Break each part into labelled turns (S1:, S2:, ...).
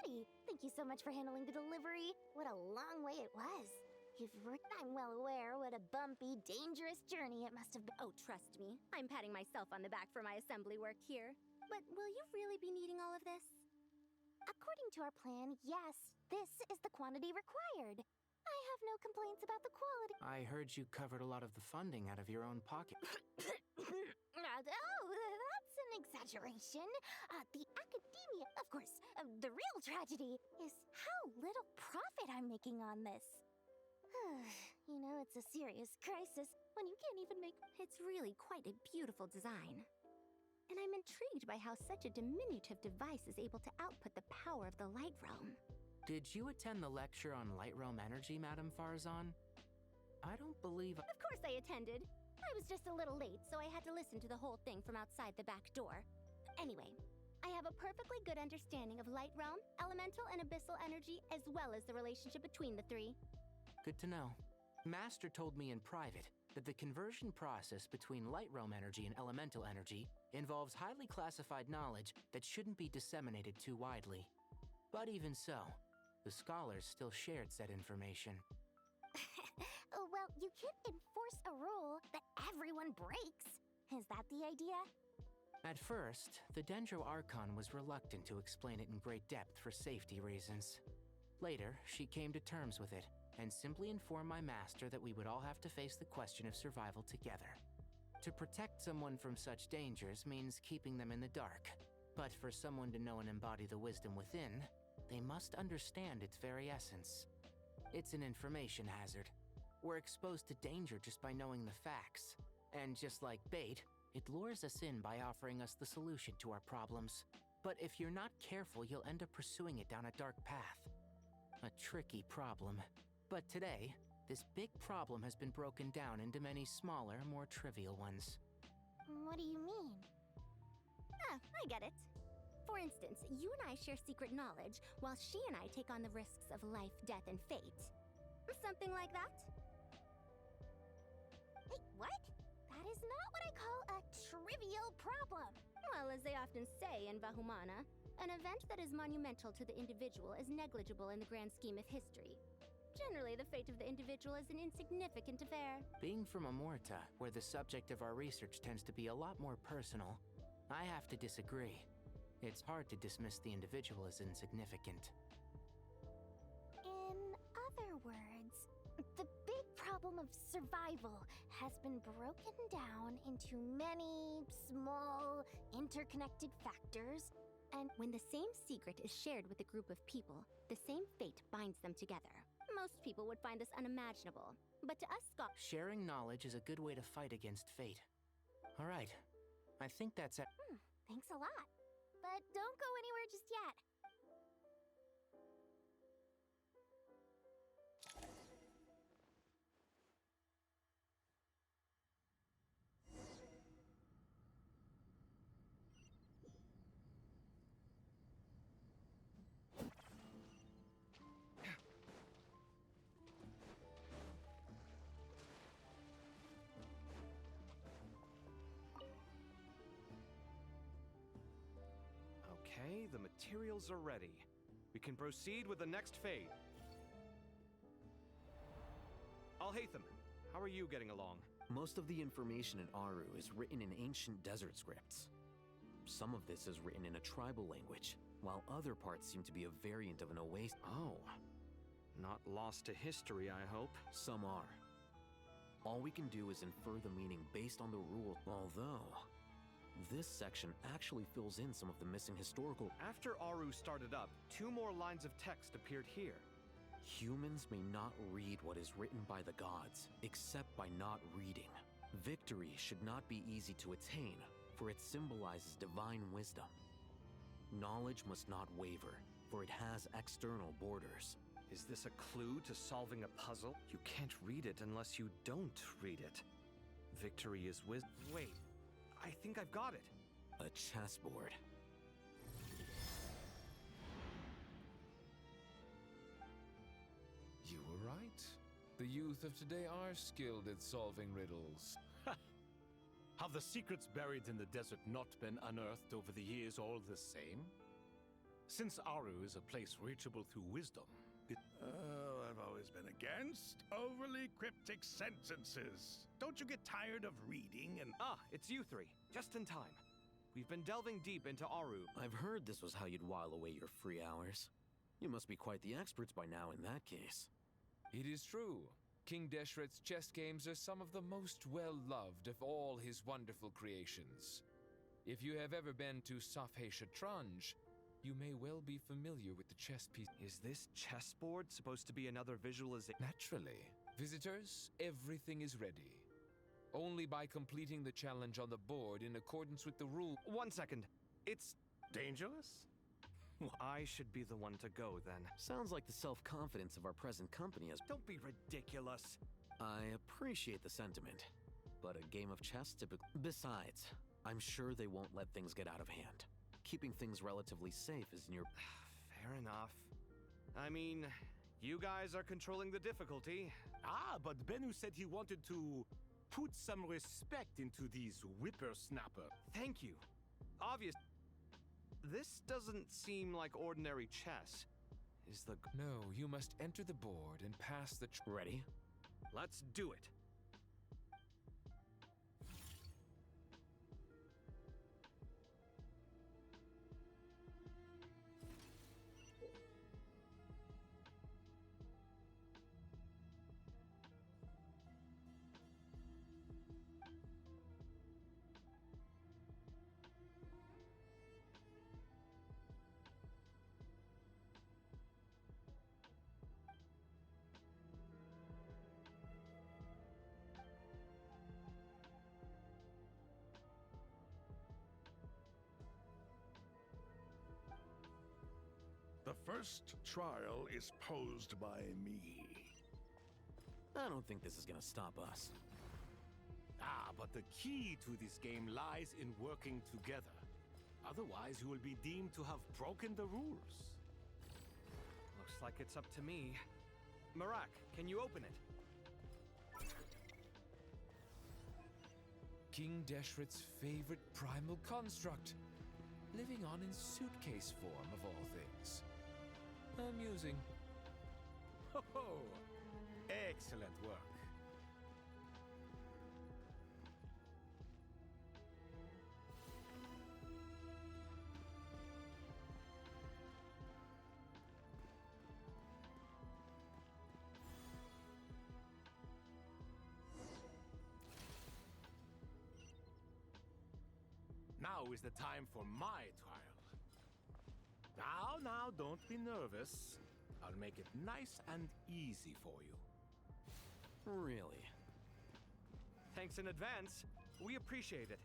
S1: already. Thank you so much for handling the delivery. What a long way it was. I'm well aware what a bumpy, dangerous journey it must have been.
S2: Oh, trust me. I'm patting myself on the back for my assembly work here. But will you really be needing all of this?
S1: According to our plan, yes, this is the quantity required. I have no complaints about the quality.
S3: I heard you covered a lot of the funding out of your own pocket.
S1: Oh, that's an exaggeration. The academia, of course, the real tragedy is how little profit I'm making on this. You know, it's a serious crisis when you can't even make...
S2: It's really quite a beautiful design. And I'm intrigued by how such a diminutive device is able to output the power of the Light Realm.
S3: Did you attend the lecture on Light Realm energy, Madame Farzan? I don't believe...
S2: Of course I attended. I was just a little late, so I had to listen to the whole thing from outside the back door. Anyway, I have a perfectly good understanding of Light Realm, elemental and abyssal energy, as well as the relationship between the three.
S3: Good to know. Master told me in private that the conversion process between Light Realm energy and elemental energy involves highly classified knowledge that shouldn't be disseminated too widely. But even so, the scholars still shared said information.
S1: Well, you can't enforce a rule that everyone breaks. Is that the idea?
S3: At first, the Dendro Archon was reluctant to explain it in great depth for safety reasons. Later, she came to terms with it and simply informed my master that we would all have to face the question of survival together. To protect someone from such dangers means keeping them in the dark, but for someone to know and embody the wisdom within, they must understand its very essence. It's an information hazard. We're exposed to danger just by knowing the facts, and just like bait, it lures us in by offering us the solution to our problems. But if you're not careful, you'll end up pursuing it down a dark path. A tricky problem. But today, this big problem has been broken down into many smaller, more trivial ones.
S1: What do you mean?
S2: I get it. For instance, you and I share secret knowledge, while she and I take on the risks of life, death, and fate. Something like that?
S1: Hey, what? That is not what I call a trivial problem.
S2: Well, as they often say in Vahumana, an event that is monumental to the individual is negligible in the grand scheme of history. Generally, the fate of the individual is an insignificant affair.
S3: Being from Amorta, where the subject of our research tends to be a lot more personal, I have to disagree. It's hard to dismiss the individual as insignificant.
S1: In other words, the big problem of survival has been broken down into many small, interconnected factors,
S2: and when the same secret is shared with a group of people, the same fate binds them together. Most people would find this unimaginable, but to us scholars...
S3: Sharing knowledge is a good way to fight against fate. All right, I think that's it.
S1: Thanks a lot. But don't go anywhere just yet.
S4: Okay, the materials are ready. We can proceed with the next phase. Alhaitham, how are you getting along?
S5: Most of the information in Aru is written in ancient desert scripts. Some of this is written in a tribal language, while other parts seem to be a variant of an oasis.
S4: Oh, not lost to history, I hope.
S5: Some are. All we can do is infer the meaning based on the rule, although this section actually fills in some of the missing historical...
S4: After Aru started up, 2 more lines of text appeared here.
S5: Humans may not read what is written by the gods, except by not reading. Victory should not be easy to attain, for it symbolizes divine wisdom. Knowledge must not waver, for it has external borders.
S4: Is this a clue to solving a puzzle? You can't read it unless you don't read it. Victory is wisdom. Wait, I think I've got it.
S5: A chessboard.
S6: You were right. The youth of today are skilled at solving riddles.
S7: Have the secrets buried in the desert not been unearthed over the years all the same? Since Aru is a place reachable through wisdom,
S8: Oh, I've always been against overly cryptic sentences. Don't you get tired of reading and...
S4: Ah, it's you three. Just in time. We've been delving deep into Aru.
S5: I've heard this was how you'd while away your free hours. You must be quite the experts by now in that case.
S6: It is true. King Deshret's chess games are some of the most well-loved of all his wonderful creations. If you have ever been to Safhe Shatranj, you may well be familiar with the chess piece.
S4: Is this chessboard supposed to be another visualization?
S6: Naturally. Visitors, everything is ready. Only by completing the challenge on the board in accordance with the rule.
S4: 1 second. It's...
S7: dangerous?
S4: I should be the one to go, then.
S5: Sounds like the self-confidence of our present company has...
S4: Don't be ridiculous.
S5: I appreciate the sentiment, but a game of chess typically... Besides, I'm sure they won't let things get out of hand. Keeping things relatively safe is in your...
S4: Fair enough. I mean, you guys are controlling the difficulty.
S7: Ah, but Bennu said he wanted to put some respect into these whippersnapper.
S4: Thank you. Obvious. This doesn't seem like ordinary chess. Is the...
S6: No, you must enter the board and pass the...
S5: Ready?
S4: Let's do it.
S8: The first trial is posed by me.
S5: I don't think this is gonna stop us.
S7: Ah, but the key to this game lies in working together. Otherwise, you will be deemed to have broken the rules.
S4: Looks like it's up to me. Marak, can you open it?
S6: King Deshret's favorite primal construct, living on in suitcase form of all things. Amusing.
S7: Ho ho! Excellent work. Now is the time for my trial. Now, don't be nervous. I'll make it nice and easy for you.
S5: Really?
S4: Thanks in advance. We appreciate it.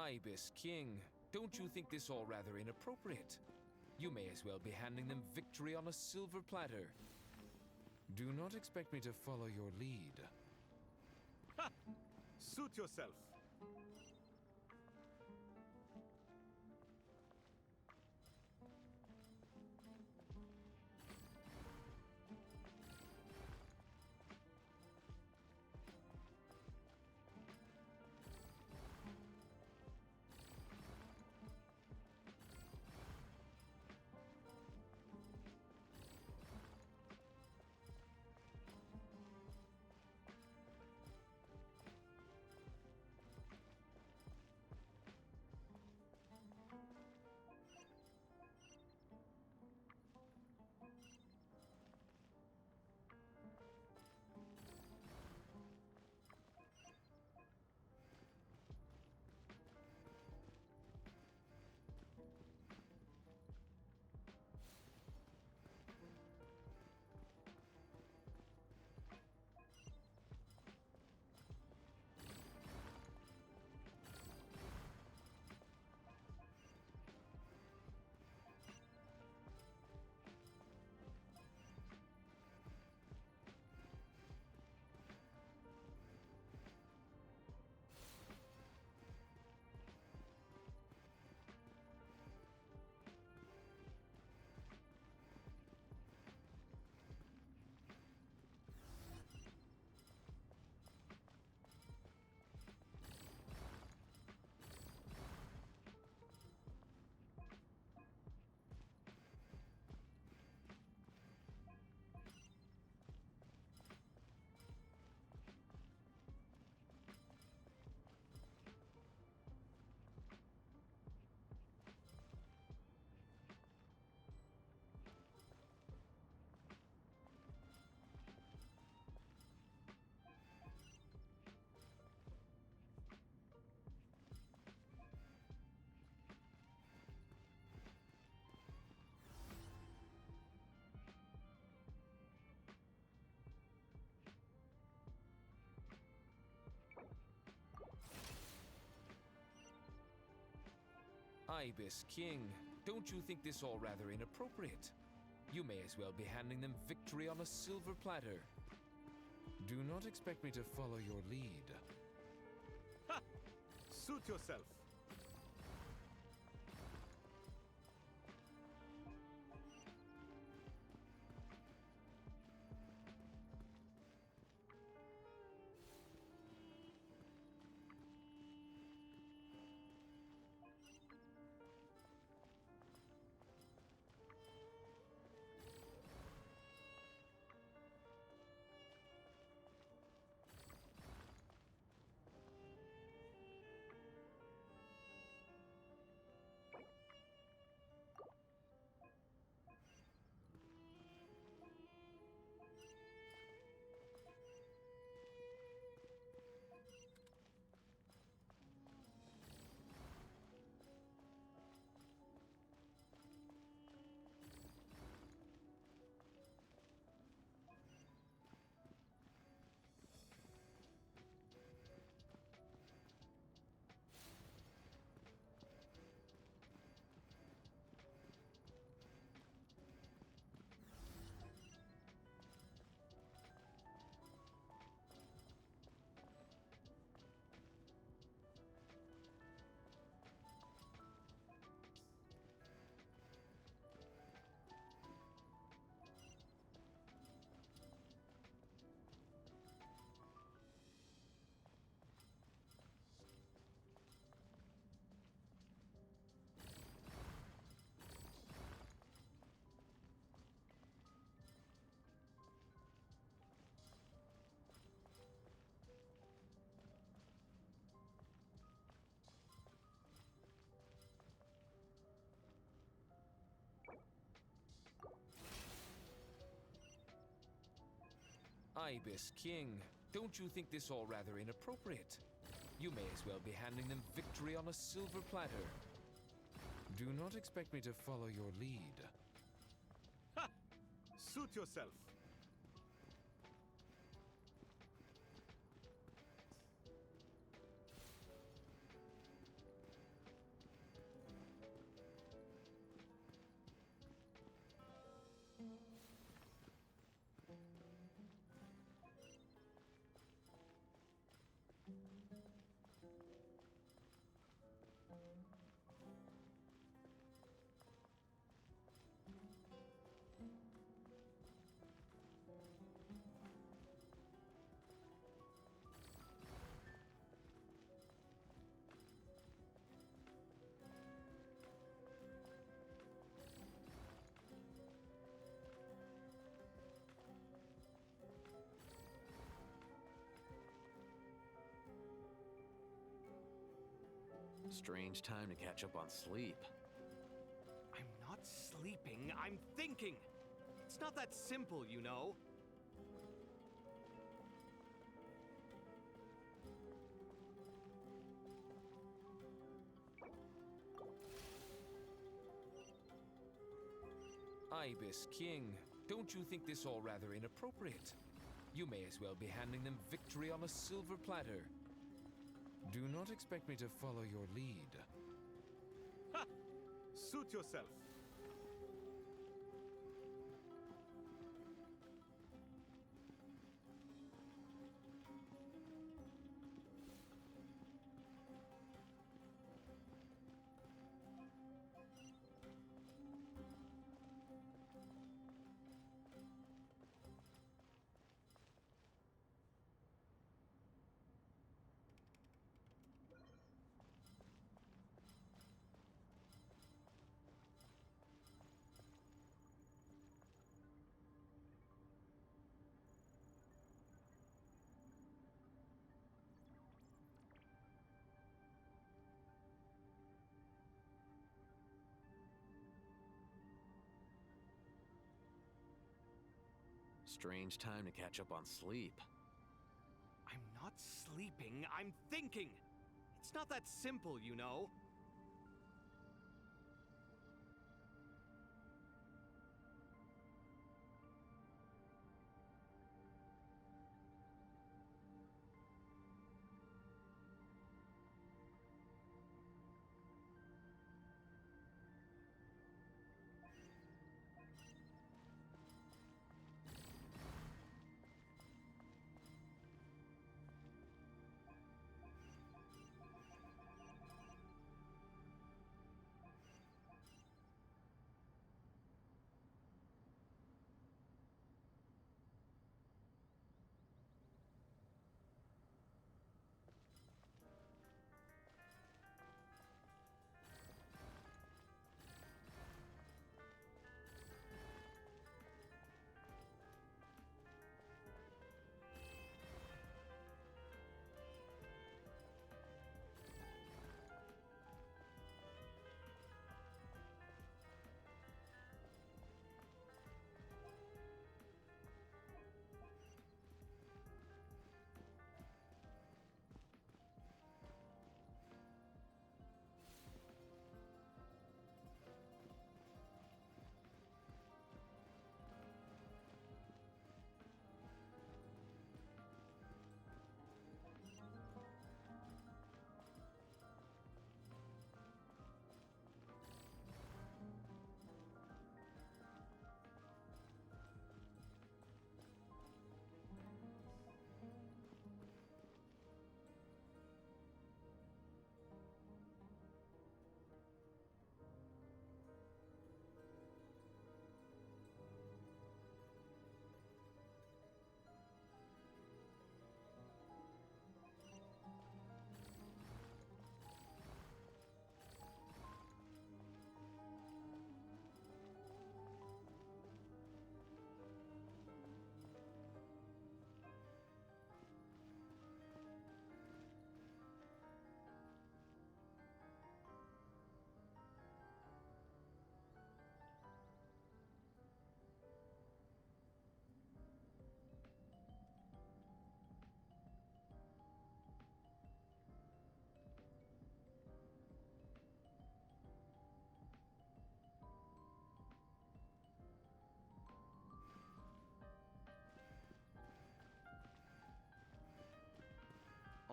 S6: Ibis King, don't you think this all rather inappropriate? You may as well be handing them victory on a silver platter. Do not expect me to follow your lead.
S7: Ha! Suit yourself.
S6: Ibis King, don't you think this all rather inappropriate? You may as well be handing them victory on a silver platter. Do not expect me to follow your lead.
S7: Ha! Suit yourself.
S6: Ibis King, don't you think this all rather inappropriate? You may as well be handing them victory on a silver platter. Do not expect me to follow your lead.
S7: Ha! Suit yourself.
S5: Strange time to catch up on sleep.
S4: I'm not sleeping, I'm thinking! It's not that simple, you know.
S6: Ibis King, don't you think this all rather inappropriate? You may as well be handing them victory on a silver platter. Do not expect me to follow your lead.
S7: Ha! Suit yourself.
S5: Strange time to catch up on sleep.
S4: I'm not sleeping, I'm thinking! It's not that simple, you know.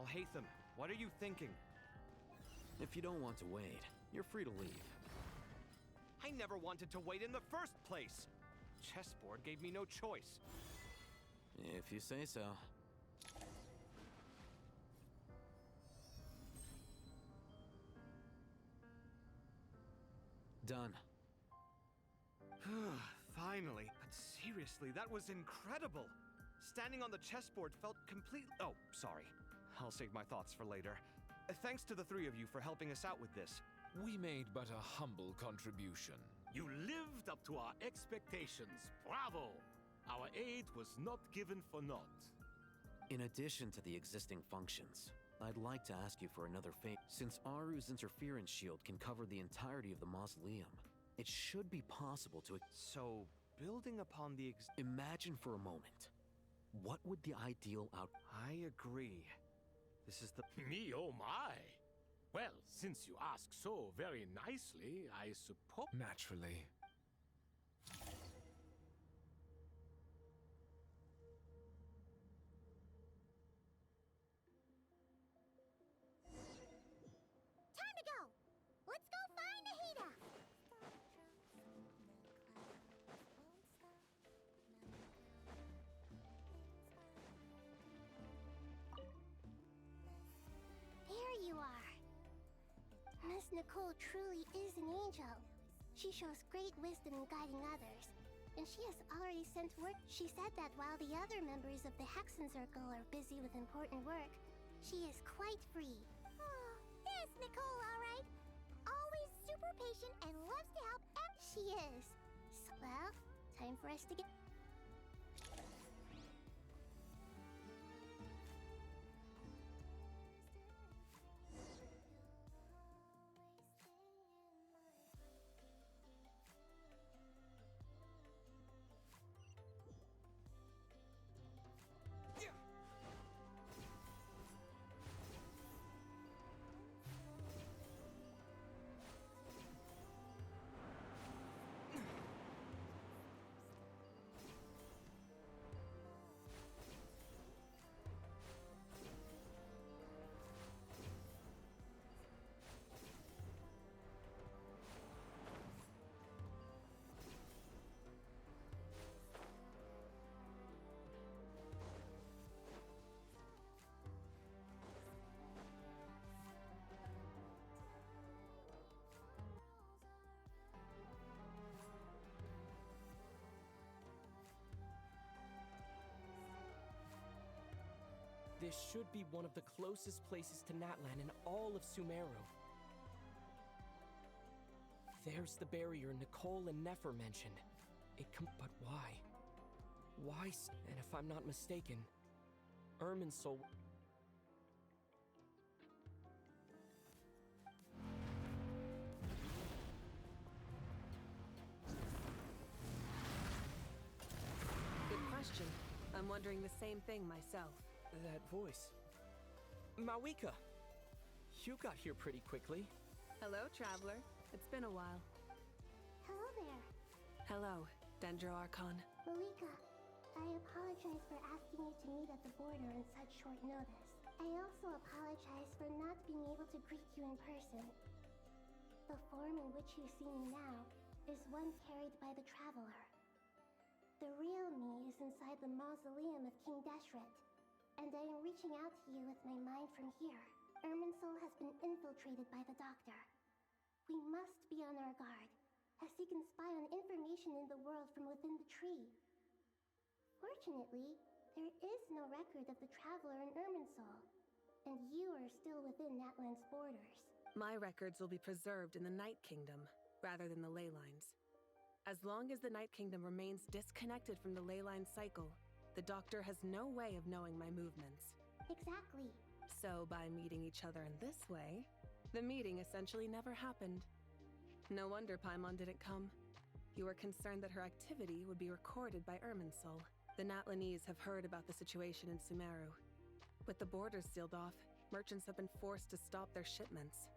S4: Alhaitham, what are you thinking?
S5: If you don't want to wait, you're free to leave.
S4: I never wanted to wait in the first place! Chessboard gave me no choice.
S5: If you say so. Done.
S4: Finally. But seriously, that was incredible. Standing on the chessboard felt completely... Oh, sorry. I'll save my thoughts for later. Thanks to the three of you for helping us out with this.
S6: We made but a humble contribution.
S7: You lived up to our expectations. Bravo! Our aid was not given for naught.
S5: In addition to the existing functions, I'd like to ask you for another favor. Since Aru's interference shield can cover the entirety of the mausoleum, it should be possible to...
S4: So, building upon the
S5: Imagine for a moment. What would the ideal out...
S4: I agree. This is the...
S7: Me, oh my! Well, since you ask so very nicely, I suppose...
S6: Naturally.
S2: Time to go! Let's go find Nahida! There you are. Miss Nicole truly is an angel. She shows great wisdom in guiding others. And she has already sent word. She said that while the other members of the Hexen Circle are busy with important work, she is quite free. Oh, there's Nicole, all right. Always super patient and loves to help. She is. So, well, time for us to get...
S9: This should be one of the closest places to Natlan in all of Sumeru. There's the barrier Nicole and Nefer mentioned. But why? And if I'm not mistaken, Irminsul...
S10: Good question. I'm wondering the same thing myself.
S9: That voice. Mawika! You got here pretty quickly.
S10: Hello, traveler. It's been a while.
S2: Hello there.
S10: Hello, Dendro Archon.
S2: Malika, I apologize for asking you to meet at the border on such short notice. I also apologize for not being able to greet you in person. The form in which you see me now is one carried by the traveler. The real me is inside the mausoleum of King Deshret, and I am reaching out to you with my mind from here. Irminsul has been infiltrated by the Doctor. We must be on our guard, as he can spy on information in the world from within the tree. Fortunately, there is no record of the traveler in Irminsul, and you are still within Natlan's borders.
S10: My records will be preserved in the Night Kingdom, rather than the ley lines. As long as the Night Kingdom remains disconnected from the ley line cycle, the Doctor has no way of knowing my movements.
S2: Exactly.
S10: So by meeting each other in this way, the meeting essentially never happened. No wonder Paimon didn't come. You were concerned that her activity would be recorded by Irminsul. The Natlanese have heard about the situation in Sumeru. With the borders sealed off, merchants have been forced to stop their shipments.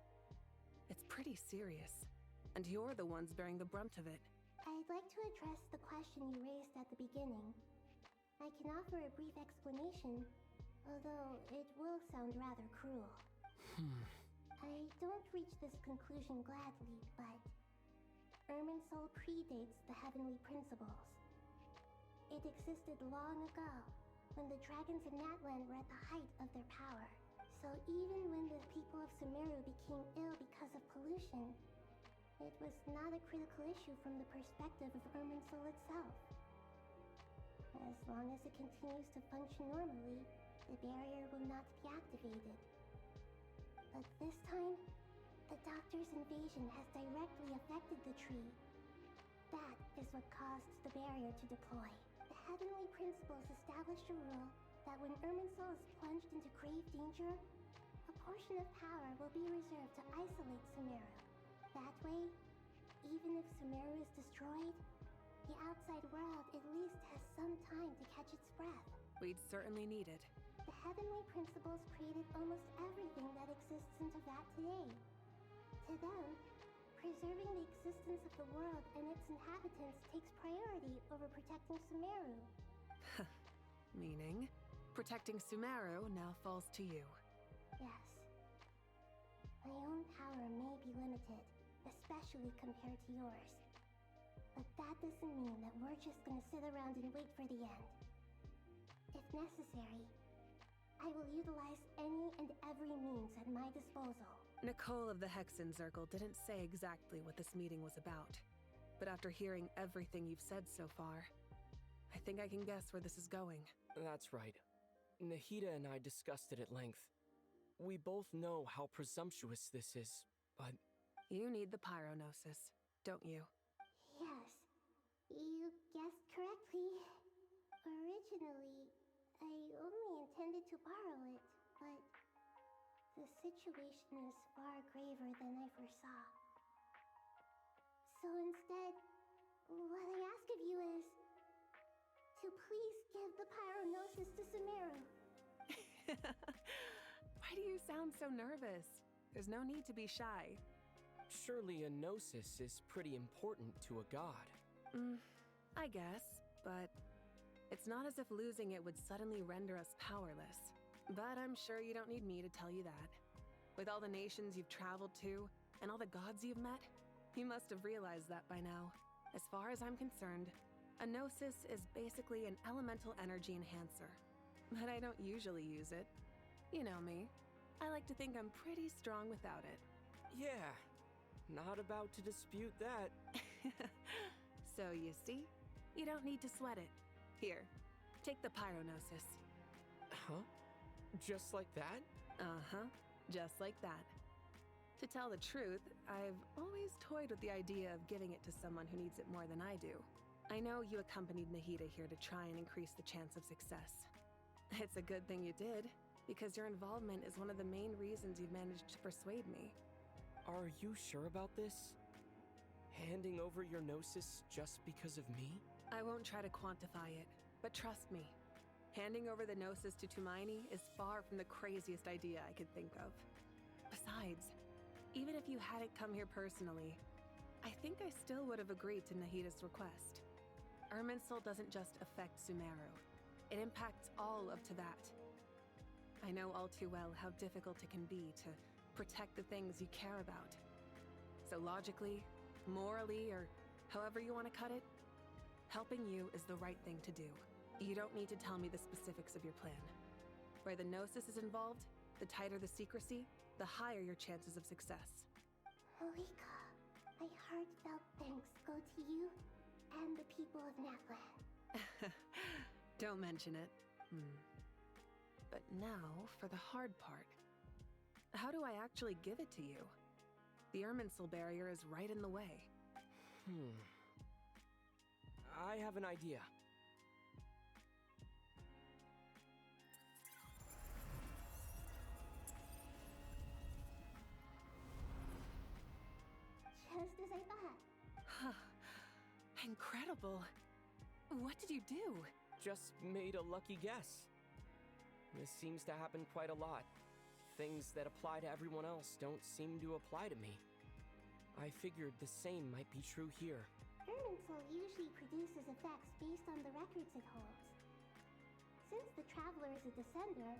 S10: It's pretty serious, and you're the ones bearing the brunt of it.
S2: I'd like to address the question you raised at the beginning. I can offer a brief explanation,
S1: Although it will sound rather cruel. I don't reach this conclusion gladly, but Irminsul predates the heavenly principles. It existed long ago, when the dragons of Natlan were at the height of their power. So even when the people of Sumeru became ill because of pollution, it was not a critical issue from the perspective of Irminsul itself. As long as it continues to function normally, the barrier will not be activated. But this time, the Doctor's invasion has directly affected the tree. That is what caused the barrier to deploy. The Heavenly Principles established a rule that when Irminsul is plunged into grave danger, a portion of power will be reserved to isolate Sumeru. That way, even if Sumeru is destroyed, the outside world at least has some time to catch its breath.
S10: We'd certainly need it.
S1: The Heavenly Principles created almost everything that exists in Teyvat today. To them, preserving the existence of the world and its inhabitants takes priority over protecting Sumeru.
S10: Meaning, protecting Sumeru now falls to you.
S1: Yes. My own power may be limited, especially compared to yours. But that doesn't mean that we're just gonna sit around and wait for the end. If necessary, I will utilize any and every means at my disposal.
S10: Nicole of the Hexen Circle didn't say exactly what this meeting was about. But after hearing everything you've said so far, I think I can guess where this is going.
S9: That's right. Nahida and I discussed it at length. We both know how presumptuous this is, but...
S10: You need the pyronosis, don't you?
S1: Yes, you guessed correctly. Originally, I only intended to borrow it, but the situation is far graver than I foresaw. So instead, what I ask of you is to please give the pyronosis to Sumeru.
S10: Why do you sound so nervous? There's no need to be shy.
S9: Surely a gnosis is pretty important to a god.
S10: I guess, but it's not as if losing it would suddenly render us powerless. But I'm sure you don't need me to tell you that. With all the nations you've traveled to, and all the gods you've met, you must have realized that by now. As far as I'm concerned, a gnosis is basically an elemental energy enhancer. But I don't usually use it. You know me. I like to think I'm pretty strong without it.
S9: Yeah, not about to dispute that.
S10: So you see, you don't need to sweat it. Here, take the pyronosis.
S9: Huh? Just like that?
S10: Uh-huh, just like that. To tell the truth, I've always toyed with the idea of giving it to someone who needs it more than I do. I know you accompanied Nahida here to try and increase the chance of success. It's a good thing you did, because your involvement is one of the main reasons you've managed to persuade me.
S9: Are you sure about this? Handing over your gnosis just because of me?
S10: I won't try to quantify it, but trust me. Handing over the gnosis to Tumaini is far from the craziest idea I could think of. Besides, even if you hadn't come here personally, I think I still would have agreed to Nahida's request. Irminsul doesn't just affect Sumeru. It impacts all of Teyvat. I know all too well how difficult it can be to protect the things you care about. So logically, morally, or however you want to cut it, helping you is the right thing to do. You don't need to tell me the specifics of your plan. Where the gnosis is involved, the tighter the secrecy, the higher your chances of success.
S1: Malika, my heartfelt thanks go to you and the people of Natlan.
S10: Don't mention it. But now, for the hard part. How do I actually give it to you? The Irminsul barrier is right in the way.
S9: I have an idea.
S1: Just as I thought.
S10: Incredible. What did you do?
S9: Just made a lucky guess. This seems to happen quite a lot. Things that apply to everyone else don't seem to apply to me. I figured the same might be true here.
S1: Irminsul usually produces effects based on the records it holds.
S11: Since the Traveler is a descender,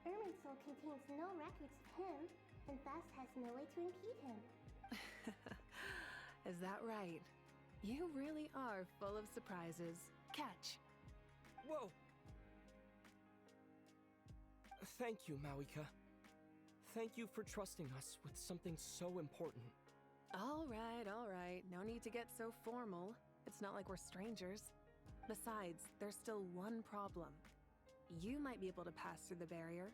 S11: Irminsul contains no records of him, and thus has no way to impede him.
S10: Is that right? You really are full of surprises. Catch.
S9: Whoa! Thank you, Mawika. Thank you for trusting us with something so important.
S10: All right. No need to get so formal. It's not like we're strangers. Besides, there's still one problem. You might be able to pass through the barrier,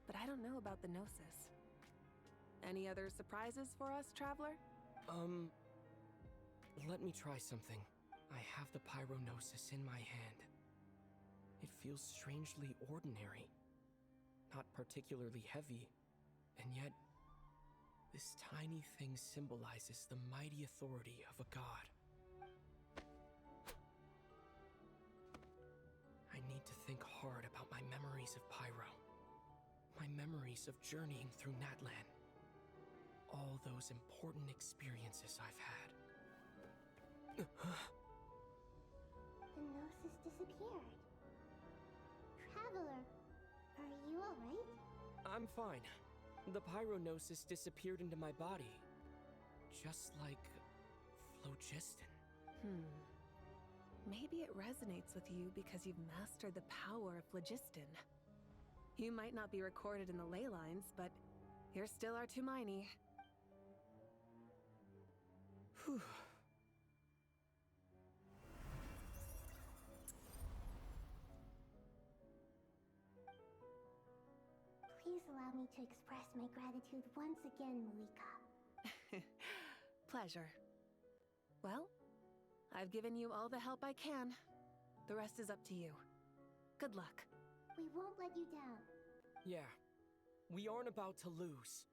S10: but I don't know about the Gnosis. Any other surprises for us, Traveler?
S9: Let me try something. I have the Pyronosis in my hand. It feels strangely ordinary. Not particularly heavy, and yet, this tiny thing symbolizes the mighty authority of a god. I need to think hard about my memories of Pyro. My memories of journeying through Natlan. All those important experiences I've had.
S11: The Gnosis disappeared. Traveler, are you alright?
S9: I'm fine. The Pyronosis disappeared into my body. Just like phlogiston.
S10: Maybe it resonates with you because you've mastered the power of phlogiston. You might not be recorded in the ley lines, but you're still our Tumaini.
S9: Whew.
S11: Please allow me to express my gratitude once again, Mawika.
S10: Pleasure. Well, I've given you all the help I can. The rest is up to you. Good luck.
S11: We won't let you down.
S9: Yeah, we aren't about to lose.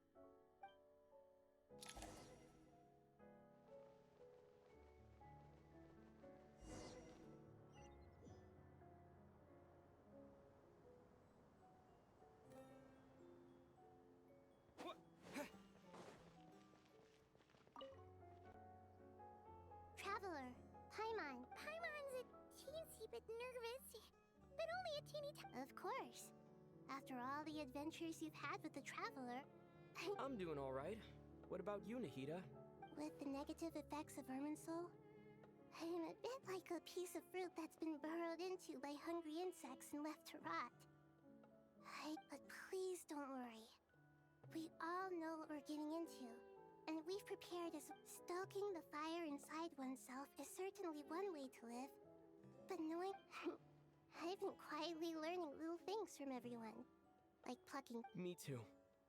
S11: Traveler, Paimon. Paimon's a teensy bit nervous, but only a teeny Of course. After all the adventures you've had with the Traveler,
S9: I'm doing all right. What about you, Nahida?
S11: with the negative effects of Irminsul, I'm a bit like a piece of fruit that's been burrowed into by hungry insects and left to rot. But please don't worry. We all know what we're getting into, and we've prepared as stoking the fire inside oneself is certainly one way to live. But knowing I've been quietly learning little things from everyone, like plucking.
S9: Me too.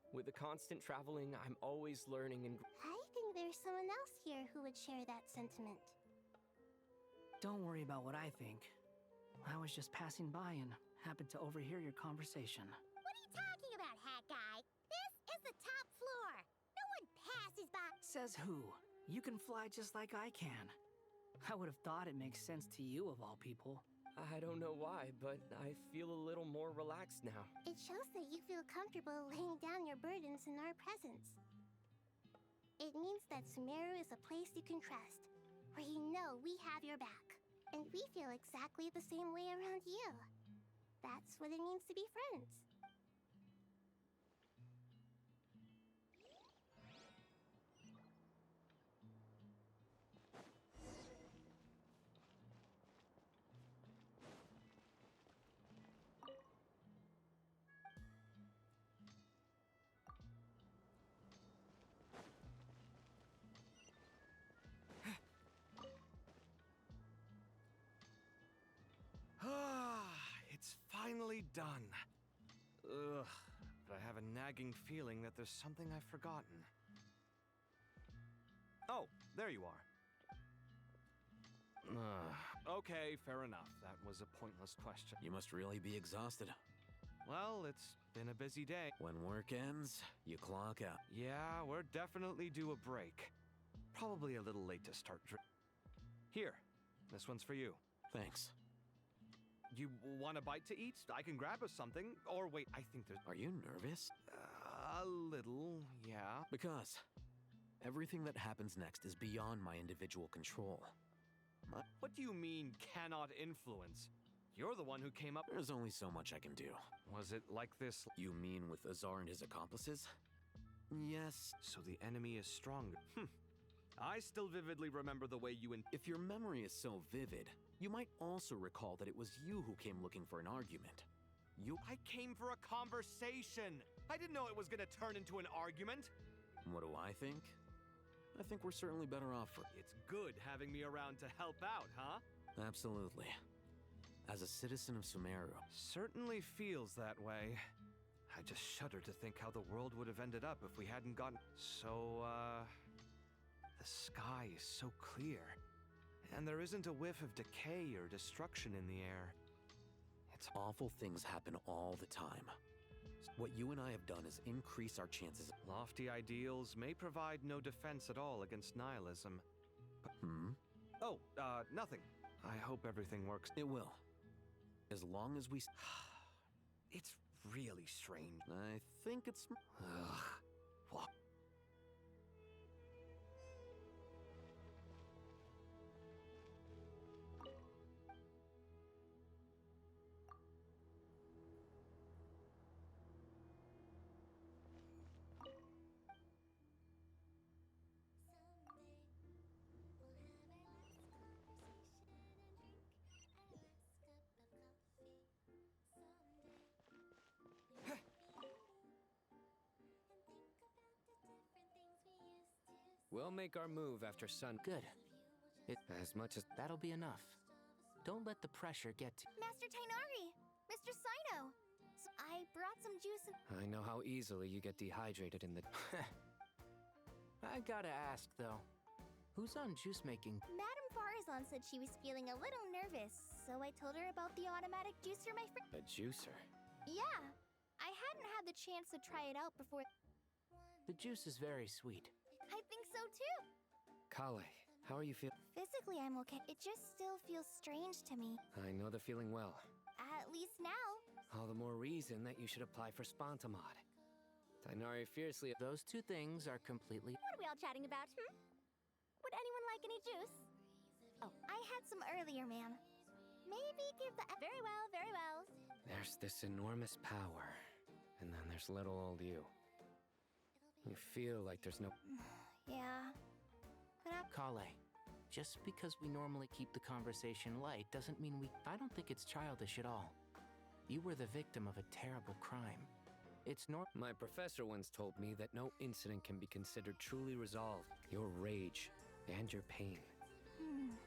S9: With the constant traveling, I'm always learning and...
S11: I think there's someone else here who would share that sentiment.
S12: Don't worry about what I think. I was just passing by and happened to overhear your conversation.
S11: What are you talking about, Hat Guy? This is the top floor. No one passes by.
S12: Says who? You can fly just like I can. I would have thought it makes sense to you of all people.
S9: I don't know why, but I feel a little more relaxed now.
S11: It shows that you feel comfortable laying down your burdens in our presence. It means that Sumeru is a place you can trust, where you know we have your back. And we feel exactly the same way around you. That's what it means to be friends.
S4: It's finally done. Ugh, but I have a nagging feeling that there's something I've forgotten. Oh, there you are. Okay, fair enough. That was a pointless question.
S5: You must really be exhausted.
S4: Well, it's been a busy day.
S5: When work ends, you clock out.
S4: Yeah, we're definitely due a break. Probably a little late to start Here, this one's for you.
S5: Thanks.
S4: You want a bite to eat? I can grab us something. Or wait, I think there's...
S5: Are you nervous?
S4: A little, yeah.
S5: Because everything that happens next is beyond my individual control.
S4: What do you mean, cannot influence? You're the one who came up.
S5: There's only so much I can do.
S4: Was it like this?
S5: You mean with Azar and his accomplices? Yes.
S4: So the enemy is stronger. I still vividly remember the way you
S5: If your memory is so vivid, you might also recall that it was you who came looking for an argument.
S4: I came for a conversation! I didn't know it was gonna turn into an argument!
S5: What do I think? I think we're certainly better off for...
S4: It's good having me around to help out, huh?
S5: Absolutely. As a citizen of Sumeru.
S4: Certainly feels that way. I just shudder to think how the world would have ended up if we hadn't gotten... So, the sky is so clear. And there isn't a whiff of decay or destruction in the air. It's
S5: awful things happen all the time. What you and I have done is increase our chances.
S4: Lofty ideals may provide no defense at all against nihilism. Oh, nothing. I hope everything works.
S5: It will. As long as we...
S4: It's really strange.
S5: I think it's...
S4: Ugh. What?
S13: We'll make our move after sun.
S3: Good.
S13: As much as...
S3: That'll be enough. Don't let the pressure get to...
S2: Master Tainari! Mr. Sino! I brought some juice and...
S13: I know how easily you get dehydrated in the...
S3: I gotta ask, though. Who's on juice making?
S2: Madame Farazan said she was feeling a little nervous, so I told her about the automatic juicer my friend...
S13: A juicer?
S2: Yeah. I hadn't had the chance to try it out before...
S3: The juice is very sweet.
S2: I think so too.
S13: Kale, how are you feeling?
S2: Physically, I'm okay. It just still feels strange to me.
S13: I know the feeling well.
S2: At least now.
S13: All the more reason that you should apply for Spontamod. Tainari fiercely...
S3: Those two things are completely...
S2: What are we all chatting about, Would anyone like any juice? Oh, I had some earlier, ma'am. Maybe give the... Very well, very well.
S13: There's this enormous power, and then there's little old you. You feel like there's no...
S2: Yeah.
S3: Kale, just because we normally keep the conversation light doesn't mean we... I don't think it's childish at all. You were the victim of a terrible crime. It's
S13: My professor once told me that no incident can be considered truly resolved. Your rage and your pain.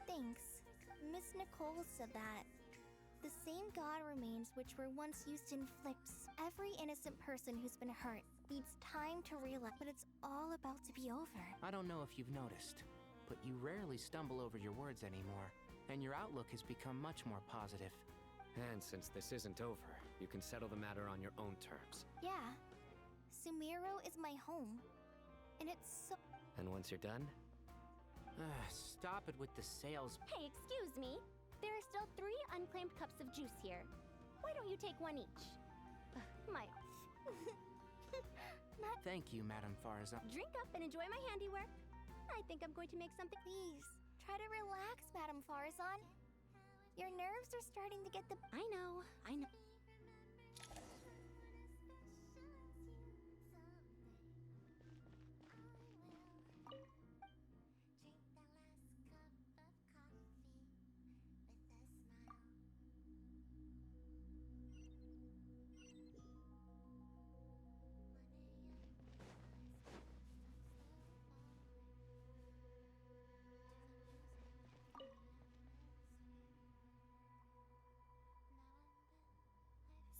S2: Thanks. Miss Nicole said that. The same God remains which were once used to inflict every innocent person who's been hurt. Needs time to realize, but it's all about to be over.
S3: I don't know if you've noticed, but you rarely stumble over your words anymore, and your outlook has become much more positive.
S13: And since this isn't over, you can settle the matter on your own terms.
S2: Yeah. Sumeru is my home. And it's so...
S13: And once you're done?
S3: Stop it with the sales...
S2: Hey, excuse me. There are still 3 unclaimed cups of juice here. Why don't you take one each? My...
S3: Thank you, Madame Farazan.
S2: Drink up and enjoy my handiwork. I think I'm going to make something... Please, try to relax, Madame Farazan. Your nerves are starting to get the... I know.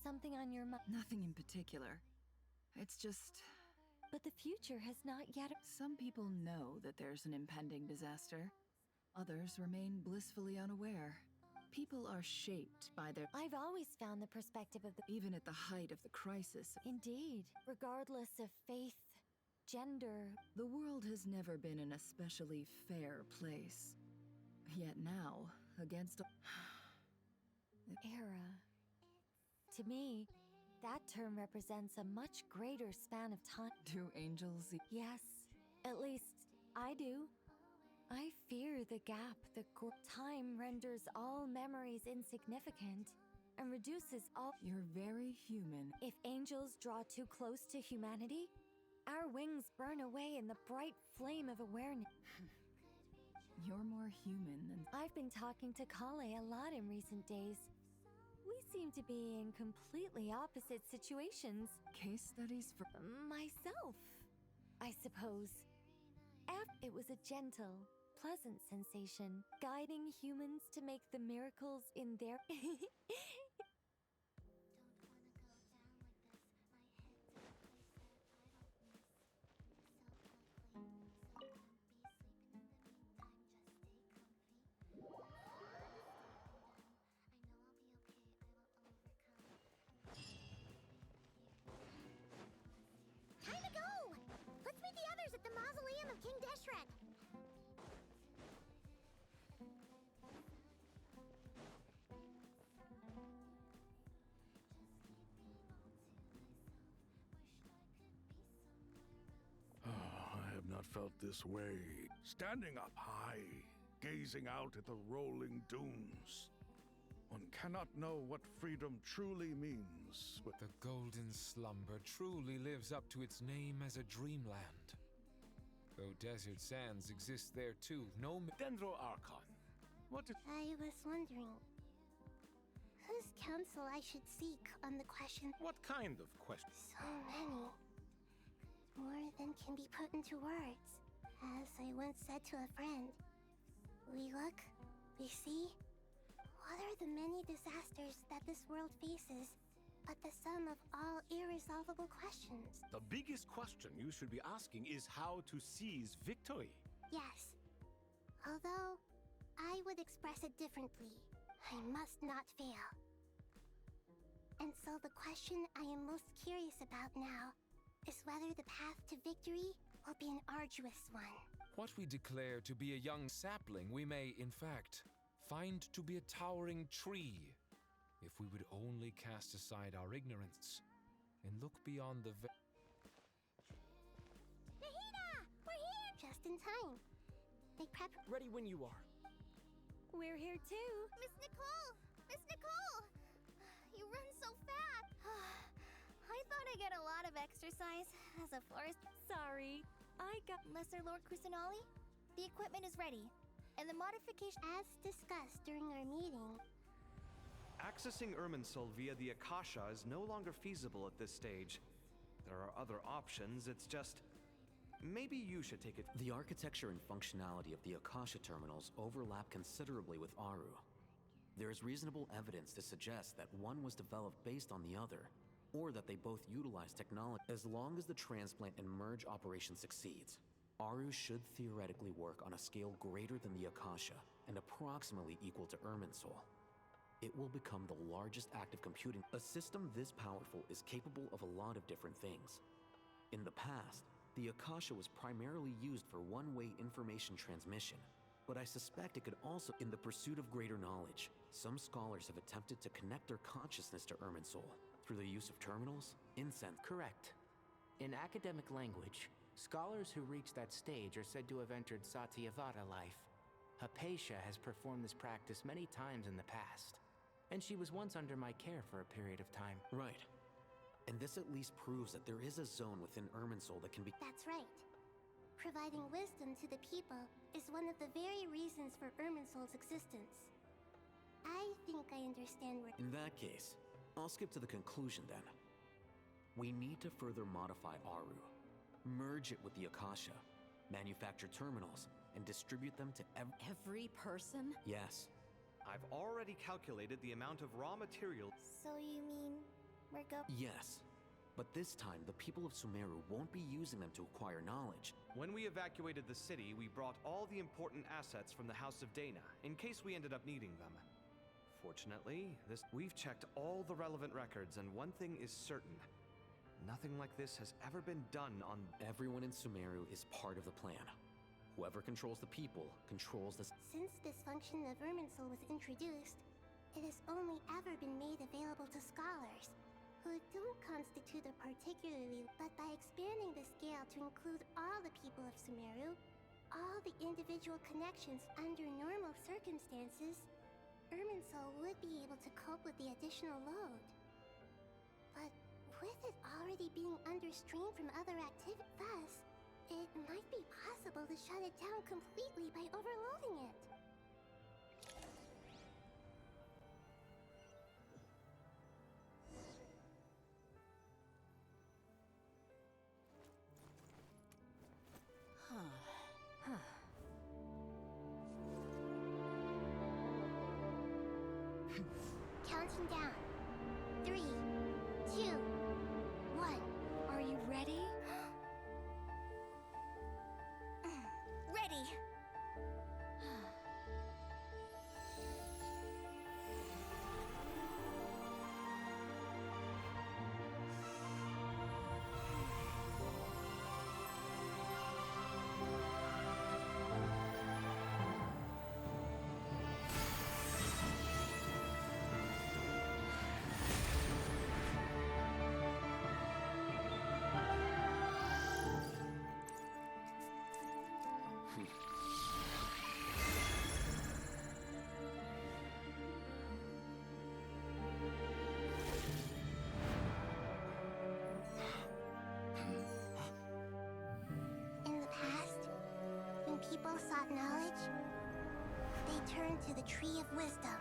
S14: Something on your mind?
S15: Nothing in particular. It's just...
S14: But the future has not yet...
S15: Some people know that there's an impending disaster. Others remain blissfully unaware. People are shaped by their...
S14: I've always found the perspective of the...
S15: Even at the height of the crisis.
S14: Indeed. Regardless of faith, gender...
S15: The world has never been an especially fair place. Yet now, against...
S14: Era. To me, that term represents a much greater span of time.
S15: Do angels...
S14: Yes, at least I do. I fear the gap. Time renders all memories insignificant and reduces all.
S15: You're very human.
S14: If angels draw too close to humanity, our wings burn away in the bright flame of awareness.
S15: You're more human than.
S14: I've been talking to Kale a lot in recent days. We seem to be in completely opposite situations.
S15: Case studies for.
S14: Myself, I suppose. It was a gentle, pleasant sensation, guiding humans to make the miracles in their.
S1: Time to go! Let's meet the others at the mausoleum of King Deshret.
S8: I have not felt this way. Standing up high, gazing out at the rolling dunes. One cannot know what freedom truly means.
S6: The golden slumber truly lives up to its name as a dreamland. Though desert sands exist there too, no
S7: Dendro Archon. What is...
S11: I was wondering whose counsel I should seek on the question.
S7: What kind of question?
S11: So many. More than can be put into words. As I once said to a friend, we look, we see. What are the many disasters that this world faces but the sum of all irresolvable questions?
S7: The biggest question you should be asking is how to seize victory.
S11: Yes. Although, I would express it differently. I must not fail. And so the question I am most curious about now is whether the path to victory will be an arduous one.
S6: What we declare to be a young sapling, we may, in fact, find to be a towering tree, if we would only cast aside our ignorance and look beyond the
S11: Nahida! We're here! Just in time. They prep.
S9: Ready when you are.
S14: We're here too.
S1: Miss Nicole! Miss Nicole! You run so fast! I thought I'd get a lot of exercise as a forest.
S14: Sorry, I got.
S1: Lesser Lord Kusanali, the equipment is ready, and the modification.
S11: As discussed during our meeting,
S4: Accessing Irminsul via the Akasha is no longer feasible at this stage. There are other options, it's just... Maybe you should take it.
S5: The architecture and functionality of the Akasha terminals overlap considerably with Aru. There is reasonable evidence to suggest that one was developed based on the other, or that they both utilize technology. As long as the transplant and merge operation succeeds, Aru should theoretically work on a scale greater than the Akasha and approximately equal to Irminsul. It will become the largest active computing. A system this powerful is capable of a lot of different things. In the past, the Akasha was primarily used for one-way information transmission, but I suspect it could also, in the pursuit of greater knowledge, some scholars have attempted to connect their consciousness to Irminsul through the use of terminals, incense.
S3: Correct. In academic language, scholars who reach that stage are said to have entered Satyavada life. Hypatia has performed this practice many times in the past, and she was once under my care for a period of time.
S5: Right. And this at least proves that there is a zone within Irminsul that can be...
S11: that's right. Providing wisdom to the people is one of the very reasons for Irminsul's existence. I think I understand where...
S5: In that case, I'll skip to the conclusion then. We need to further modify Aru, merge it with the Akasha, manufacture terminals, and distribute them to
S15: Every person?
S5: Yes.
S4: I've already calculated the amount of raw material.
S1: So you mean we're
S5: Yes. But this time, the people of Sumeru won't be using them to acquire knowledge.
S4: When we evacuated the city, we brought all the important assets from the House of Dana, in case we ended up needing them. Fortunately, we've checked all the relevant records, and one thing is certain. Nothing like this has ever been done on...
S5: Everyone in Sumeru is part of the plan. Whoever controls the people controls the...
S11: Since this function of Irminsul was introduced, it has only ever been made available to scholars, who don't constitute a particularly, but by expanding the scale to include all the people of Sumeru, all the individual connections under normal circumstances, Irminsul would be able to cope with the additional load. But with it already being understreamed from other activities, thus, it might be possible to shut it down completely by overloading it. Counting down. 3, 2, 1.
S14: Are you ready?
S1: Ready!
S11: In the past, when people sought knowledge, they turned to the Tree of Wisdom.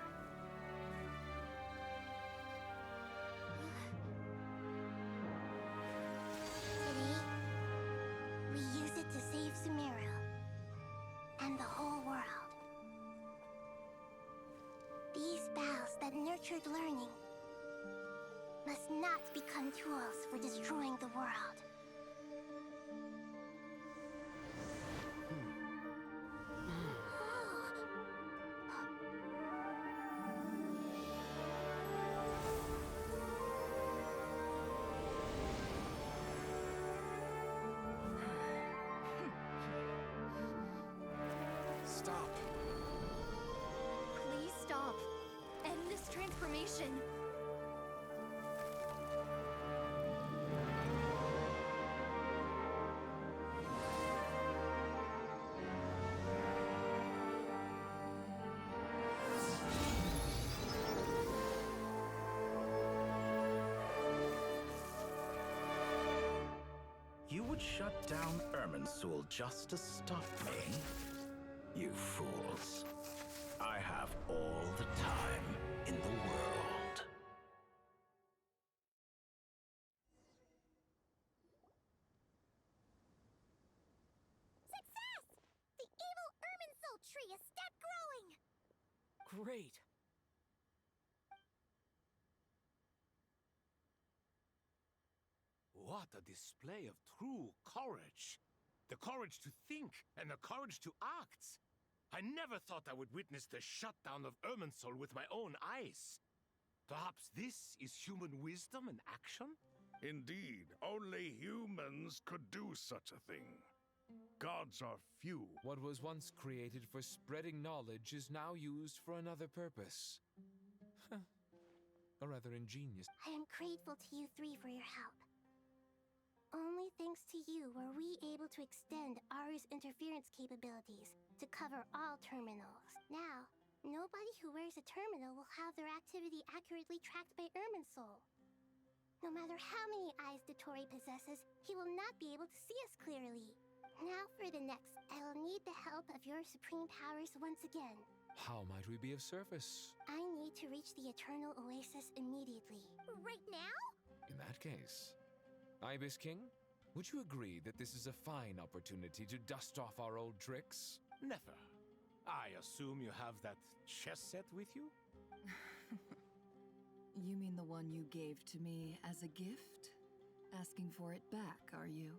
S11: Today, we use it to save Sumeru and the whole world. These boughs that nurtured learning must not become tools for destroying the world.
S9: Stop.
S14: Please stop. End this transformation.
S16: You would shut down Irminsul just to stop me? You fools. I have all the time in the world.
S1: Success! The evil Irminsul tree is step growing!
S9: Great.
S7: What a display of true courage. The courage to think and the courage to act. I never thought I would witness the shutdown of Irminsul with my own eyes. Perhaps this is human wisdom in action?
S8: Indeed, only humans could do such a thing. Gods are few.
S6: What was once created for spreading knowledge is now used for another purpose. A rather ingenious.
S11: I am grateful to you three for your help. Only thanks to you were we able to extend Aru's interference capabilities to cover all terminals. Now, nobody who wears a terminal will have their activity accurately tracked by Irminsul. No matter how many eyes Dottore possesses, he will not be able to see us clearly. Now for the next, I will need the help of your supreme powers once again.
S6: How might we be of service?
S11: I need to reach the Eternal Oasis immediately.
S1: Right now?
S6: In that case, Ibis King, would you agree that this is a fine opportunity to dust off our old tricks?
S7: Never. I assume you have that chess set with you?
S15: You mean the one you gave to me as a gift? Asking for it back, are you?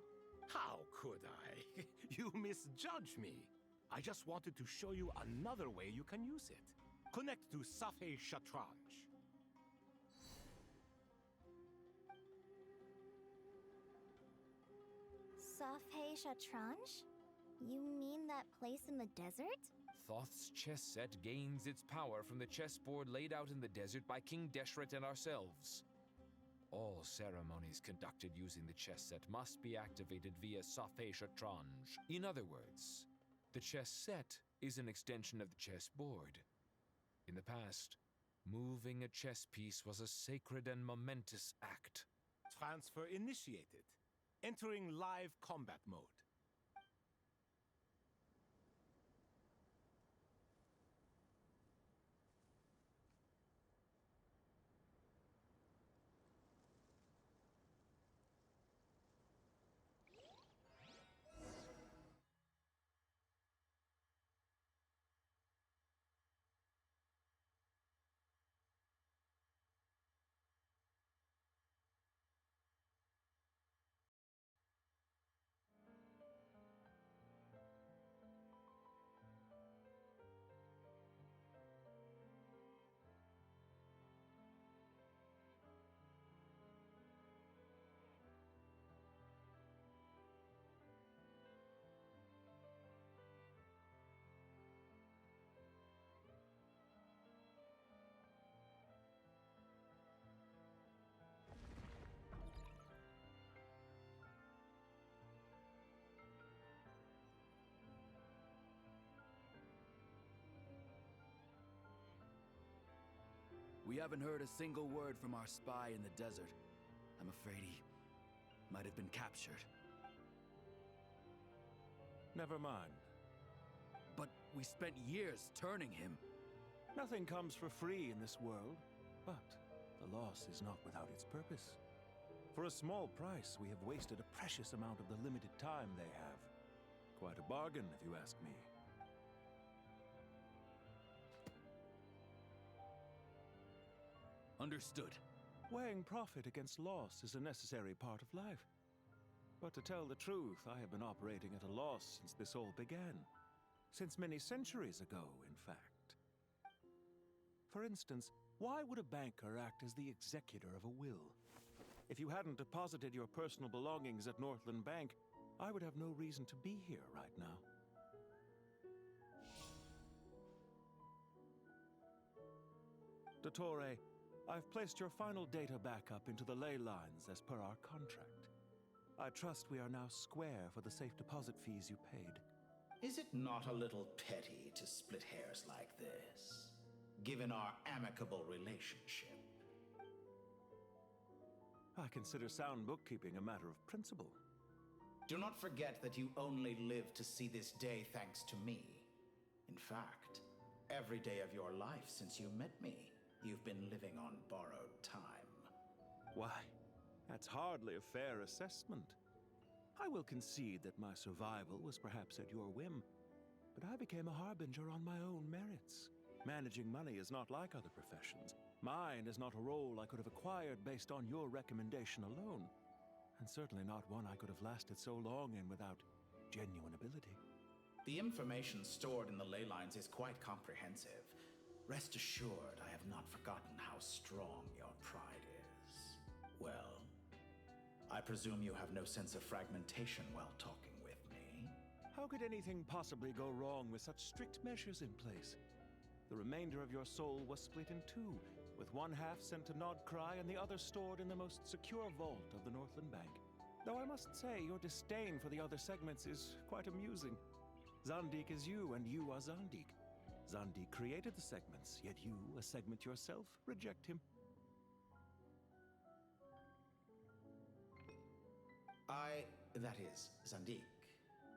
S7: How could I? You misjudge me. I just wanted to show you another way you can use it. Connect to Safei Shatranj.
S1: Safei Shatranj? You mean that place in the desert?
S6: Thoth's chess set gains its power from the chessboard laid out in the desert by King Deshret and ourselves. All ceremonies conducted using the chess set must be activated via Safei Shatranj. In other words, The chess set is an extension of the chessboard. In the past, moving a chess piece was a sacred and momentous act.
S7: Transfer initiated. Entering live combat mode.
S17: We haven't heard a single word from our spy in the desert. I'm afraid he might have been captured.
S8: Never mind.
S17: But we spent years turning him.
S8: Nothing comes for free in this world, but the loss is not without its purpose. For a small price, we have wasted a precious amount of the limited time they have. Quite a bargain, if you ask me.
S17: Understood.
S8: Weighing profit against loss is a necessary part of life. But to tell the truth, I have been operating at a loss since this all began. Since many centuries ago, in fact. For instance, why would a banker act as the executor of a will? If you hadn't deposited your personal belongings at Northland Bank, I would have no reason to be here right now. Dottore, I've placed your final data backup into the ley lines as per our contract. I trust we are now square for the safe deposit fees you paid.
S16: Is it not a little petty to split hairs like this, given our amicable relationship?
S8: I consider sound bookkeeping a matter of principle.
S16: Do not forget that you only live to see this day thanks to me. In fact, every day of your life since you met me, you've been living on borrowed time.
S8: Why, that's hardly a fair assessment. I will concede that my survival was perhaps at your whim, but I became a harbinger on my own merits. Managing money is not like other professions. Mine is not a role I could have acquired based on your recommendation alone, and certainly not one I could have lasted so long in without genuine ability.
S16: The information stored in the ley lines is quite comprehensive. Rest assured, I have not forgotten how strong your pride is. Well, I presume you have no sense of fragmentation while talking with me.
S8: How could anything possibly go wrong with such strict measures in place? The remainder of your soul was split in two, with one half sent to Nodcry and the other stored in the most secure vault of the Northland Bank. Though I must say, your disdain for the other segments is quite amusing. Zandik is you, and you are Zandik. Zandik created the segments, yet you, a segment yourself, reject him.
S16: That is, Zandik,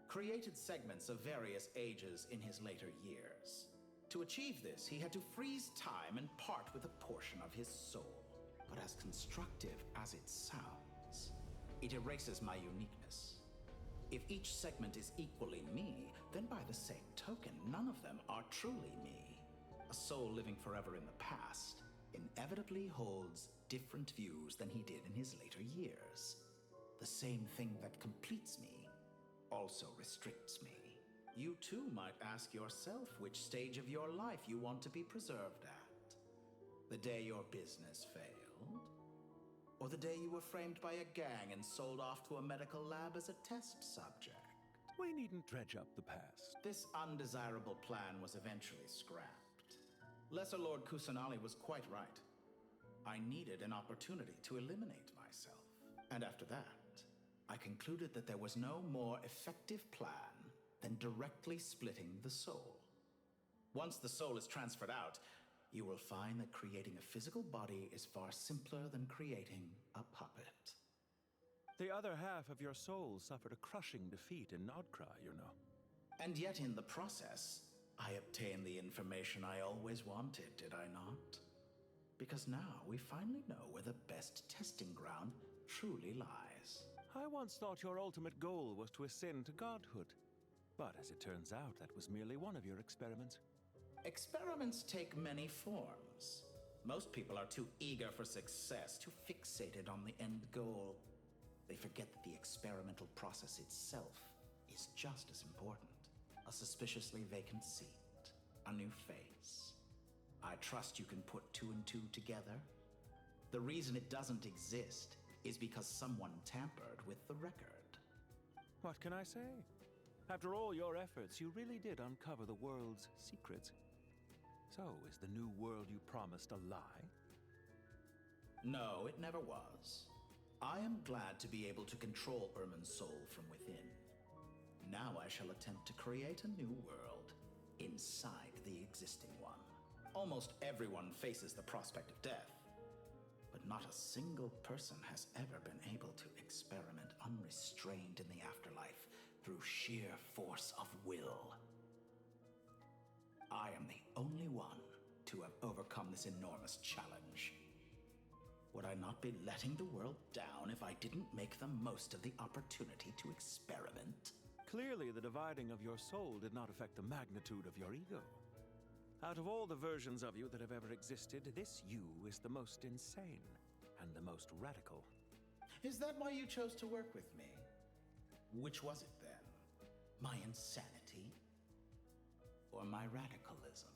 S16: created segments of various ages in his later years. To achieve this, he had to freeze time and part with a portion of his soul. But as constructive as it sounds, it erases my uniqueness. If each segment is equally me, then by the same token, none of them are truly me. A soul living forever in the past inevitably holds different views than he did in his later years. The same thing that completes me also restricts me. You too might ask yourself which stage of your life you want to be preserved at. The day your business failed? Or the day you were framed by a gang and sold off to a medical lab as a test subject?
S8: We needn't dredge up the past.
S16: This undesirable plan was eventually scrapped. Lesser Lord Kusanali was quite right. I needed an opportunity to eliminate myself. And after that, I concluded that there was no more effective plan then directly splitting the soul. Once the soul is transferred out, you will find that creating a physical body is far simpler than creating a puppet.
S8: The other half of your soul suffered a crushing defeat in Nodcry, you know.
S16: And yet in the process, I obtained the information I always wanted, did I not? Because now we finally know where the best testing ground truly lies.
S8: I once thought your ultimate goal was to ascend to godhood. But as it turns out, that was merely one of your experiments.
S16: Experiments take many forms. Most people are too eager for success, too fixated on the end goal. They forget that the experimental process itself is just as important. A suspiciously vacant seat, a new face. I trust you can put two and two together. The reason it doesn't exist is because someone tampered with the record.
S8: What can I say? After all your efforts, you really did uncover the world's secrets. So, is the new world you promised a lie?
S16: No, it never was. I am glad to be able to control Irmin's soul from within. Now I shall attempt to create a new world inside the existing one. Almost everyone faces the prospect of death, but not a single person has ever been able to experiment unrestrained in the afterlife through sheer force of will. I am the only one to have overcome this enormous challenge. Would I not be letting the world down if I didn't make the most of the opportunity to experiment?
S8: Clearly, the dividing of your soul did not affect the magnitude of your ego. Out of all the versions of you that have ever existed, this you is the most insane and the most radical.
S16: Is that why you chose to work with me? Which was it then? My insanity? Or my radicalism?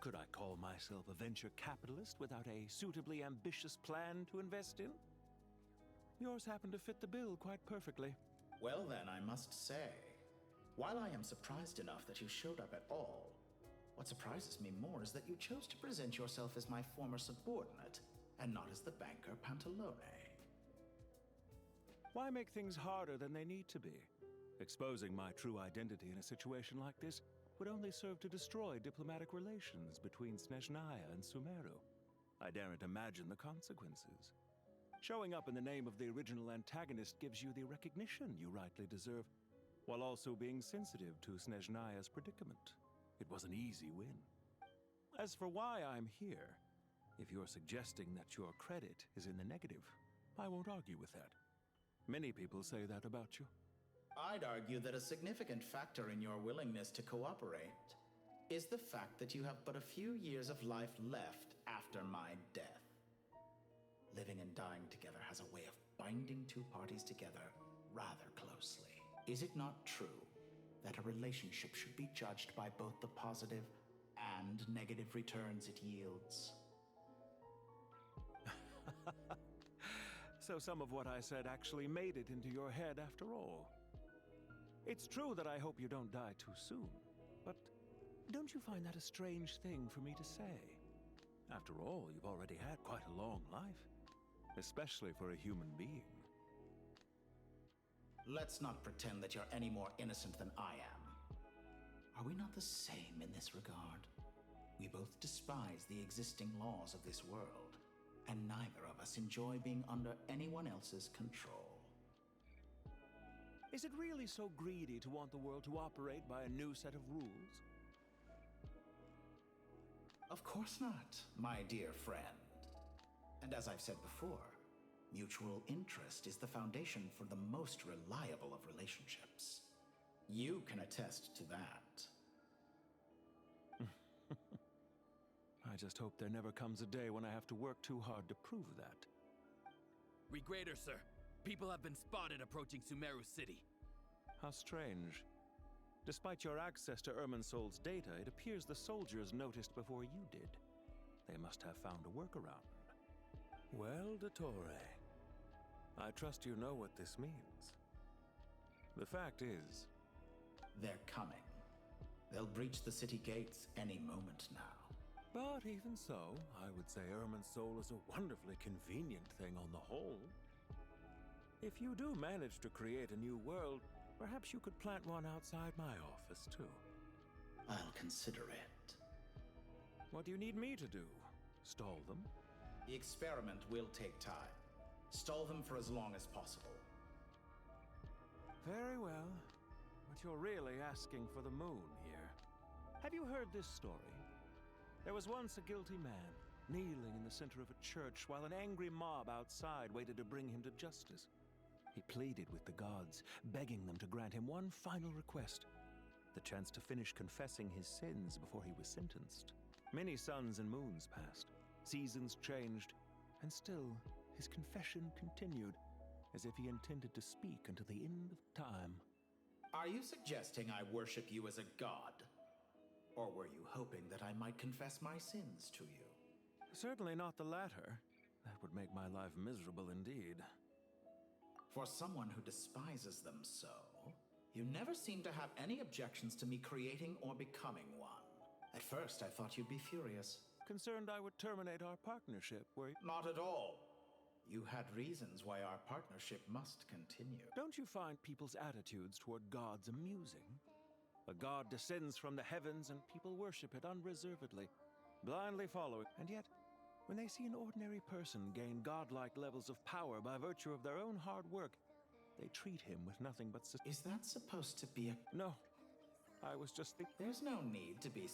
S8: Could I call myself a venture capitalist without a suitably ambitious plan to invest in? Yours happened to fit the bill quite perfectly.
S16: Well then, I must say, while I am surprised enough that you showed up at all, what surprises me more is that you chose to present yourself as my former subordinate, and not as the banker Pantalone.
S8: Why make things harder than they need to be? Exposing my true identity in a situation like this would only serve to destroy diplomatic relations between Snezhnaya and Sumeru. I daren't imagine the consequences. Showing up in the name of the original antagonist gives you the recognition you rightly deserve, while also being sensitive to Snezhnaya's predicament. It was an easy win. As for why I'm here, if you're suggesting that your credit is in the negative, I won't argue with that. Many people say that about you.
S16: I'd argue that a significant factor in your willingness to cooperate is the fact that you have but a few years of life left after my death. Living and dying together has a way of binding two parties together rather closely. Is it not true that a relationship should be judged by both the positive and negative returns it yields?
S8: So some of what I said actually made it into your head after all. It's true that I hope you don't die too soon, but don't you find that a strange thing for me to say? After all, you've already had quite a long life, especially for a human being.
S16: Let's not pretend that you're any more innocent than I am. Are we not the same in this regard? We both despise the existing laws of this world, and neither of us enjoy being under anyone else's control.
S8: Is it really so greedy to want the world to operate by a new set of rules?
S16: Of course not, my dear friend. And as I've said before, mutual interest is the foundation for the most reliable of relationships. You can attest to that.
S8: I just hope there never comes a day when I have to work too hard to prove that.
S17: Regreater, sir. People have been spotted approaching Sumeru City.
S8: How strange. Despite your access to Irminsol's data, it appears the soldiers noticed before you did. They must have found a workaround. Well, Dottore, I trust you know what this means. The fact is...
S16: They're coming. They'll breach the city gates any moment now.
S8: But even so, I would say Irminsol is a wonderfully convenient thing on the whole. If you do manage to create a new world,
S18: Perhaps you could plant one outside my office, too.
S16: I'll consider it.
S18: What do you need me to do? Stall them?
S16: The experiment will take time. Stall them for as long as possible.
S18: Very well. But you're really asking for the moon here. Have you heard this story? There was once a guilty man, kneeling in the center of a church while an angry mob outside waited to bring him to justice. He pleaded with the gods, begging them to grant him one final request: the chance to finish confessing his sins before he was sentenced. Many suns and moons passed, seasons changed, and still his confession continued, as if he intended to speak until the end of time.
S16: Are you suggesting I worship you as a god? Or were you hoping that I might confess my sins to you?
S18: Certainly not the latter. That would make my life miserable indeed.
S16: For someone who despises them so, you never seem to have any objections to me creating or becoming one. At first, I thought you'd be furious.
S18: Concerned I would terminate our partnership, were you?
S16: Not at all. You had reasons why our partnership must continue.
S18: Don't you find people's attitudes toward gods amusing? A god descends from the heavens and people worship it unreservedly, blindly following. And yet, when they see an ordinary person gain godlike levels of power by virtue of their own hard work, they treat him with nothing but...
S16: Is that supposed to be a...
S18: No. I was just thinking...
S16: There's no need to be...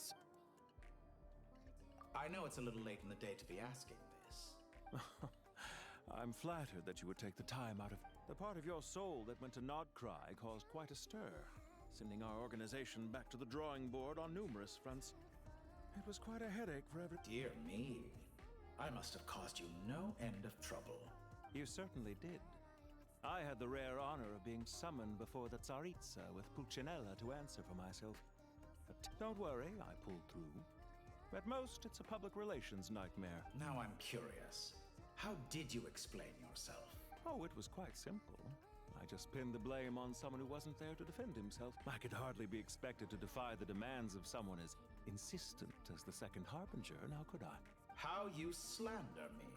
S16: I know it's a little late in the day to be asking this.
S18: I'm flattered that you would take the time out of... The part of your soul that went to Nodcry caused quite a stir, sending our organization back to the drawing board on numerous fronts. It was quite a headache for every...
S16: Dear me. I must have caused you no end of trouble.
S18: You certainly did. I had the rare honor of being summoned before the Tsaritsa with Pulcinella to answer for myself. But don't worry, I pulled through. At most, it's a public relations nightmare.
S16: Now I'm curious. How did you explain yourself?
S18: Oh, it was quite simple. I just pinned the blame on someone who wasn't there to defend himself. I could hardly be expected to defy the demands of someone as insistent as the Second Harbinger, now could I?
S16: How you slander me.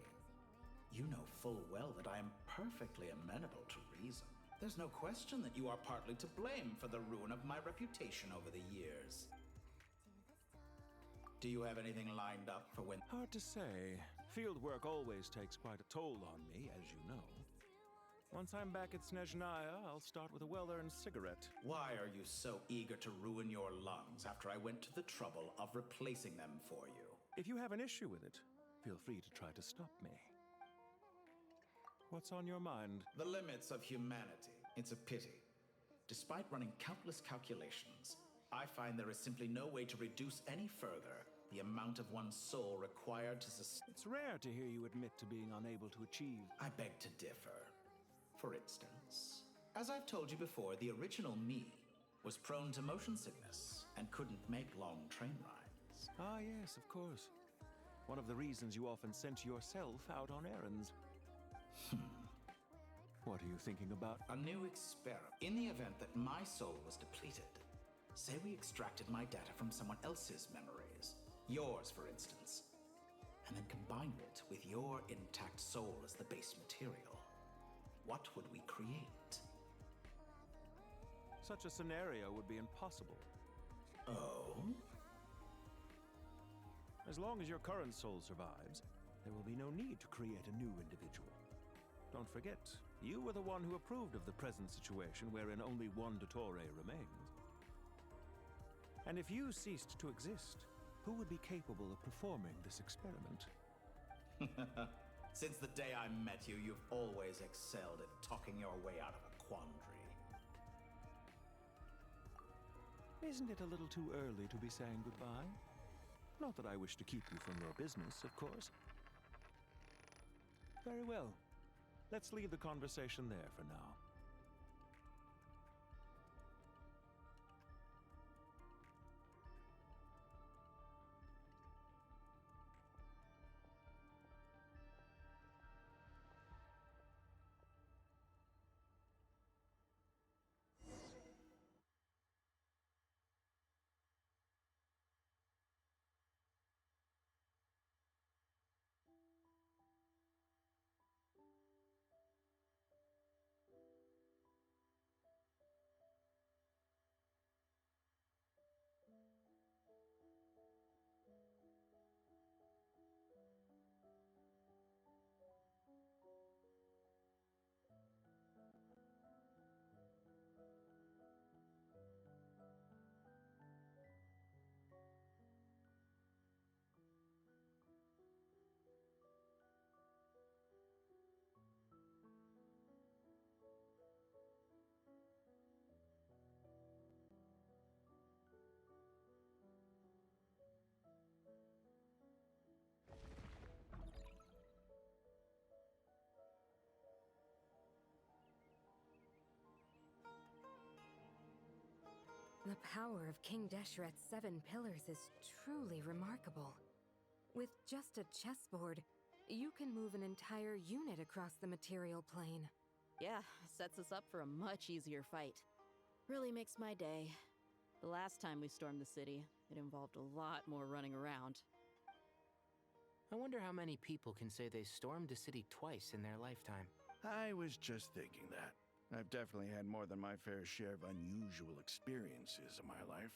S16: You know full well that I am perfectly amenable to reason. There's no question that you are partly to blame for the ruin of my reputation over the years. Do you have anything lined up for when...
S18: Hard to say. Field work always takes quite a toll on me, as you know. Once I'm back at Snezhnaya, I'll start with a well-earned cigarette.
S16: Why are you so eager to ruin your lungs after I went to the trouble of replacing them for you?
S18: If you have an issue with it, feel free to try to stop me. What's on your mind?
S16: The limits of humanity. It's a pity. Despite running countless calculations, I find there is simply no way to reduce any further the amount of one's soul required to sustain.
S18: It's rare to hear you admit to being unable to achieve.
S16: I beg to differ. For instance, as I've told you before, the original me was prone to motion sickness and couldn't make long train rides.
S18: Ah, yes, of course. One of the reasons you often sent yourself out on errands. What are you thinking about?
S16: A new experiment. In the event that my soul was depleted, say we extracted my data from someone else's memories, yours for instance, and then combined it with your intact soul as the base material, what would we create?
S18: Such a scenario would be impossible.
S16: Oh?
S18: As long as your current soul survives, there will be no need to create a new individual. Don't forget, you were the one who approved of the present situation wherein only one Dottore remains. And if you ceased to exist, who would be capable of performing this experiment?
S16: Since the day I met you, you've always excelled at talking your way out of a quandary.
S18: Isn't it a little too early to be saying goodbye? Not that I wish to keep you from your business, of course. Very well. Let's leave the conversation there for now.
S19: The power of King Deshret's 7 pillars is truly remarkable. With just a chessboard, you can move an entire unit across the material plane.
S20: Yeah, sets us up for a much easier fight. Really makes my day. The last time we stormed the city, it involved a lot more running around.
S3: I wonder how many people can say they stormed a city twice in their lifetime.
S8: I was just thinking that. I've definitely had more than my fair share of unusual experiences in my life.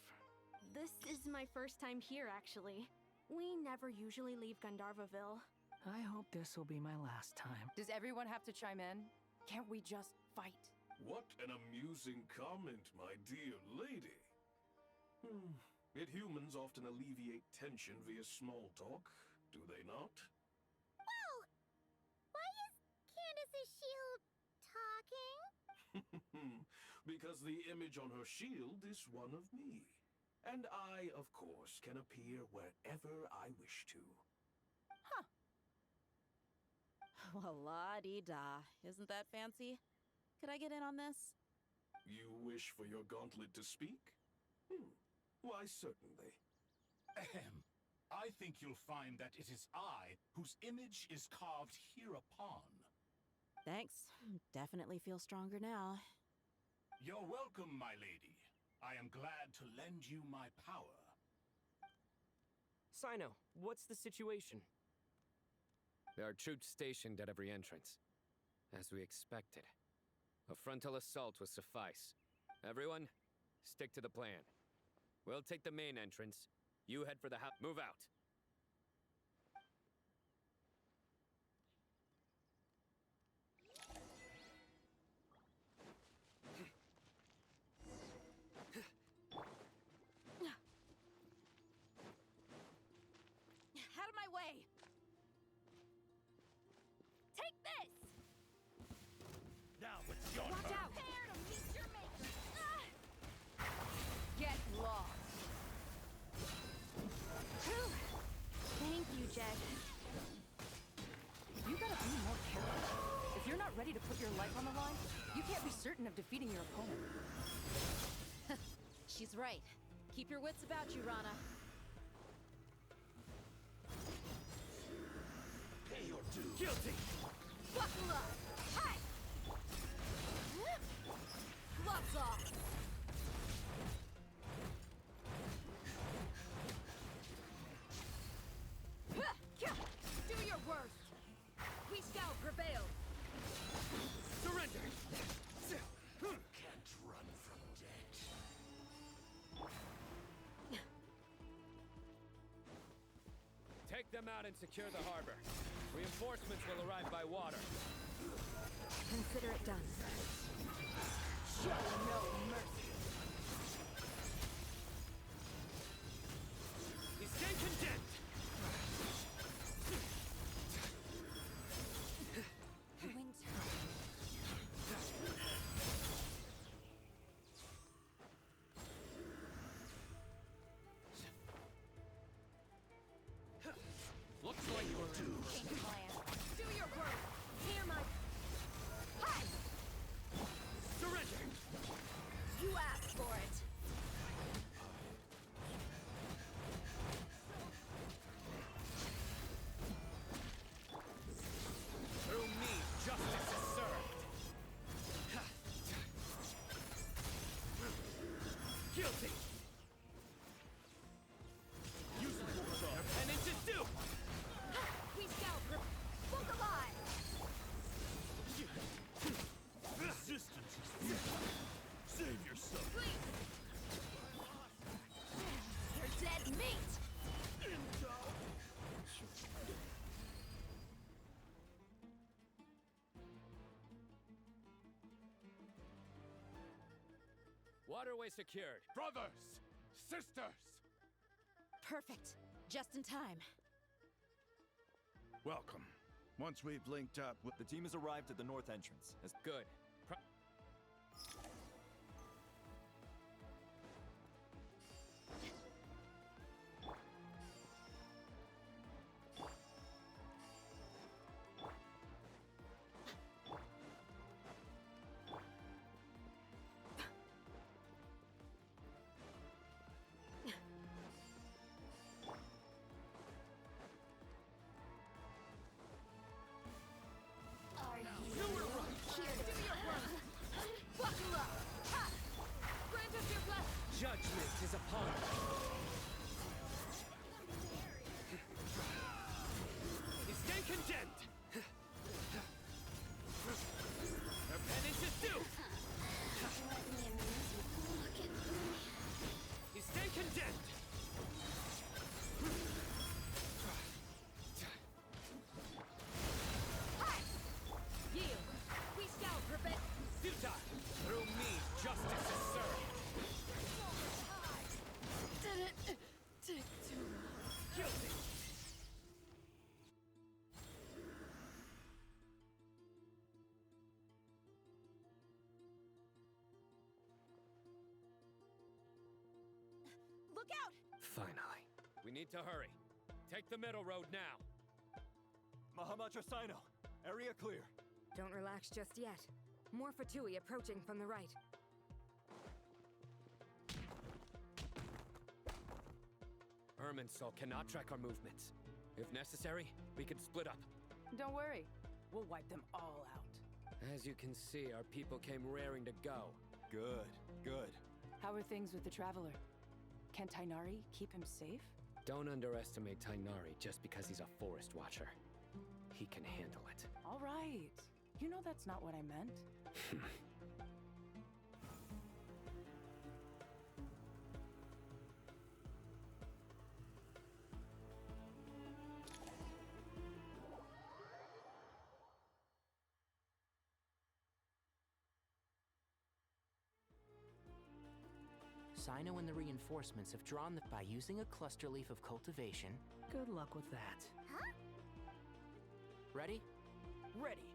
S21: This is my first time here, actually. We never usually leave Gandharvaville.
S12: I hope this will be my last time.
S22: Does everyone have to chime in? Can't we just fight?
S23: What an amusing comment, my dear lady. Yet humans often alleviate tension via small talk, do they not?
S11: Whoa! Why is Candace's shield talking?
S23: Because the image on her shield is one of me. And I, of course, can appear wherever I wish to.
S20: Huh. Well, la-di-da. Isn't that fancy? Could I get in on this?
S23: You wish for your gauntlet to speak? Why, certainly.
S7: Ahem. I think you'll find that it is I whose image is carved hereupon.
S20: Thanks. Definitely feel stronger now.
S7: You're welcome, my lady. I am glad to lend you my power.
S9: Sino, what's the situation?
S13: There are troops stationed at every entrance. As we expected. A frontal assault will suffice. Everyone, stick to the plan. We'll take the main entrance. You head for the house. Move out!
S20: Out of my way! Take this!
S7: Now it's your
S20: Watch
S7: turn.
S20: out! Prepare to meet your maker! Get lost!
S21: Whew. Thank you, Jed.
S22: You gotta be more careful. If you're not ready to put your life on the line, you can't be certain of defeating your opponent.
S20: She's right. Keep your wits about you, Rana.
S7: Pay your dues.
S23: Guilty!
S20: Buckle up! Hi! Gloves off! Do your worst! We shall prevail!
S23: Surrender!
S7: Can't run from death.
S13: Take them out and secure the harbor. Reinforcements will arrive by water.
S19: Consider it done.
S20: Show no mercy!
S23: Stay condemned!
S7: Looks like you're due.
S20: Change plan. Do your worst! Hear my... Hi!
S23: Surrender!
S20: You asked for it!
S23: Through me, justice is served! Guilty! Use your penance is due!
S20: We shall book alive!
S23: Resistance is futile! Save yourself!
S20: Please! You're dead meat!
S13: Waterway secured.
S7: Brothers! Sisters!
S20: Perfect. Just in time.
S8: Welcome. Once we've linked up with...
S24: The team has arrived at the north entrance.
S13: Good.
S9: Judgment is upon you. You stay condemned. Your penance is due. You stay condemned. Yield. We shall prevent. Futile. Through me, justice is served.
S21: Did it take too long?
S9: Guilty.
S21: Look out!
S13: Finally. We need to hurry. Take the middle road now.
S24: Mahamatra Sino, area clear.
S19: Don't relax just yet. More Fatui approaching from the right.
S13: Irminsul cannot track our movements. If necessary, we can split up.
S22: Don't worry. We'll wipe them all out.
S13: As you can see, our people came raring to go.
S24: Good, good.
S22: How are things with the Traveler? Can Tainari keep him safe?
S13: Don't underestimate Tainari just because he's a forest watcher. He can handle it.
S22: All right. You know that's not what I meant.
S3: Sino and the reinforcements have drawn by using a cluster leaf of cultivation.
S12: Good luck with that.
S1: Huh?
S3: Ready?
S22: Ready.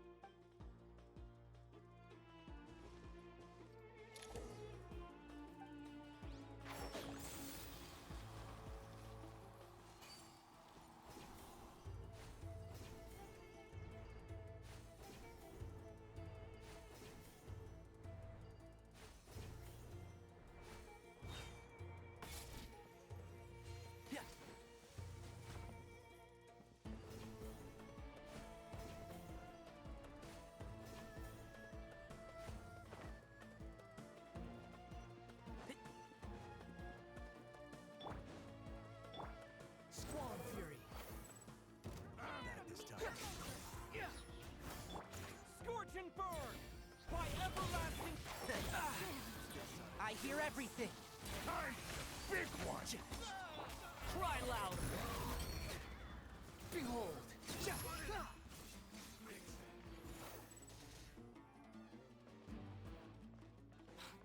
S9: Scorch and burn! By everlasting...
S12: I hear everything.
S7: Time for the big one!
S9: Cry louder!
S12: Behold.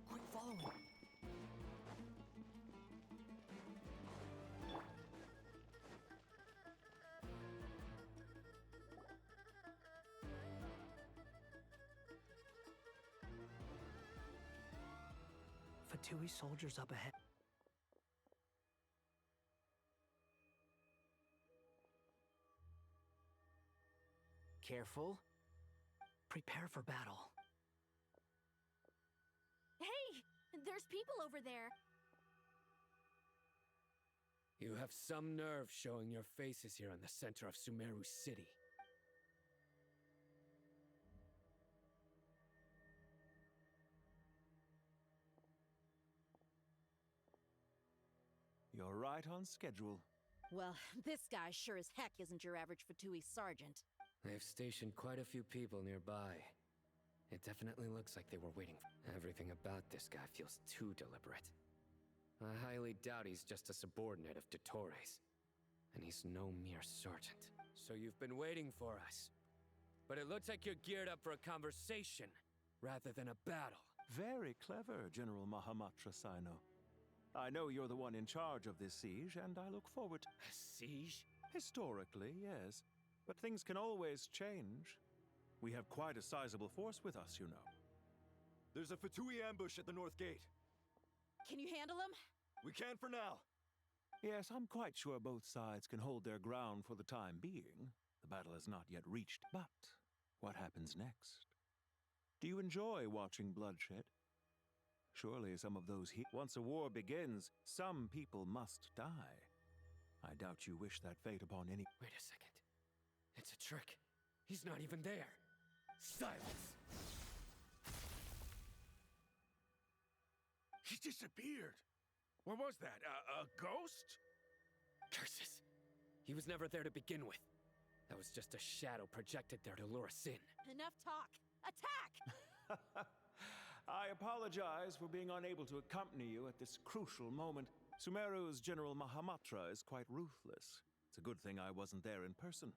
S12: Quick following. Fatui soldiers up ahead.
S3: Careful.
S12: Prepare for battle.
S21: Hey! There's people over there.
S13: You have some nerve showing your faces here in the center of Sumeru City.
S18: You're right on schedule.
S20: Well, this guy sure as heck isn't your average Fatui sergeant.
S13: They've stationed quite a few people nearby. It definitely looks like they were waiting. Everything about this guy feels too deliberate. I highly doubt he's just a subordinate of Dottores. And he's no mere sergeant. So you've been waiting for us. But it looks like you're geared up for a conversation, rather than a battle.
S18: Very clever, General Mahamatra Sino. I know you're the one in charge of this siege, and I look forward to...
S13: A siege?
S18: Historically, yes. But things can always change. We have quite a sizable force with us, you know.
S24: There's a Fatui ambush at the north gate.
S20: Can you handle him?
S24: We can for now.
S18: Yes, I'm quite sure both sides can hold their ground for the time being. The battle has not yet reached. But what happens next? Do you enjoy watching bloodshed? Surely some of those once a war begins, some people must die. I doubt you wish that fate upon any...
S13: Wait a second. It's a trick. He's not even there. Silence!
S7: He disappeared.
S8: What was that? A ghost?
S13: Curses! He was never there to begin with. That was just a shadow projected there to lure us in.
S20: Enough talk! Attack!
S18: I apologize for being unable to accompany you at this crucial moment. Sumeru's General Mahamatra is quite ruthless. It's a good thing I wasn't there in person.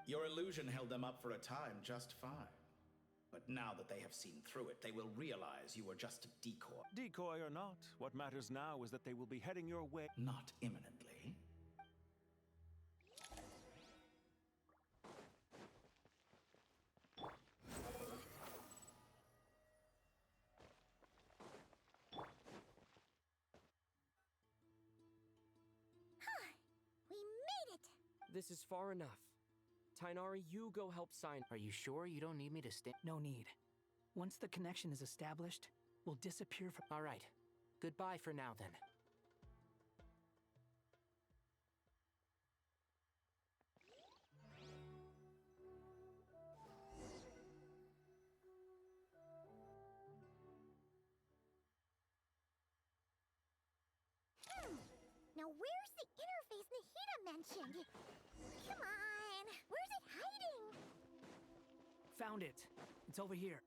S16: Your illusion held them up for a time just fine. But now that they have seen through it, they will realize you were just a decoy.
S18: Decoy or not, what matters now is that they will be heading your way.
S16: Not imminently.
S1: We made it!
S9: This is far enough. Tainari, you go help sign.
S3: Are you sure you don't need me to stay?
S12: No need. Once the connection is established, we'll disappear from—
S3: All right. Goodbye for now, then.
S1: Now where's the interface Nahida mentioned? Come on! Where's it hiding?
S12: Found it. It's over here.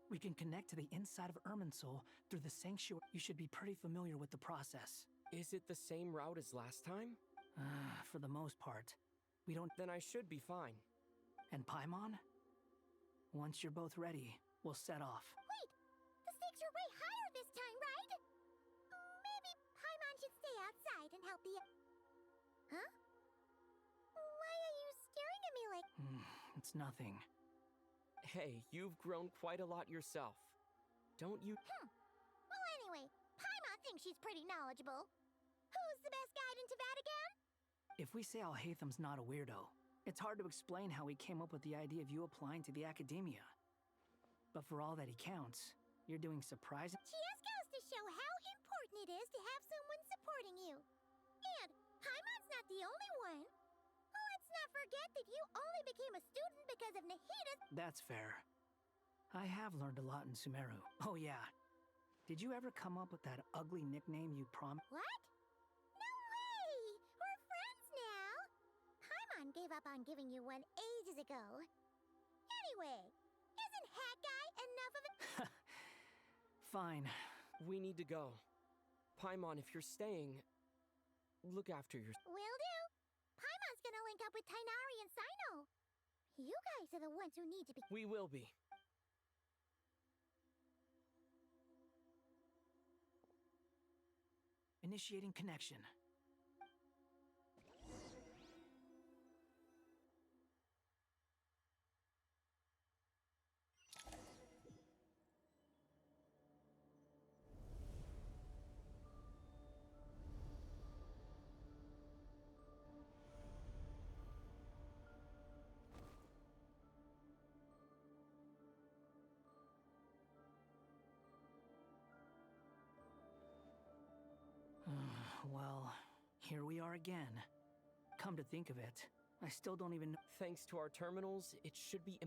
S12: We can connect to the inside of Irminsul through the sanctuary. You should be pretty familiar with the process.
S9: Is it the same route as last time?
S12: For the most part. We don't—
S9: Then I should be fine.
S12: And Paimon? Once you're both ready, we'll set off.
S1: Wait! The stakes are way higher this time, right? Maybe Paimon should stay outside and help the— Huh? Why are you staring at me like—
S12: It's nothing.
S9: Hey, you've grown quite a lot yourself. Don't you—
S1: Well, anyway, Paimon thinks she's pretty knowledgeable. Who's the best guide into Vatican?
S12: If we say Alhatham's not a weirdo, it's hard to explain how he came up with the idea of you applying to the Academia. But for all that he counts, you're doing surprising—
S1: She just goes to show how important it is to have someone supporting you. And Paimon's not the only one. Let's not forget that you only became a student because of Nahida's—
S12: That's fair. I have learned a lot in Sumeru. Oh yeah. Did you ever come up with that ugly nickname you promised?
S1: What? No way! We're friends now! Paimon gave up on giving you one ages ago. Anyway, isn't Hat Guy enough of a—
S12: Fine.
S9: We need to go. Paimon, if you're staying, look after yourself.
S1: Will do. Paimon's gonna link up with Tainari and Sino. You guys are the ones who need to be—
S9: We will be.
S12: Initiating connection. Well, here we are again. Come to think of it, I still don't even know—
S9: Thanks to our terminals, it should be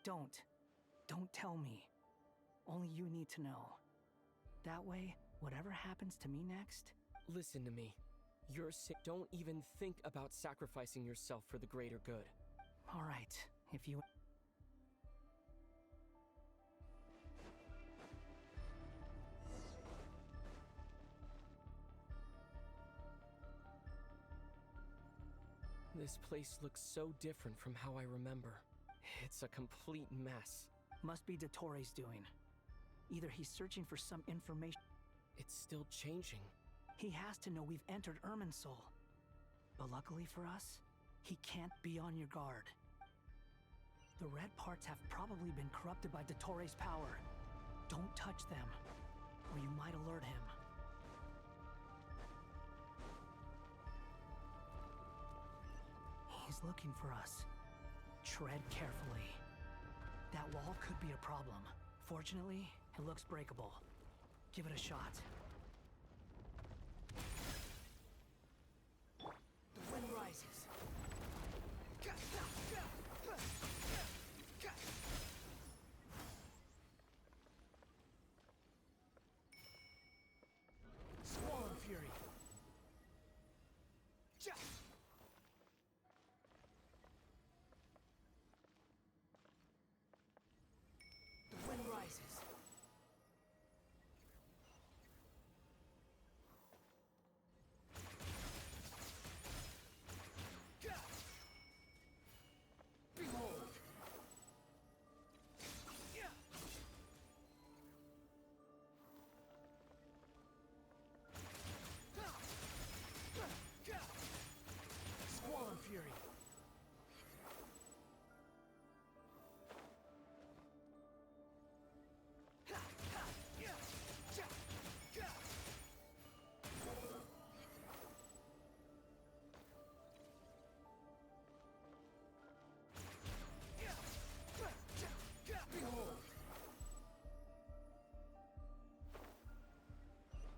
S12: Don't tell me. Only you need to know. That way, whatever happens to me next—
S9: Listen to me. You're sick. Don't even think about sacrificing yourself for the greater good.
S12: All right, if you—
S9: This place looks so different from how I remember. It's a complete mess.
S12: Must be Dottoro's doing. Either he's searching for some information—
S9: It's still changing.
S12: He has to know we've entered Irminsul. But luckily for us, he can't be on your guard. The red parts have probably been corrupted by Dottoro's power. Don't touch them, or you might alert him. He's looking for us. Tread carefully. That wall could be a problem. Fortunately, it looks breakable. Give it a shot. The wind rises.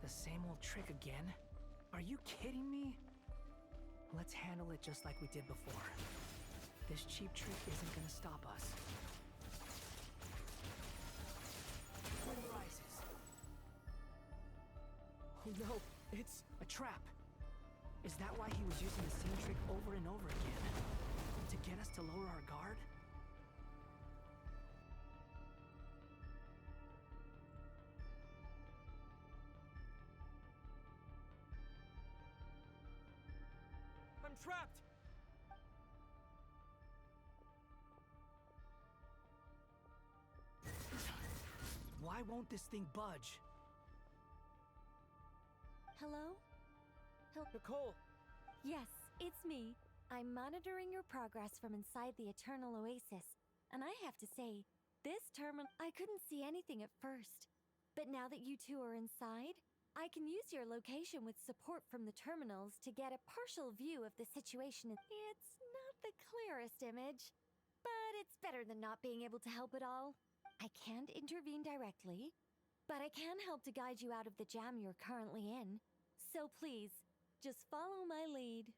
S12: The same old trick again? Are you kidding me? Let's handle it just like we did before. This cheap trick isn't gonna stop us. Wind rises.
S9: Oh no, it's
S12: a trap. Is that why he was using the same trick over and over again? To get us to lower our guard?
S9: I'm trapped!
S12: Why won't this thing budge?
S14: Hello?
S9: Nicole!
S14: Yes, it's me. I'm monitoring your progress from inside the Eternal Oasis, and I have to say, this terminal... I couldn't see anything at first, but now that you two are inside, I can use your location with support from the terminals to get a partial view of the situation. It's not the clearest image, but it's better than not being able to help at all. I can't intervene directly, but I can help to guide you out of the jam you're currently in. So please, just follow my lead.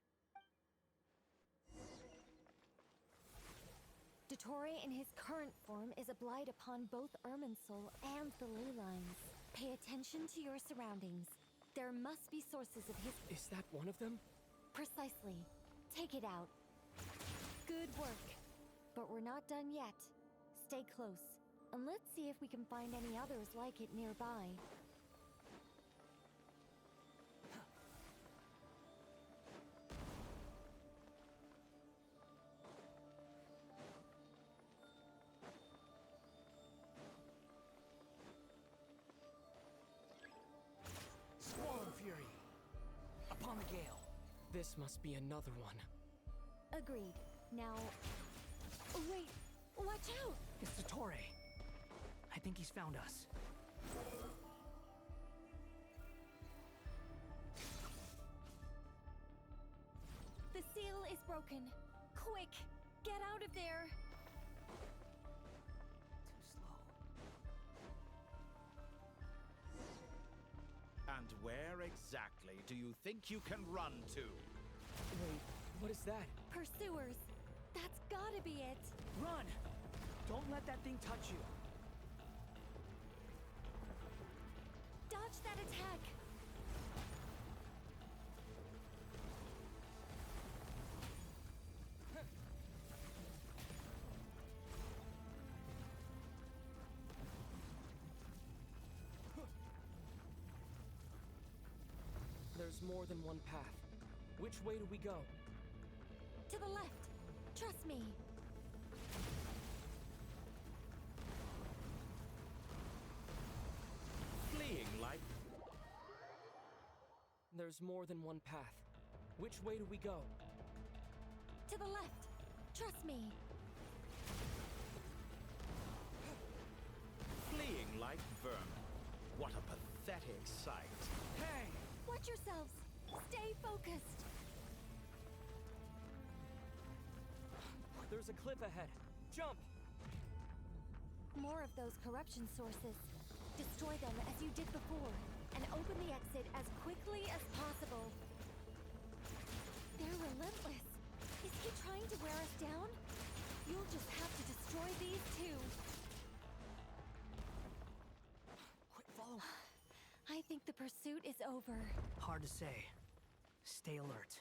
S14: Dottore in his current form is a blight upon both Irminsul and the ley lines. Pay attention to your surroundings. There must be sources of his...
S9: Is that one of them?
S14: Precisely. Take it out. Good work. But we're not done yet. Stay close, and let's see if we can find any others like it nearby.
S12: Upon the gale.
S9: This must be another one.
S14: Agreed. Now... Oh, wait! Watch out!
S12: It's Dottore. I think he's found us.
S14: The seal is broken. Quick! Get out of there!
S16: And where exactly do you think you can run to?
S9: Wait, what is that?
S14: Pursuers! That's gotta be it!
S12: Run! Don't let that thing touch you!
S14: Dodge that attack!
S9: There's more than one path. Which way do we go?
S14: To the left! Trust me!
S16: Fleeing like...
S9: There's more than one path. Which way do we go?
S14: To the left! Trust me!
S16: Fleeing like vermin. What a pathetic sight.
S12: Hey!
S14: Watch yourselves! Stay focused!
S9: There's a cliff ahead. Jump!
S14: More of those corruption sources. Destroy them as you did before, and open the exit as quickly as possible. They're relentless. Is he trying to wear us down? You'll just have to destroy these too.
S12: Quick, follow.
S14: I think the pursuit is over.
S12: Hard to say. Stay alert.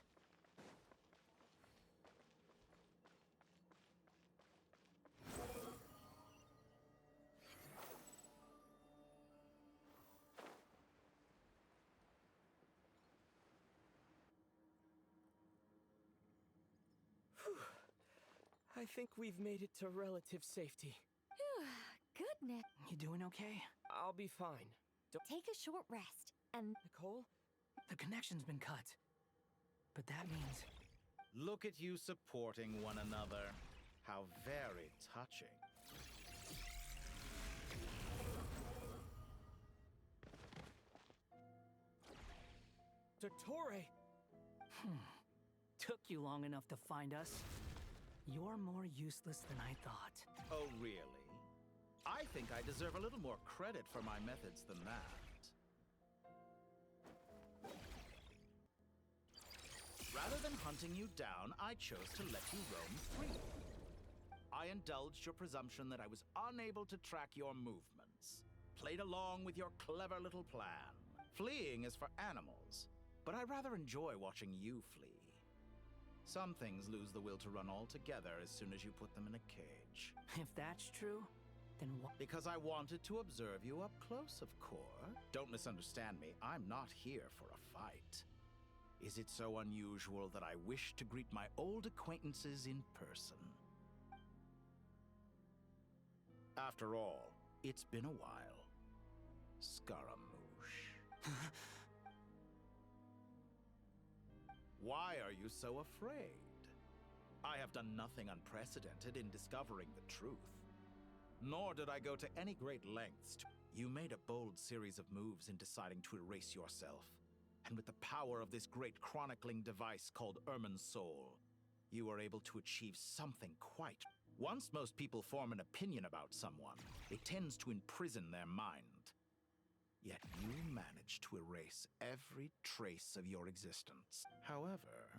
S9: I think we've made it to relative safety.
S14: Goodness.
S12: You doing okay?
S9: I'll be fine.
S14: Take a short rest, and...
S9: Nicole?
S12: The connection's been cut. But that means...
S16: Look at you supporting one another. How very touching.
S9: Dottore!
S12: Took you long enough to find us. You're more useless than I thought.
S16: Oh, really? I think I deserve a little more credit for my methods than that. than hunting you down, I chose to let you roam free. I indulged your presumption that I was unable to track your movements, played along with your clever little plan. Fleeing is for animals, but I rather enjoy watching you flee. Some things lose the will to run altogether as soon as you put them in a cage.
S12: If that's true, then what?
S16: Because I wanted to observe you up close, of course. Don't misunderstand me, I'm not here for a fight. Is it so unusual that I wish to greet my old acquaintances in person? After all, it's been a while. Scaramouche. Why are you so afraid? I have done nothing unprecedented in discovering the truth. Nor did I go to any great lengths to... You made a bold series of moves in deciding to erase yourself. And with the power of this great chronicling device called Ermin's Soul, you were able to achieve something quite... Once most people form an opinion about someone, it tends to imprison their mind. Yet you managed to erase every trace of your existence. However,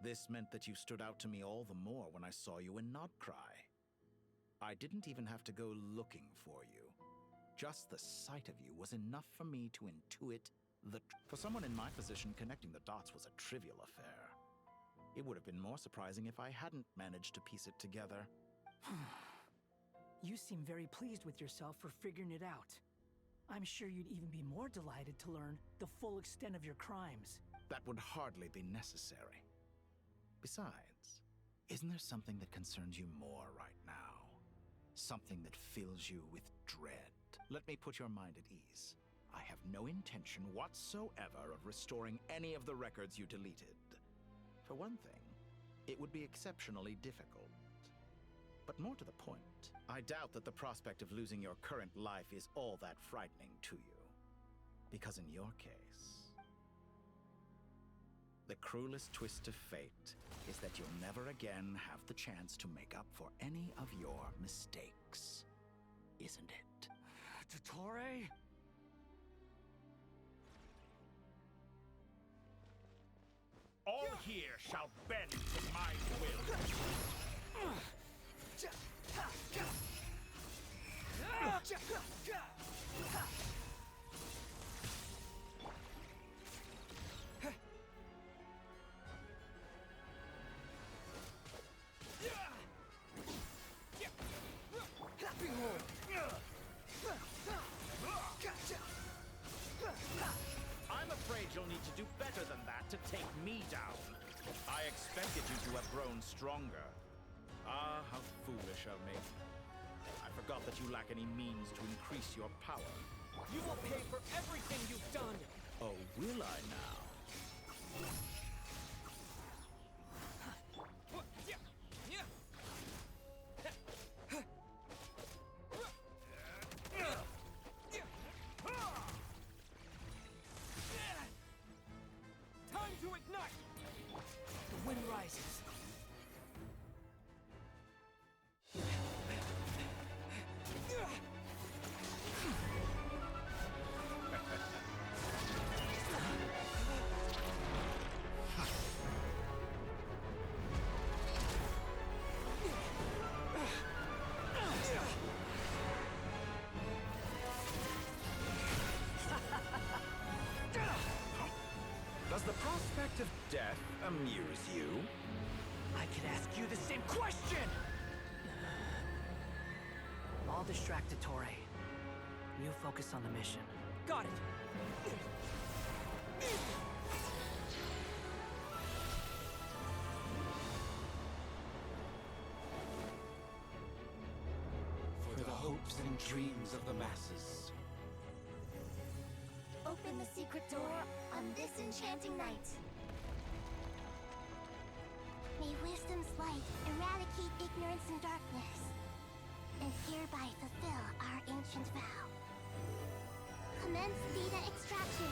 S16: this meant that you stood out to me all the more when I saw you in Nodcry. I didn't even have to go looking for you. Just the sight of you was enough for me to intuit the... For someone in my position, connecting the dots was a trivial affair. It would have been more surprising if I hadn't managed to piece it together.
S12: You seem very pleased with yourself for figuring it out. I'm sure you'd even be more delighted to learn the full extent of your crimes.
S16: That would hardly be necessary. Besides, isn't there something that concerns you more right now? Something that fills you with dread? Let me put your mind at ease. I have no intention whatsoever of restoring any of the records you deleted. For one thing, it would be exceptionally difficult. But more to the point, I doubt that the prospect of losing your current life is all that frightening to you. Because in your case, the cruelest twist of fate is that you'll never again have the chance to make up for any of your mistakes. Isn't it?
S12: Dottore?
S7: All here shall bend to my will.
S16: I'm afraid you'll need to do better than that to take me down. I expected you to have grown stronger. Ah, how foolish of me. I forgot that you lack any means to increase your power.
S9: You will pay for everything you've done!
S16: Oh, will I now?
S9: Time to ignite!
S12: The wind rises.
S16: Does the prospect of death amuse you?
S12: I could ask you the same question! I'll distract Dottore. You focus on the mission.
S9: Got it!
S3: For the hopes and dreams of the masses.
S1: Open the secret door on this enchanting night.
S11: May wisdom's light eradicate ignorance and darkness, and hereby fulfill our ancient vow. Commence data extraction.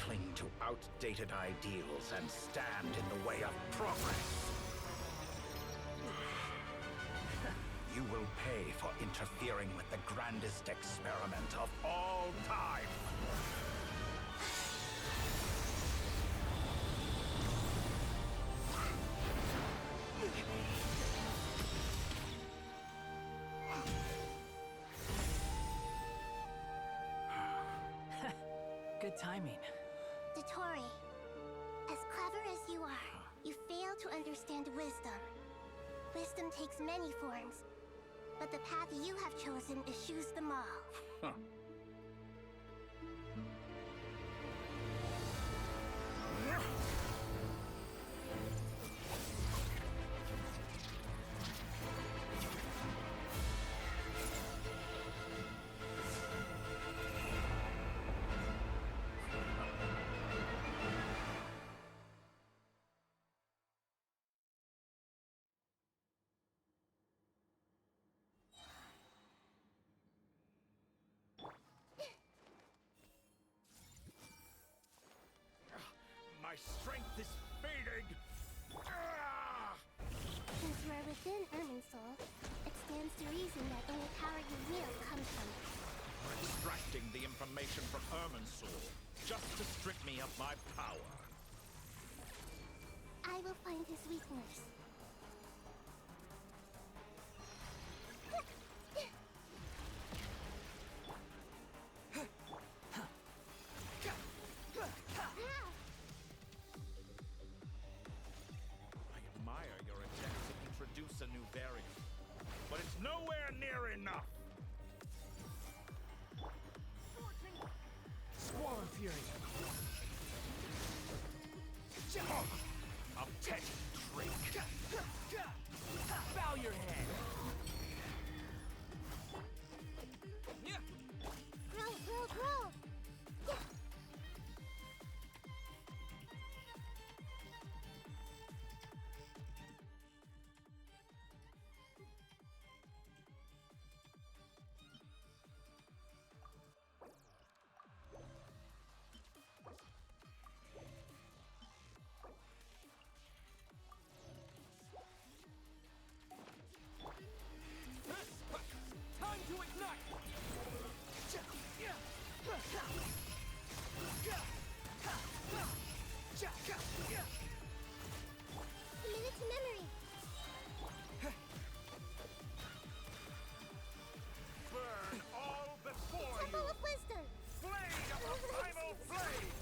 S16: cling to outdated ideals and stand in the way of progress. You will pay for interfering with the grandest experiment of all time.
S12: Good timing.
S11: Dottore, as clever as you are, you fail to understand wisdom. Wisdom takes many forms, but the path you have chosen eschews them all.
S16: Huh. My strength is fading!
S11: Since you are within Irminsul, it stands to reason that any power you wield comes from it.
S16: We're extracting the information from Irminsul just to strip me of my power.
S11: I will find his weakness.
S16: I admire your attempt to introduce a new variant, but it's nowhere near enough.
S12: Squall Fury.
S16: I'll take drink.
S12: Bow your head.
S11: Grow!
S9: Time to ignite!
S11: Commit it to memory.
S16: Burn all before
S11: Temple
S16: you!
S11: of Wisdom.
S16: Blade of the primal flame!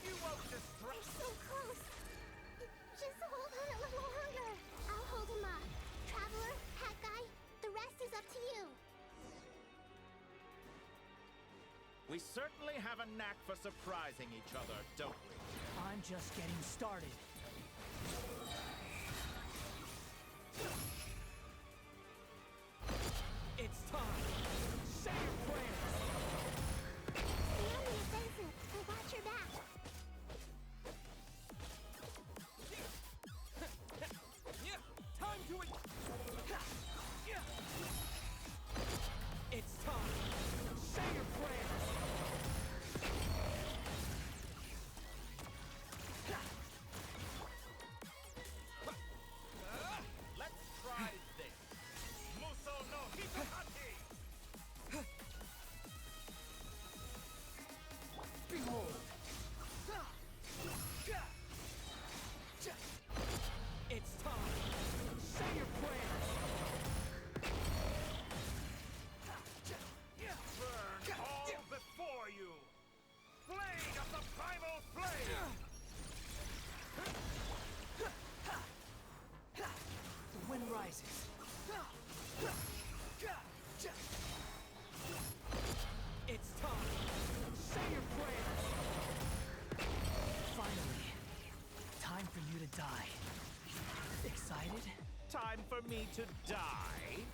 S16: You won't destroy.
S11: We're so close. Just hold on a little longer. I'll hold him off. Traveler, Hat Guy, the rest is up to you.
S16: We certainly have a knack for surprising each other, don't we?
S12: I'm just getting started.
S9: It's time! Say your prayers!
S11: Stay on the offensive and watch your back.
S9: Time to It's time! Say your prayers!
S16: Let's try this. Muso no Hitohaki!
S9: Behold! It's time! Say your prayers!
S16: Burn all before you! Blade of the primal flame!
S12: The wind rises.
S9: It's time! Say your prayers!
S12: Finally. Time for you to die. Excited?
S16: Time for me to die?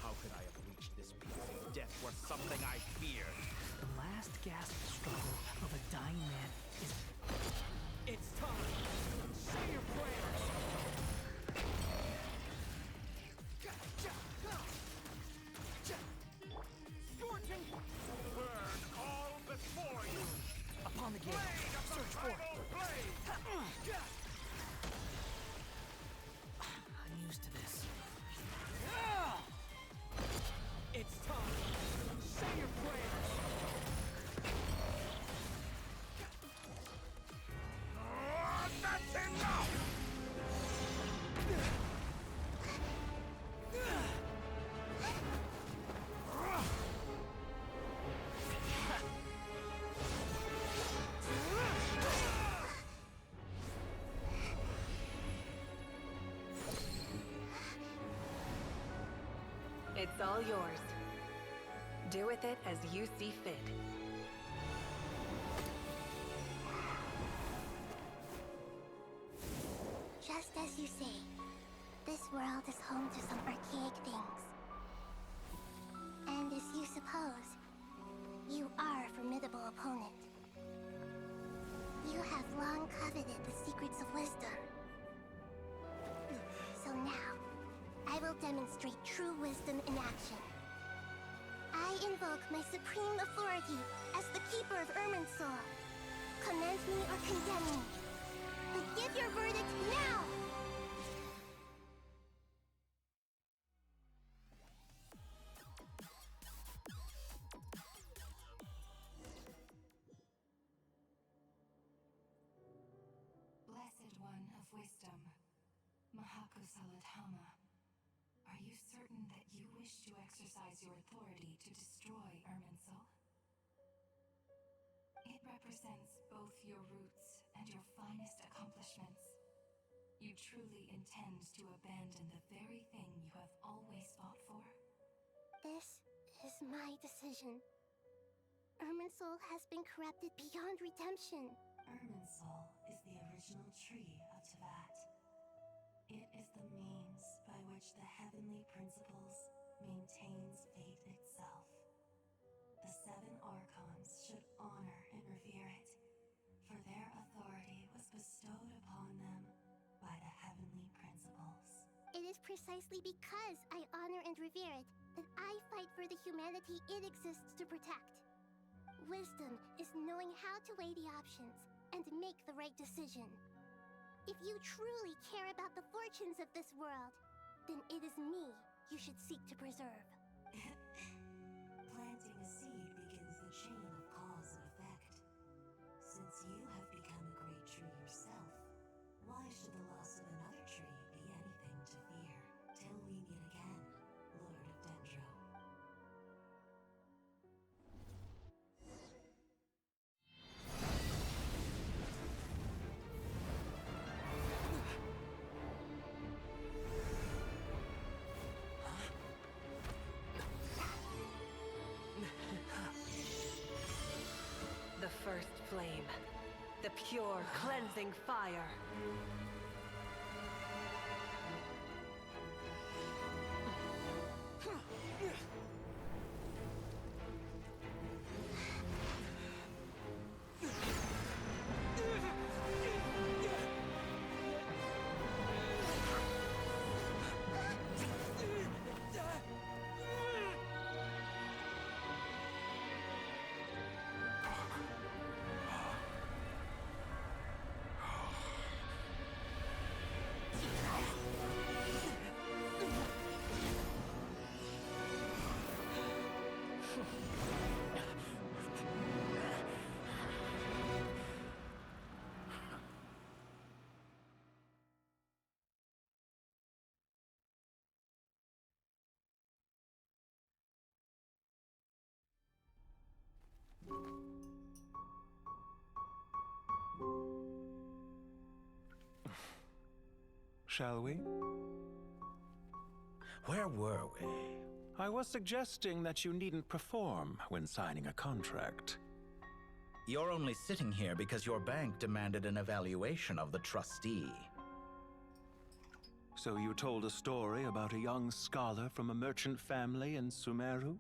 S16: How could I have reached this piercing death were something I feared?
S12: The last gasp struggle of a dying man is...
S9: It's time! Say your prayers!
S12: Surge for it! I'm used to this.
S9: It's time. Say your prayers.
S8: That's enough!
S19: It's all yours. Do with it as you see fit.
S11: Just as you say, this world is home to some archaic things. And as you suppose, you are a formidable opponent. You have long coveted the secrets of wisdom. So now, I will demonstrate true wisdom in action. I invoke my supreme authority as the keeper of Irminsul. Commend me or condemn me, but give your verdict now!
S2: Blessed One of Wisdom, Mahakusaladhama, are you certain that you wish to exercise your authority to destroy Irminsul? It represents both your roots and your finest accomplishments. You truly intend to abandon the very thing you have always fought for?
S11: This is my decision. Irminsul has been corrupted beyond redemption.
S2: Irminsul is the original tree of Teyvat. It is the means by which the heavenly principles maintains fate itself. The seven Archons should honor and revere it, for their authority was bestowed upon them by the heavenly principles.
S11: It is precisely because I honor and revere it that I fight for the humanity it exists to protect. Wisdom is knowing how to weigh the options and make the right decision. If you truly care about the fortunes of this world, then it is me you should seek to preserve.
S2: Planting a seed begins the chain of cause and effect. Since you have become a great tree yourself, why should the loss of another tree be anything to fear? Till we meet again, Lord of Dendro.
S19: The first flame. The pure, cleansing fire.
S18: Shall we?
S7: Where were we?
S18: I was suggesting that you needn't perform when signing a contract.
S16: You're only sitting here because your bank demanded an evaluation of the trustee.
S18: So you told a story about a young scholar from a merchant family in Sumeru?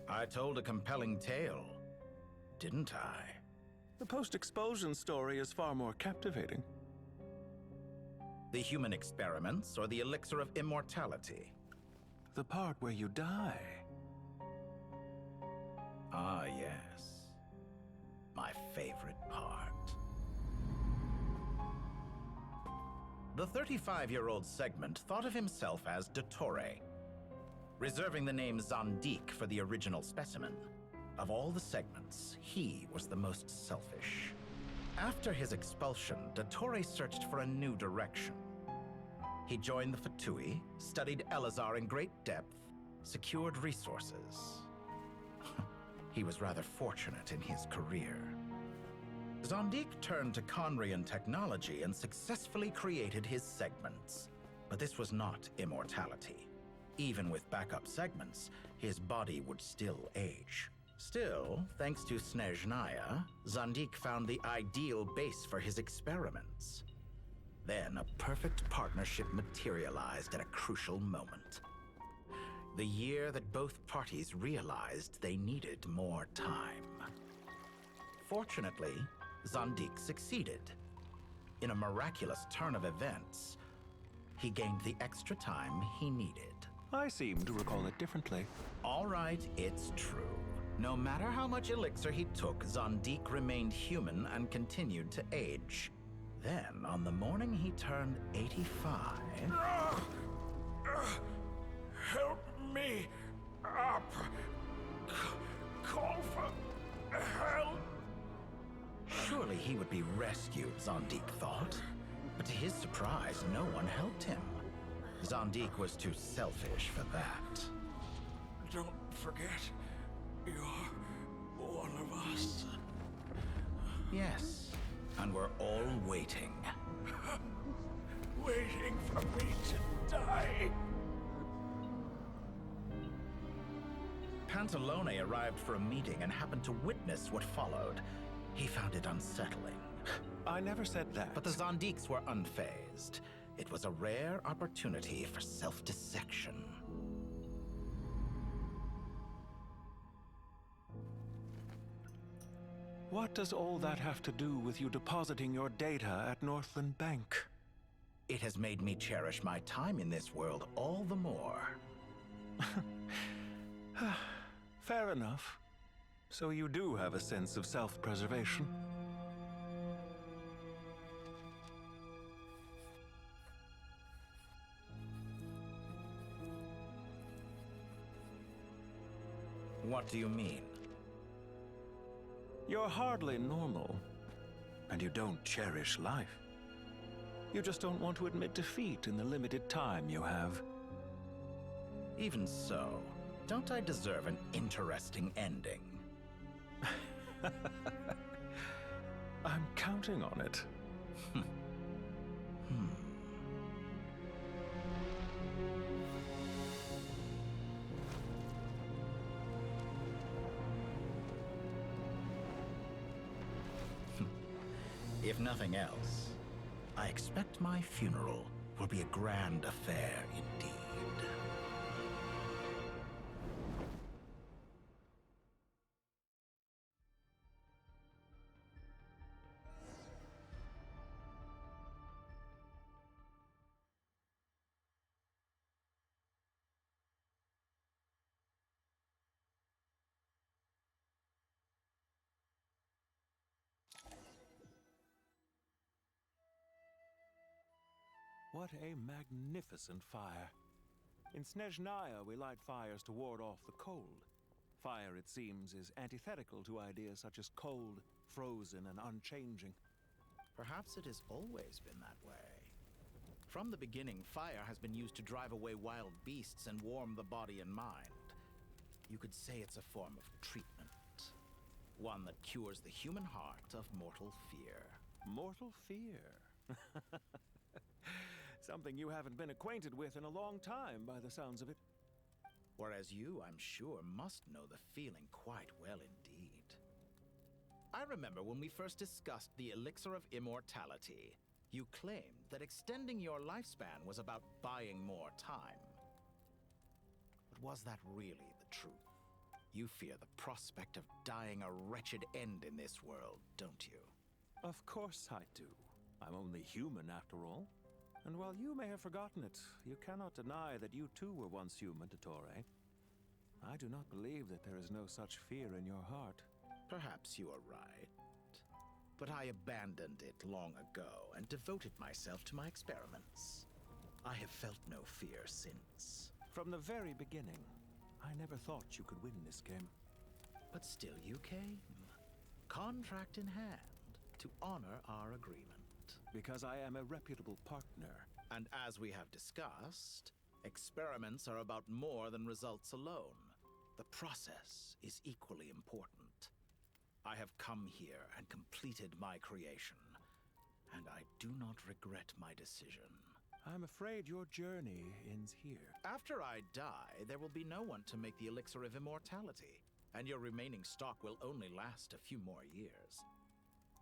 S16: I told a compelling tale, didn't I?
S18: The post-expulsion story is far more captivating.
S16: The human experiments or the elixir of immortality?
S18: The part where you die.
S16: Ah, yes. My favorite The 35-year-old Segment thought of himself as Dottore, reserving the name Zandik for the original specimen. Of all the Segments, he was the most selfish. After his expulsion, Dottore searched for a new direction. He joined the Fatui, studied Elazar in great depth, secured resources. He was rather fortunate in his career. Zandik turned to Conrian technology and successfully created his segments. But this was not immortality. Even with backup segments, his body would still age. Still, thanks to Snezhnaya, Zandik found the ideal base for his experiments. Then a perfect partnership materialized at a crucial moment. The year that both parties realized they needed more time. Fortunately, Zandik succeeded. In a miraculous turn of events, he gained the extra time he needed.
S18: I seem to recall it differently.
S16: All right, it's true. No matter how much elixir he took, Zandik remained human and continued to age. Then, on the morning he turned 85...
S8: Help me up! Call for help!
S16: Surely he would be rescued, Zandik thought. But to his surprise, no one helped him. Zandik was too selfish for that.
S8: Don't forget, you're one of us.
S16: Yes, and we're all waiting.
S8: Waiting for me to die.
S16: Pantalone arrived for a meeting and happened to witness what followed. He found it unsettling.
S18: I never said that.
S16: But the Zandiks were unfazed. It was a rare opportunity for self-dissection.
S18: What does all that have to do with you depositing your data at Northland Bank?
S16: It has made me cherish my time in this world all the more.
S18: Fair enough. So you do have a sense of self-preservation.
S16: What do you mean?
S18: You're hardly normal, and you don't cherish life. You just don't want to admit defeat in the limited time you have.
S16: Even so, don't I deserve an interesting ending?
S18: I'm counting on it.
S16: If nothing else, I expect my funeral will be a grand affair indeed.
S18: What a magnificent fire. In Snezhnaya, we light fires to ward off the cold. Fire, it seems, is antithetical to ideas such as cold, frozen, and unchanging.
S16: Perhaps it has always been that way. From the beginning, fire has been used to drive away wild beasts and warm the body and mind. You could say it's a form of treatment. One that cures the human heart of mortal fear.
S18: Mortal fear? Something you haven't been acquainted with in a long time, by the sounds of it.
S16: Whereas you, I'm sure, must know the feeling quite well indeed. I remember when we first discussed the elixir of immortality, you claimed that extending your lifespan was about buying more time. But was that really the truth? You fear the prospect of dying a wretched end in this world, don't you?
S18: Of course I do. I'm only human, after all. And while you may have forgotten it, you cannot deny that you too were once human, Dottore. I do not believe that there is no such fear in your heart.
S16: Perhaps you are right. but I abandoned it long ago and devoted myself to my experiments. I have felt no fear since.
S18: From the very beginning, I never thought you could win this game.
S16: But still you came. Contract in hand, to honor our agreement.
S18: Because I am a reputable partner.
S16: And as we have discussed, experiments are about more than results alone. The process is equally important. I have come here and completed my creation, and I do not regret my decision.
S18: I'm afraid your journey ends here.
S16: After I die, there will be no one to make the elixir of immortality, and your remaining stock will only last a few more years.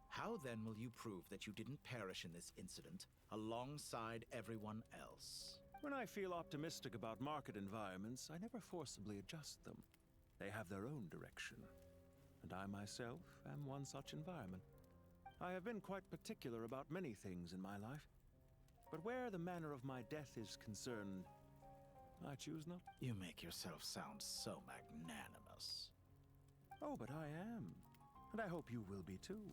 S16: How then will you prove that you didn't perish in this incident alongside everyone else?
S18: When I feel optimistic about market environments, I never forcibly adjust them. They have their own direction, and I myself am one such environment. I have been quite particular about many things in my life, but where the manner of my death is concerned, I choose not.
S16: You make yourself sound so magnanimous.
S18: Oh, but I am, and I hope you will be too.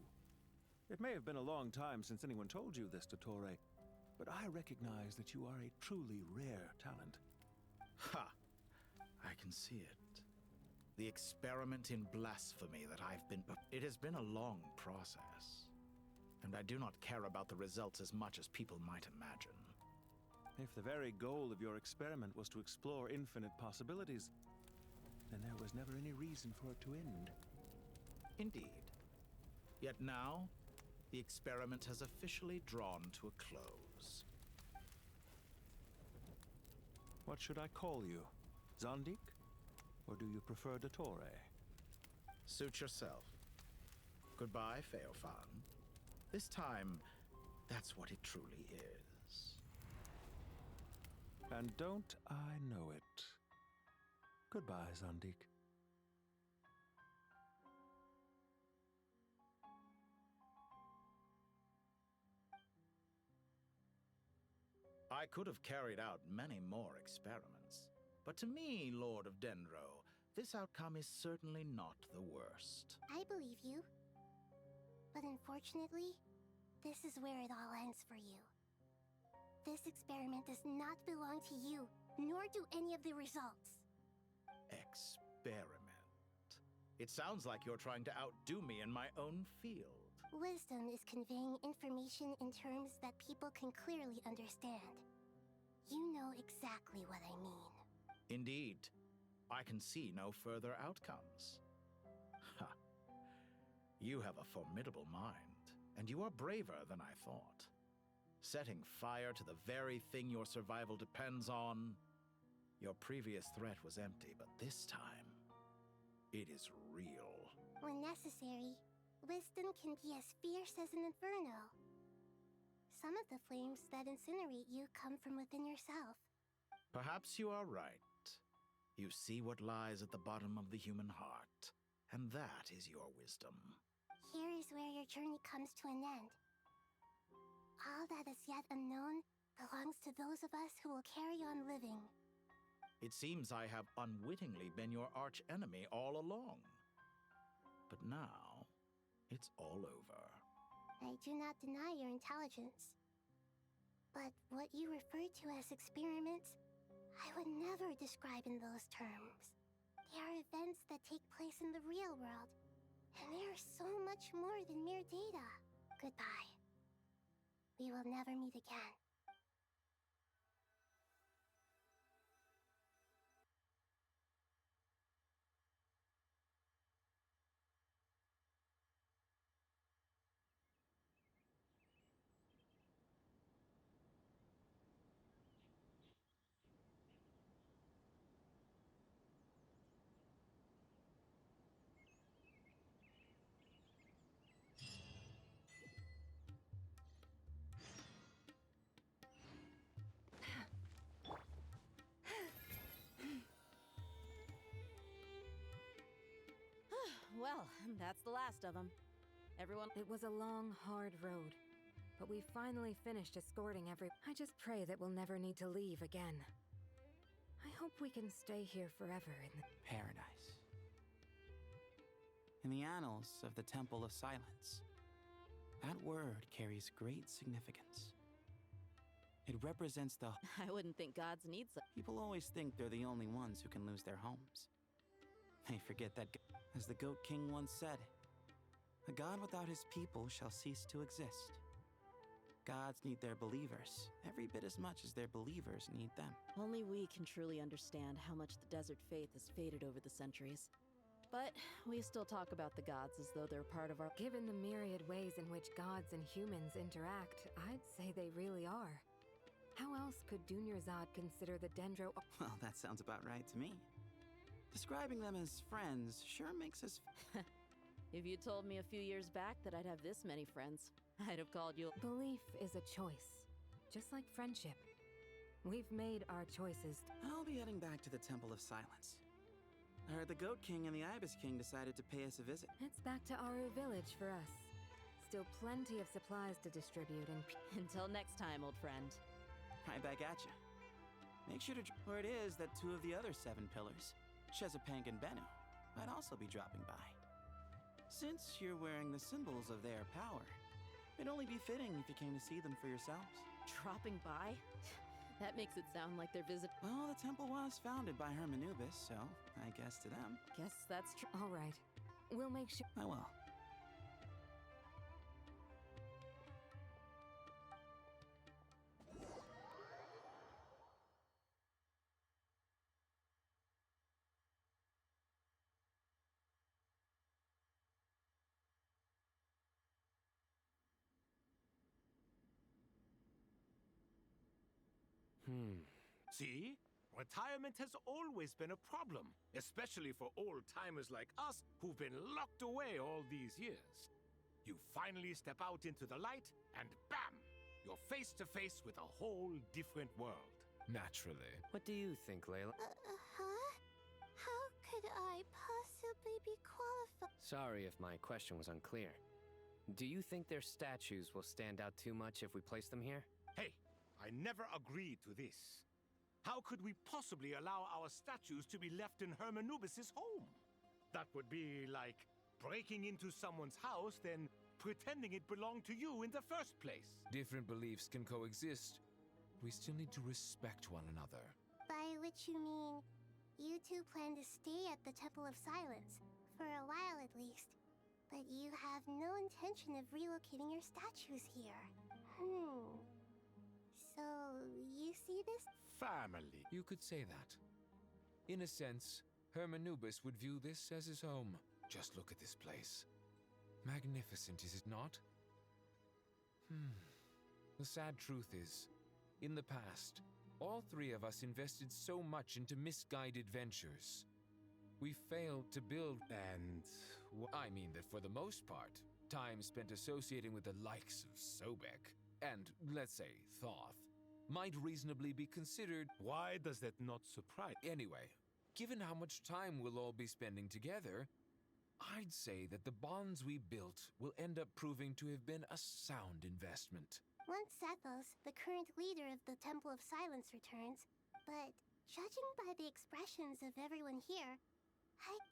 S18: It may have been a long time since anyone told you this, Dottore, but I recognize that you are a truly rare talent.
S16: Ha! I can see it. The experiment in blasphemy that I've been... It has been a long process, and I do not care about the results as much as people might imagine.
S18: If the very goal of your experiment was to explore infinite possibilities, then there was never any reason for it to end.
S16: Indeed. Yet now, the experiment has officially drawn to a close.
S18: What should I call you? Zandik? Or do you prefer Dottore?
S16: Suit yourself. Goodbye, Feofan. This time, that's what it truly is.
S18: And don't I know it? Goodbye, Zandik.
S16: I could have carried out many more experiments, but to me, Lord of Dendro, this outcome is certainly not the worst.
S11: I believe you. But unfortunately, this is where it all ends for you. This experiment does not belong to you, nor do any of the results.
S16: Experiment? It sounds like you're trying to outdo me in my own field.
S11: Wisdom is conveying information in terms that people can clearly understand. You know exactly what I mean.
S16: Indeed. I can see no further outcomes. Ha. You have a formidable mind, and you are braver than I thought. Setting fire to the very thing your survival depends on. Your previous threat was empty, but this time, it is real.
S11: When necessary, wisdom can be as fierce as an inferno. Some of the flames that incinerate you come from within yourself.
S16: Perhaps you are right. You see what lies at the bottom of the human heart, and that is your wisdom.
S11: Here is where your journey comes to an end. All that is yet unknown belongs to those of us who will carry on living.
S16: It seems I have unwittingly been your arch enemy all along. But now, it's all over.
S11: I do not deny your intelligence. But what you refer to as experiments, I would never describe in those terms. They are events that take place in the real world, and they are so much more than mere data. Goodbye. We will never meet again.
S20: Well, that's the last of them. Everyone...
S19: It was a long, hard road, but we finally finished escorting I just pray that we'll never need to leave again. I hope we can stay here forever in the...
S3: Paradise. In the annals of the Temple of Silence, That word carries great significance. It represents the...
S20: I wouldn't think gods need some.
S3: People always think they're the only ones who can lose their homes. They forget that, as the Goat King once said, a god without his people shall cease to exist. Gods need their believers every bit as much as their believers need them.
S20: Only we can truly understand how much the desert faith has faded over the centuries. But we still talk about the gods as though they're part of our...
S19: Given the myriad ways in which gods and humans interact, I'd say they really are. How else could Dunyarzad consider the Dendro...
S3: Well, that sounds about right to me. Describing them as friends sure makes us...
S20: If you told me a few years back that I'd have this many friends, I'd have called you...
S19: Belief is a choice, just like friendship. We've made our choices.
S3: I'll be heading back to the Temple of Silence. I heard the Goat King and the Ibis King decided to pay us a visit.
S19: It's back to Aru Village for us. Still plenty of supplies to distribute and...
S20: Until next time, old friend.
S3: Right back at you. Make sure to... Word is that 2 of the other 7 pillars, Chesapeake and Bennu, might also be dropping by. Since you're wearing the symbols of their power, it'd only be fitting if you came to see them for yourselves.
S20: Dropping by? That makes it sound like they're
S3: Well, the temple was founded by Hermanubis, so I guess to them.
S20: Guess that's true.
S19: All right. We'll make sure...
S3: I will.
S7: See? Retirement has always been a problem, especially for old-timers like us who've been locked away all these years. You finally step out into the light, and bam! You're face to face with a whole different world.
S6: Naturally.
S13: What do you think, Layla?
S11: Huh? How could I possibly be qualified?
S13: Sorry if my question was unclear. Do you think their statues will stand out too much if we place them here?
S7: Hey, I never agreed to this. How could we possibly allow our statues to be left in Hermanubis' home? That would be like breaking into someone's house, then pretending it belonged to you in the first place.
S6: Different beliefs can coexist. We still need to respect one another.
S11: By which you mean, you two plan to stay at the Temple of Silence, for a while at least. But you have no intention of relocating your statues here. So, you see this?
S7: Family.
S6: You could say that. In a sense, Hermanubis would view this as his home. Just look at this place. Magnificent, is it not? The sad truth is, in the past, all 3 of us invested so much into misguided ventures. We failed to build...
S7: And...
S6: I mean that for the most part, time spent associating with the likes of Sobek, and, let's say, Thoth, might reasonably be considered...
S7: Why does that not surprise?
S6: Anyway, given how much time we'll all be spending together, I'd say that the bonds we built will end up proving to have been a sound investment.
S11: Once Sethos, the current leader of the Temple of Silence, returns, but judging by the expressions of everyone here,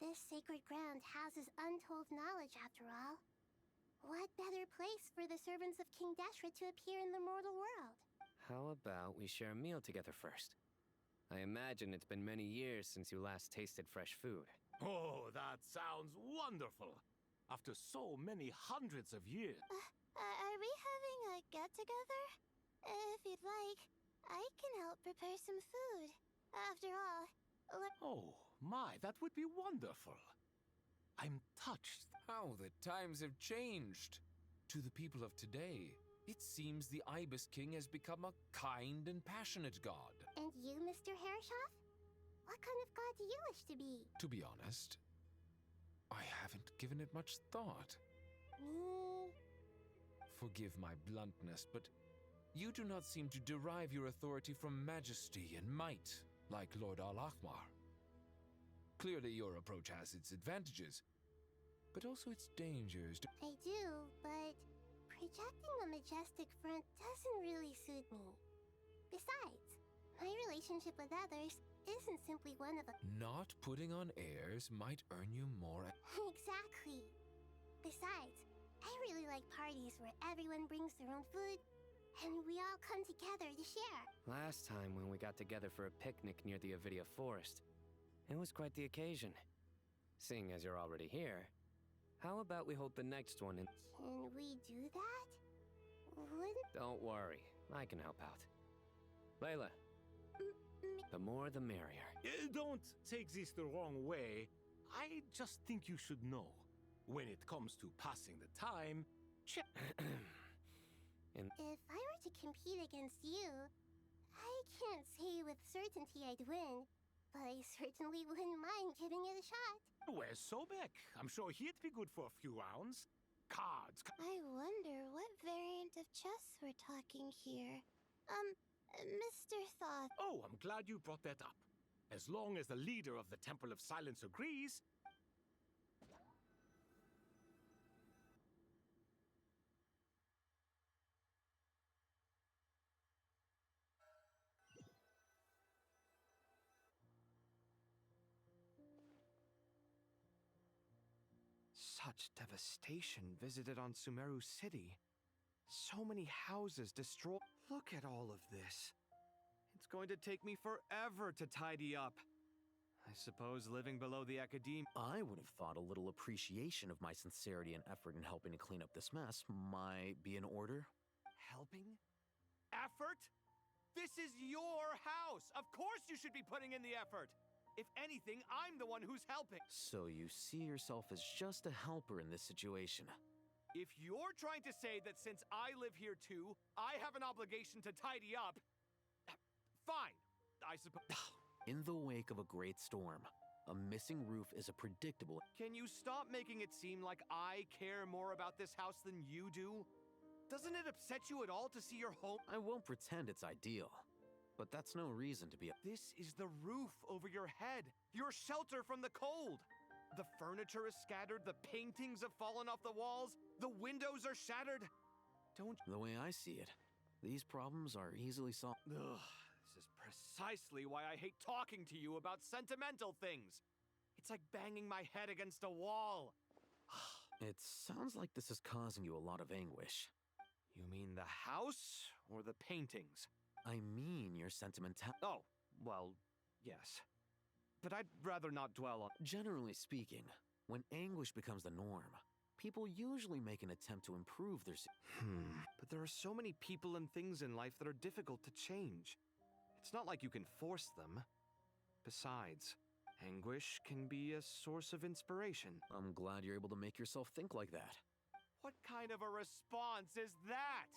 S11: this sacred ground houses untold knowledge after all. What better place for the servants of King Deshret to appear in the mortal world?
S13: How about we share a meal together first? I imagine it's been many years since you last tasted fresh food.
S7: Oh, that sounds wonderful! After so many hundreds of years.
S11: Are we having a get-together? If you'd like, I can help prepare some food. After all,
S7: Oh, my, that would be wonderful. I'm touched.
S6: How the times have changed. To the people of today, it seems the Ibis King has become a kind and passionate god.
S11: And you, Mr. Herreshoff? What kind of god do you wish to be?
S6: To be honest, I haven't given it much thought.
S11: Me?
S6: Forgive my bluntness, but you do not seem to derive your authority from majesty and might, like Lord Al-Ahmar. Clearly your approach has its advantages, but also its dangers.
S11: I do, but projecting a majestic front doesn't really suit me. Besides, my relationship with others isn't simply one of a...
S6: Not putting on airs might earn you more...
S11: Exactly. Besides, I really like parties where everyone brings their own food, and we all come together to share.
S13: Last time when we got together for a picnic near the Avidia Forest, it was quite the occasion. Seeing as you're already here, how about we hold the next one in...
S11: Can we do that? Wouldn't...
S13: Don't worry, I can help out. Layla, the more the merrier.
S7: Don't take this the wrong way. I just think you should know. When it comes to passing the time,
S11: If I were to compete against you, I can't say with certainty I'd win, but I certainly wouldn't mind giving it a shot.
S7: Where's Sobek? I'm sure he'd be good for a few rounds. Cards.
S11: I wonder what variant of chess we're talking here. Mr. Thoth.
S7: Oh, I'm glad you brought that up. As long as the leader of the Temple of Silence agrees.
S4: Such devastation visited on Sumeru City. So many houses destroyed. Look at all of this. It's going to take me forever to tidy up. I suppose living below the academe...
S5: I would have thought a little appreciation of my sincerity and effort in helping to clean up this mess might be in order.
S4: Helping? Effort? This is your house! Of course you should be putting in the effort! If anything, I'm the one who's helping.
S5: So you see yourself as just a helper in this situation.
S4: If you're trying to say that since I live here too, I have an obligation to tidy up, fine, I suppose.
S5: In the wake of a great storm, a missing roof is a predictable...
S4: Can you stop making it seem like I care more about this house than you do? Doesn't it upset you at all to see your home?
S5: I won't pretend it's ideal, but that's no reason to be...
S4: This is the roof over your head, your shelter from the cold. The furniture is scattered, the paintings have fallen off the walls, the windows are shattered. Don't...
S5: The way I see it, these problems are easily solved.
S4: Ugh, this is precisely why I hate talking to you about sentimental things. It's like banging my head against a wall.
S5: It sounds like this is causing you a lot of anguish.
S4: You mean the house or the paintings?
S5: I mean your sentimental...
S4: Oh, well, yes. But I'd rather not dwell on...
S5: Generally speaking, when anguish becomes the norm, people usually make an attempt to improve their...
S4: But there are so many people and things in life that are difficult to change. It's not like you can force them. Besides, anguish can be a source of inspiration.
S5: I'm glad you're able to make yourself think like that.
S4: What kind of a response is that?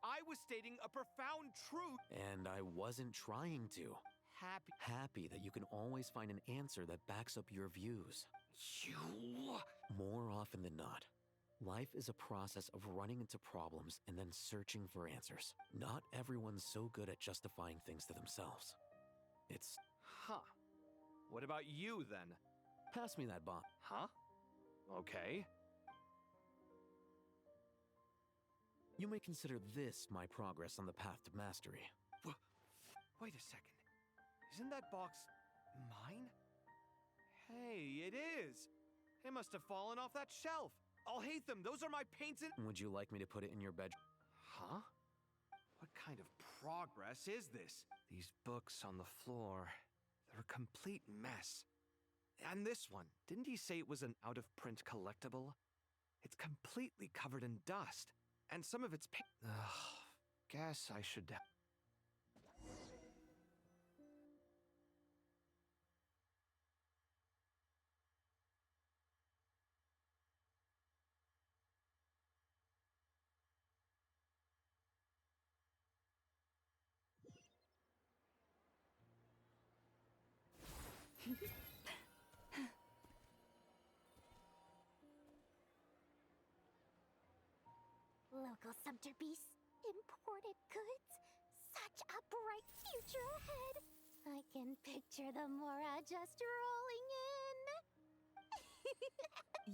S4: I was stating a profound truth.
S5: And I wasn't trying to. Happy that you can always find an answer that backs up your views. More often than not, life is a process of running into problems and then searching for answers. Not everyone's so good at justifying things to themselves. It's...
S4: Huh. What about you, then?
S5: Pass me that bomb.
S4: Huh? Okay.
S5: You may consider this my progress on the path to mastery.
S4: Wait a second. Isn't that box mine? Hey, it is! It must have fallen off that shelf. I'll hate them. Those are my paints and...
S5: Would you like me to put it in your bedroom?
S4: Huh? What kind of progress is this? These books on the floor. They're a complete mess. And this one, didn't he say it was an out-of-print collectible? It's completely covered in dust. And some of its guess I should...
S1: Local sumpter beasts, imported goods, such a bright future ahead. I can picture the Mora just rolling in.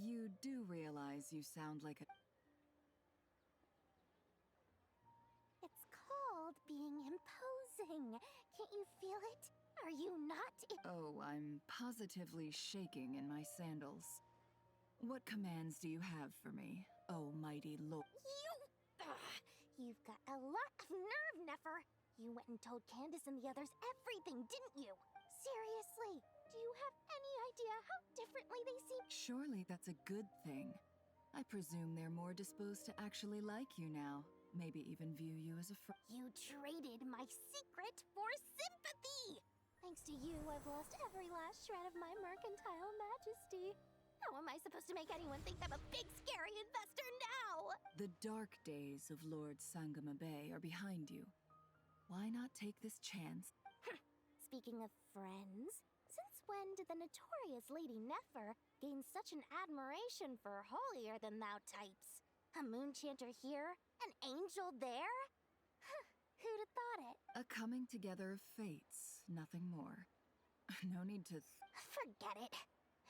S10: You do realize you sound like a...
S1: It's called being imposing. Can't you feel it? Are you not?
S10: Oh, I'm positively shaking in my sandals. What commands do you have for me? almighty lord.
S1: You've got a lot of nerve, Nefer. You went and told Candace and the others everything, didn't you? Seriously, do you have any idea how differently they seem?
S10: Surely that's a good thing. I presume they're more disposed to actually like you now. Maybe even view you as a friend.
S1: You traded my secret for sympathy! Thanks to you, I've lost every last shred of my mercantile majesty. How am I supposed to make anyone think I'm a big, scary investor now?
S10: The dark days of Lord Sangama Bay are behind you. Why not take this chance?
S1: Speaking of friends, since when did the notorious Lady Nefer gain such an admiration for holier-than-thou types? A moon chanter here? An angel there? Who'd have thought it?
S10: A coming together of fates, nothing more. No need to...
S1: Forget it.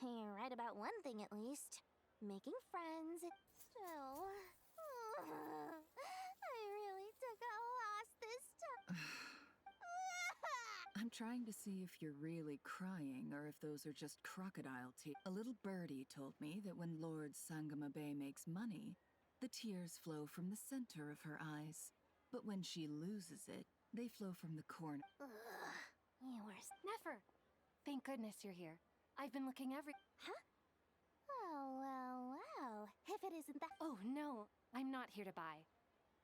S1: You're right about one thing at least. Making friends, still... I really took a loss this time.
S10: I'm trying to see if you're really crying or if those are just crocodile tears. A little birdie told me that when Lord Sangama Bay makes money, the tears flow from the center of her eyes. But when she loses it, they flow from the corner.
S1: You were...
S14: Nefer! Thank goodness you're here. I've been looking
S1: Huh? Well. If it isn't that...
S14: Oh, no. I'm not here to buy.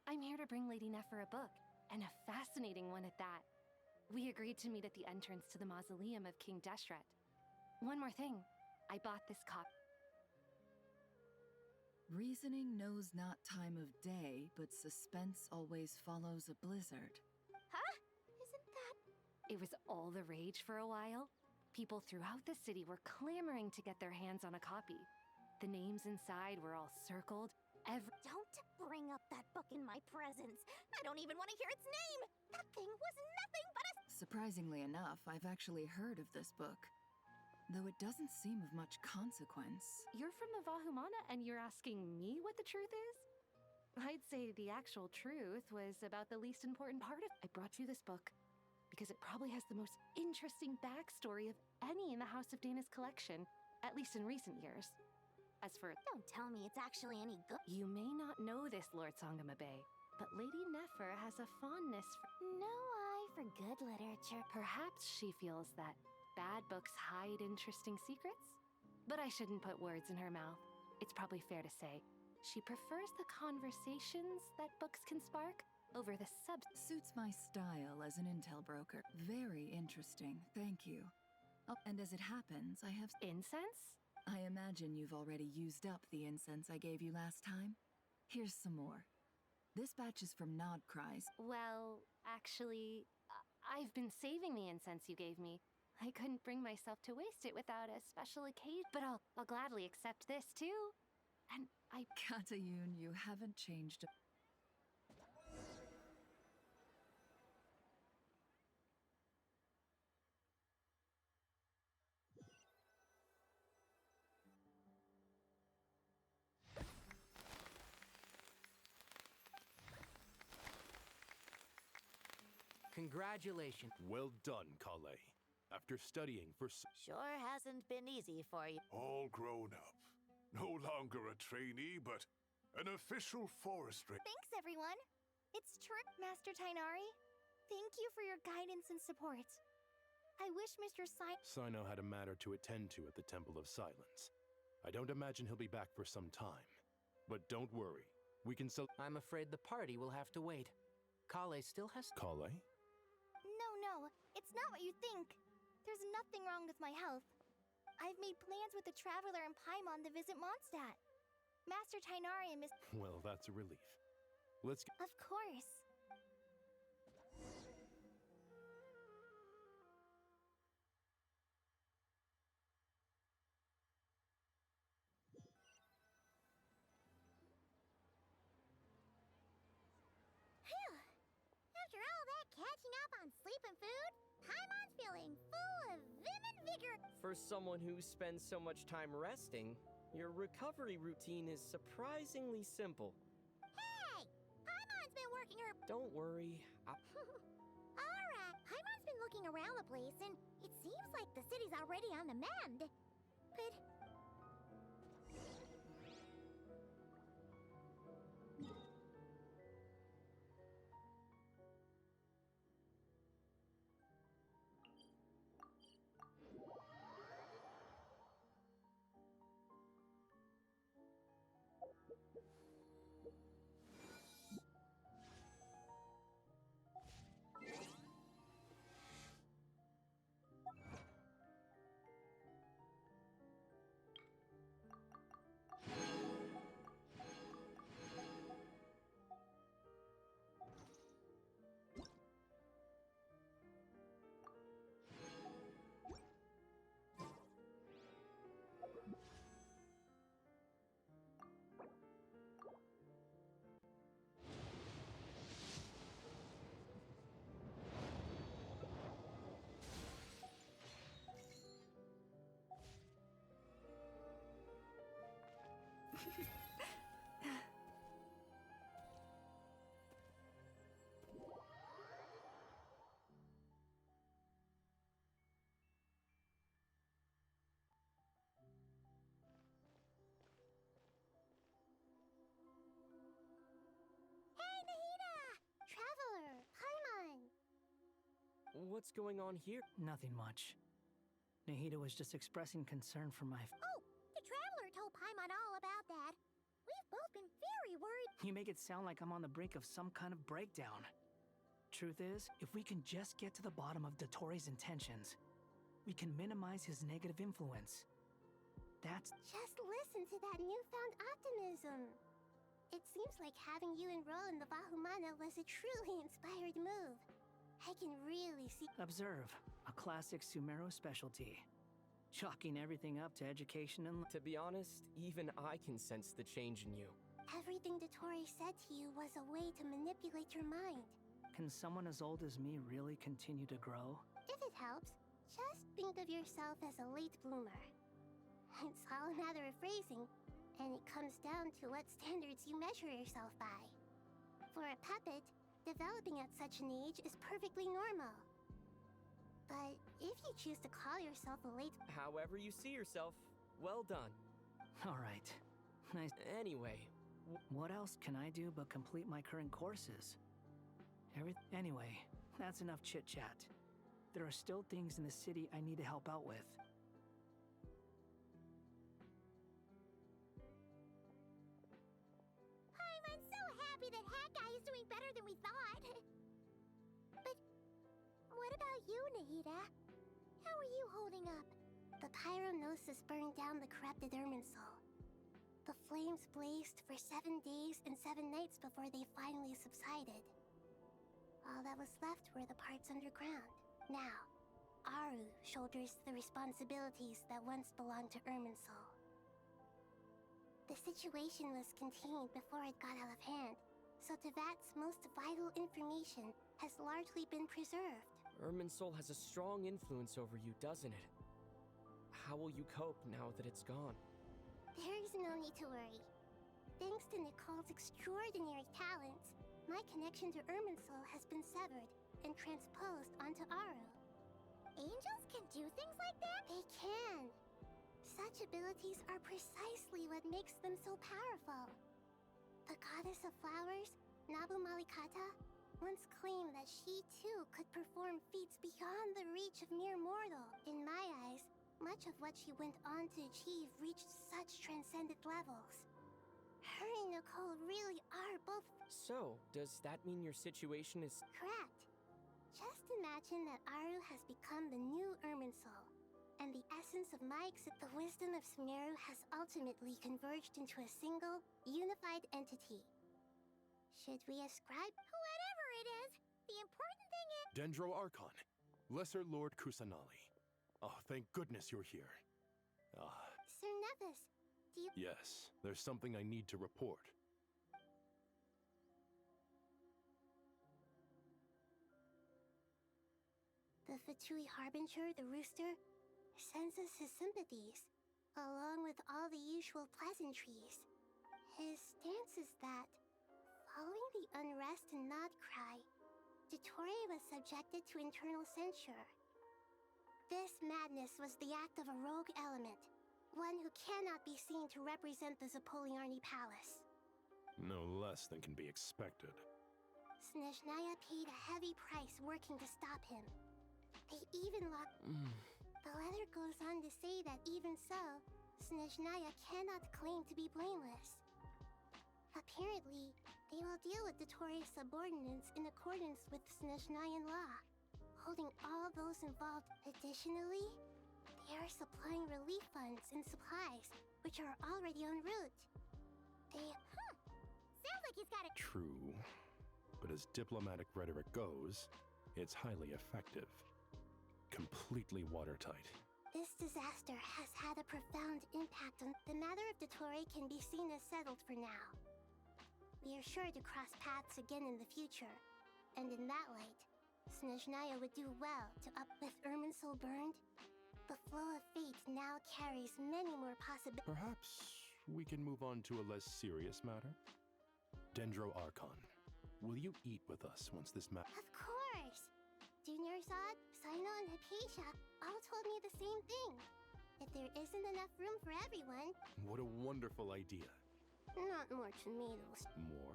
S14: I'm here to bring Lady Nefer a book, and a fascinating one at that. We agreed to meet at the entrance to the mausoleum of King Deshret. One more thing. I bought this copy.
S10: Reasoning knows not time of day, but suspense always follows a blizzard.
S1: Huh? Isn't that...
S14: It was all the rage for a while. People throughout the city were clamoring to get their hands on a copy. The names inside were all circled.
S1: Don't bring up that book in my presence. I don't even want to hear its name. That thing was nothing but a...
S10: Surprisingly enough, I've actually heard of this book. Though it doesn't seem of much consequence.
S14: You're from the Vahumana and you're asking me what the truth is? I'd say the actual truth was about the least important part of... I brought you this book because it probably has the most interesting backstory of any in the House of Dana's collection, at least in recent years. As for...
S1: Don't tell me it's actually any good.
S14: You may not know this, Lord Sangama Bay, but Lady Nefer has a fondness for...
S1: No eye for good literature.
S14: Perhaps she feels that bad books hide interesting secrets? But I shouldn't put words in her mouth. It's probably fair to say she prefers the conversations that books can spark over the
S10: Suits my style as an intel broker. Very interesting, thank you. Oh, and as it happens, I have...
S14: Incense?
S10: I imagine you've already used up the incense I gave you last time. Here's some more. This batch is from Nodcries.
S14: Well, actually, I've been saving the incense you gave me. I couldn't bring myself to waste it without a special occasion, but I'll gladly accept this too. And I...
S10: Katayun, you haven't changed a...
S3: Congratulations.
S15: Well done, Kale. After studying for...
S17: Sure hasn't been easy for you.
S8: All grown up. No longer a trainee, but an official forest ranger.
S22: Thanks, everyone. It's true, Master Tainari. Thank you for your guidance and support. I wish Mr.
S15: Sino had a matter to attend to at the Temple of Silence. I don't imagine he'll be back for some time. But don't worry. We can
S3: I'm afraid the party will have to wait. Kale still has...
S15: Kale?
S22: No, it's not what you think. There's nothing wrong with my health. I've made plans with the Traveler and Paimon to visit Mondstadt. Master Tainari and Miss...
S15: Well, that's a relief. Let's go.
S22: Of course.
S11: Phew! After all that catching up on sleep and food, Paimon's feeling full of vim and vigor.
S9: For someone who spends so much time resting, your recovery routine is surprisingly simple.
S11: Hey! Paimon's been working her...
S9: Don't worry.
S11: Alright, Paimon's been looking around the place, and it seems like the city's already on the mend. But... Hey, Nahida! Traveler, Paimon!
S9: What's going on here?
S12: Nothing much. Nahida was just expressing concern for my.
S11: Oh, the Traveler told Paimon all about that. We've both been very worried.
S12: You make it sound like I'm on the brink of some kind of breakdown. Truth is, if we can just get to the bottom of Dottoro's intentions, we can minimize his negative influence. That's.
S11: Just listen to that newfound optimism. It seems like having you enroll in the Bahumana was a truly inspired move. I can really see.
S12: Observe, a classic Sumeru specialty. Chalking everything up to education and.
S9: To be honest, even I can sense the change in you.
S11: Everything Dottori said to you was a way to manipulate your mind.
S12: Can someone as old as me really continue to grow?
S11: If it helps, just think of yourself as a late bloomer. It's all a matter of phrasing, and it comes down to what standards you measure yourself by. For a puppet, developing at such an age is perfectly normal. But if you choose to call yourself a late...
S9: However you see yourself, well done.
S12: All right. Nice.
S9: Anyway...
S12: What else can I do but complete my current courses? Anyway, that's enough chit-chat. There are still things in the city I need to help out with.
S11: I'm so happy that Hat Guy is doing better than we thought. But what about you, Nahida? How are you holding up? The pyronosis burned down the corrupted Irminsul. The flames blazed for 7 days and 7 nights before they finally subsided. All that was left were the parts underground. Now, Aru shoulders the responsibilities that once belonged to Irminsul. The situation was contained before it got out of hand, so Tevat's most vital information has largely been preserved.
S9: Irminsul has a strong influence over you, doesn't it? How will you cope now that it's gone?
S11: There is no need to worry. Thanks to Nicole's extraordinary talents, my connection to Irminsul has been severed and transposed onto Aru. Angels can do things like that? They can. Such abilities are precisely what makes them so powerful. The goddess of flowers, Nabu Malikata, once claimed that she too could perform feats beyond the reach of mere mortal. In my eyes, much of what she went on to achieve reached such transcendent levels. Her and Nicole really are both...
S9: So, does that mean your situation is...
S11: Correct. Just imagine that Aru has become the new Irminsul, and the essence of the wisdom of Sumeru has ultimately converged into a single, unified entity. Should we ascribe... Whatever it is, the important thing is...
S15: Dendro Archon, Lesser Lord Kusanali. Oh, thank goodness you're here.
S11: Sir Nevis, do you...
S15: Yes, there's something I need to report.
S11: The Fatui Harbinger, the rooster, sends us his sympathies, along with all the usual pleasantries. His stance is that, following the unrest and Nod Cry, Dottori was subjected to internal censure. This madness was the act of a rogue element, one who cannot be seen to represent the Zapoliarni Palace.
S15: No less than can be expected.
S11: Snezhnaya paid a heavy price working to stop him. They even locked... The letter goes on to say that even so, Snezhnaya cannot claim to be blameless. Apparently, they will deal with Dottori's subordinates in accordance with Snezhnayan law, holding all those involved. Additionally, they are supplying relief funds and supplies, which are already en route. They... Sounds like he's got a...
S15: True. But as diplomatic rhetoric goes, it's highly effective. Completely watertight.
S11: This disaster has had a profound impact on... The matter of Dottori can be seen as settled for now. We are sure to cross paths again in the future, and in that light, Snezhnaya would do well to with Irminsul burned. The flow of fate now carries many more possibilities.
S15: Perhaps we can move on to a less serious matter. Dendro Archon, will you eat with us once this matter?
S11: Of course! Junior Sod, Sino, and Hypatia all told me the same thing. If there isn't enough room for everyone...
S15: What a wonderful idea.
S11: Not more tomatoes.
S15: More?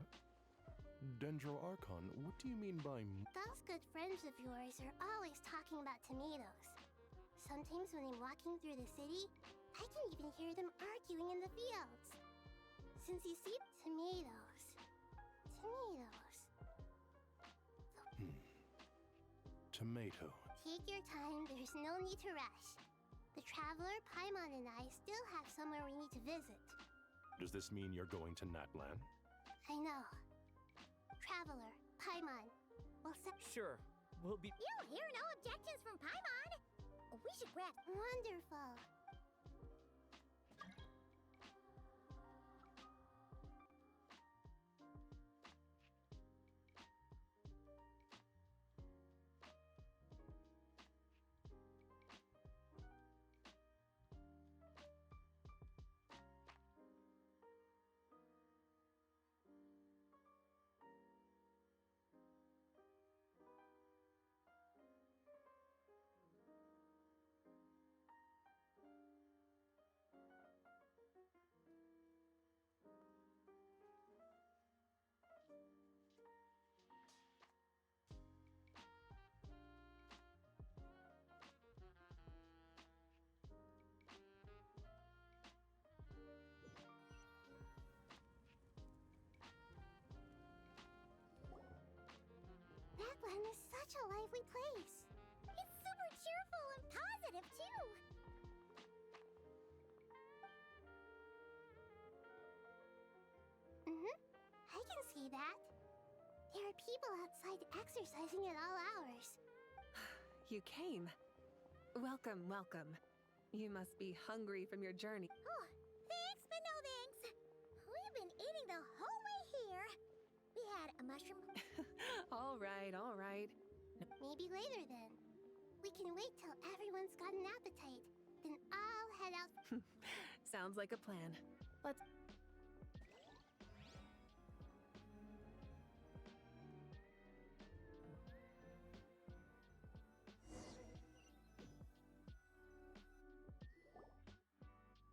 S15: Dendro Archon, what do you mean by...
S11: Those good friends of yours are always talking about tomatoes. Sometimes when I'm walking through the city, I can even hear them arguing in the fields. Since you see, tomatoes.
S15: Tomato.
S11: Take your time, there's no need to rush. The Traveler, Paimon, and I still have somewhere we need to visit.
S15: Does this mean you're going to Natlan?
S11: I know. Traveler, Paimon, we'll set...
S9: Sure, we'll be...
S11: You hear no objections from Paimon? We should grab... Wonderful. Natlan is such a lively place. It's super cheerful and positive, too. I can see that. There are people outside exercising at all hours.
S19: You came. Welcome, welcome. You must be hungry from your journey.
S11: Oh, thanks, but no thanks. We've been eating the whole way here. We had a mushroom...
S19: All right, all right.
S11: Maybe later then. We can wait till everyone's got an appetite. Then I'll head out.
S19: Sounds like a plan. Let's...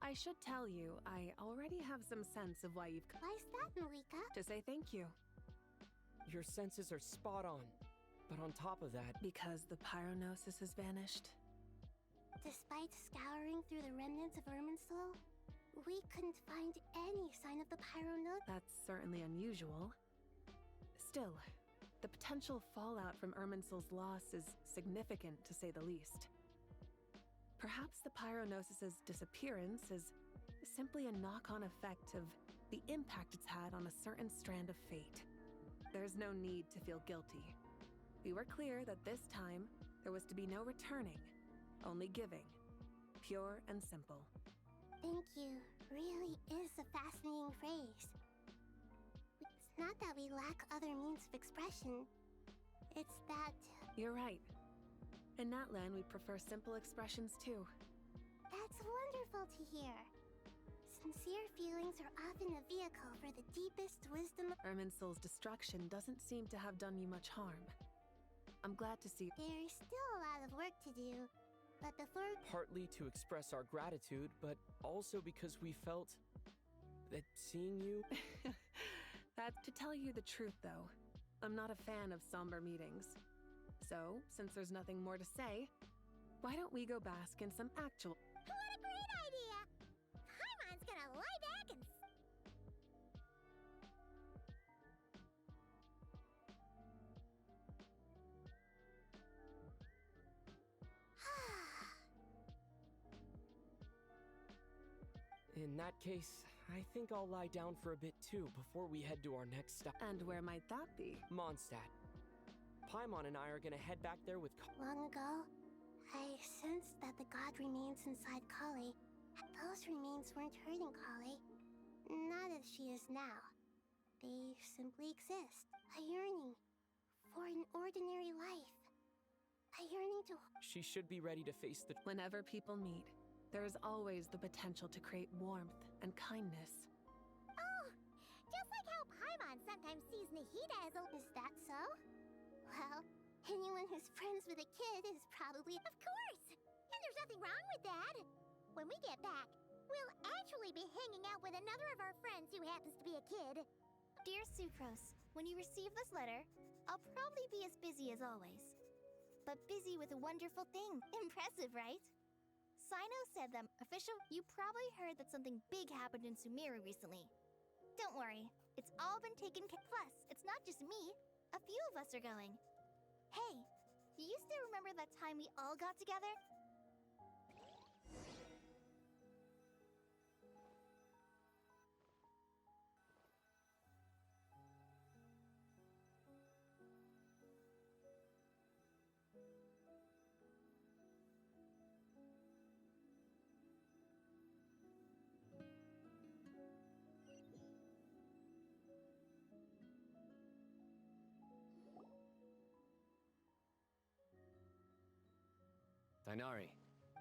S19: I should tell you, I already have some sense of why you've come.
S11: Why's that, Malika?
S19: To say thank you.
S9: Your senses are spot on. But on top of that...
S19: Because the pyronosis has vanished.
S11: Despite scouring through the remnants of Irminsul, we couldn't find any sign of the pyronosis.
S19: That's certainly unusual. Still, the potential fallout from Irminsul's loss is significant, to say the least. Perhaps the pyronosis's disappearance is simply a knock-on effect of the impact it's had on a certain strand of fate. There's no need to feel guilty. We were clear that this time, there was to be no returning, only giving. Pure and simple.
S11: Thank you really is a fascinating phrase. It's not that we lack other means of expression. It's that...
S19: You're right. In Natlan, we prefer simple expressions too.
S11: That's wonderful to hear. Sincere feelings are often a vehicle for the deepest wisdom.
S19: Irminsul's destruction doesn't seem to have done you much harm. I'm glad to see...
S11: There's still a lot of work to do, but before...
S9: Partly to express our gratitude, but also because we felt that seeing you...
S19: That's to tell you the truth, though. I'm not a fan of somber meetings. So, since there's nothing more to say, why don't we go bask in some actual...
S11: What a great idea! Paimon's gonna lie back and...
S9: In that case, I think I'll lie down for a bit too before we head to our next stop.
S19: And where might that be?
S9: Mondstadt. Paimon and I are gonna head back there with...
S11: Long ago, I sensed that the god remains inside Kali. Those remains weren't hurting Kali. Not as she is now. They simply exist. A yearning for an ordinary life. A yearning to...
S9: She should be ready to face the...
S19: Whenever people meet, There's always the potential to create warmth and kindness.
S11: Oh, just like how Paimon sometimes sees Nahida as a... Is that so? Well, anyone who's friends with a kid is probably... Of course! And there's nothing wrong with that. When we get back, we'll actually be hanging out with another of our friends who happens to be a kid.
S22: Dear Sucrose, when you receive this letter, I'll probably be as busy as always. But busy with a wonderful thing. Impressive, right? Sino said that official, you probably heard that something big happened in Sumeru recently. Don't worry, it's all been taken care. Plus, it's not just me. A few of us are going. Hey, do you still remember that time we all got together?
S13: Dainari.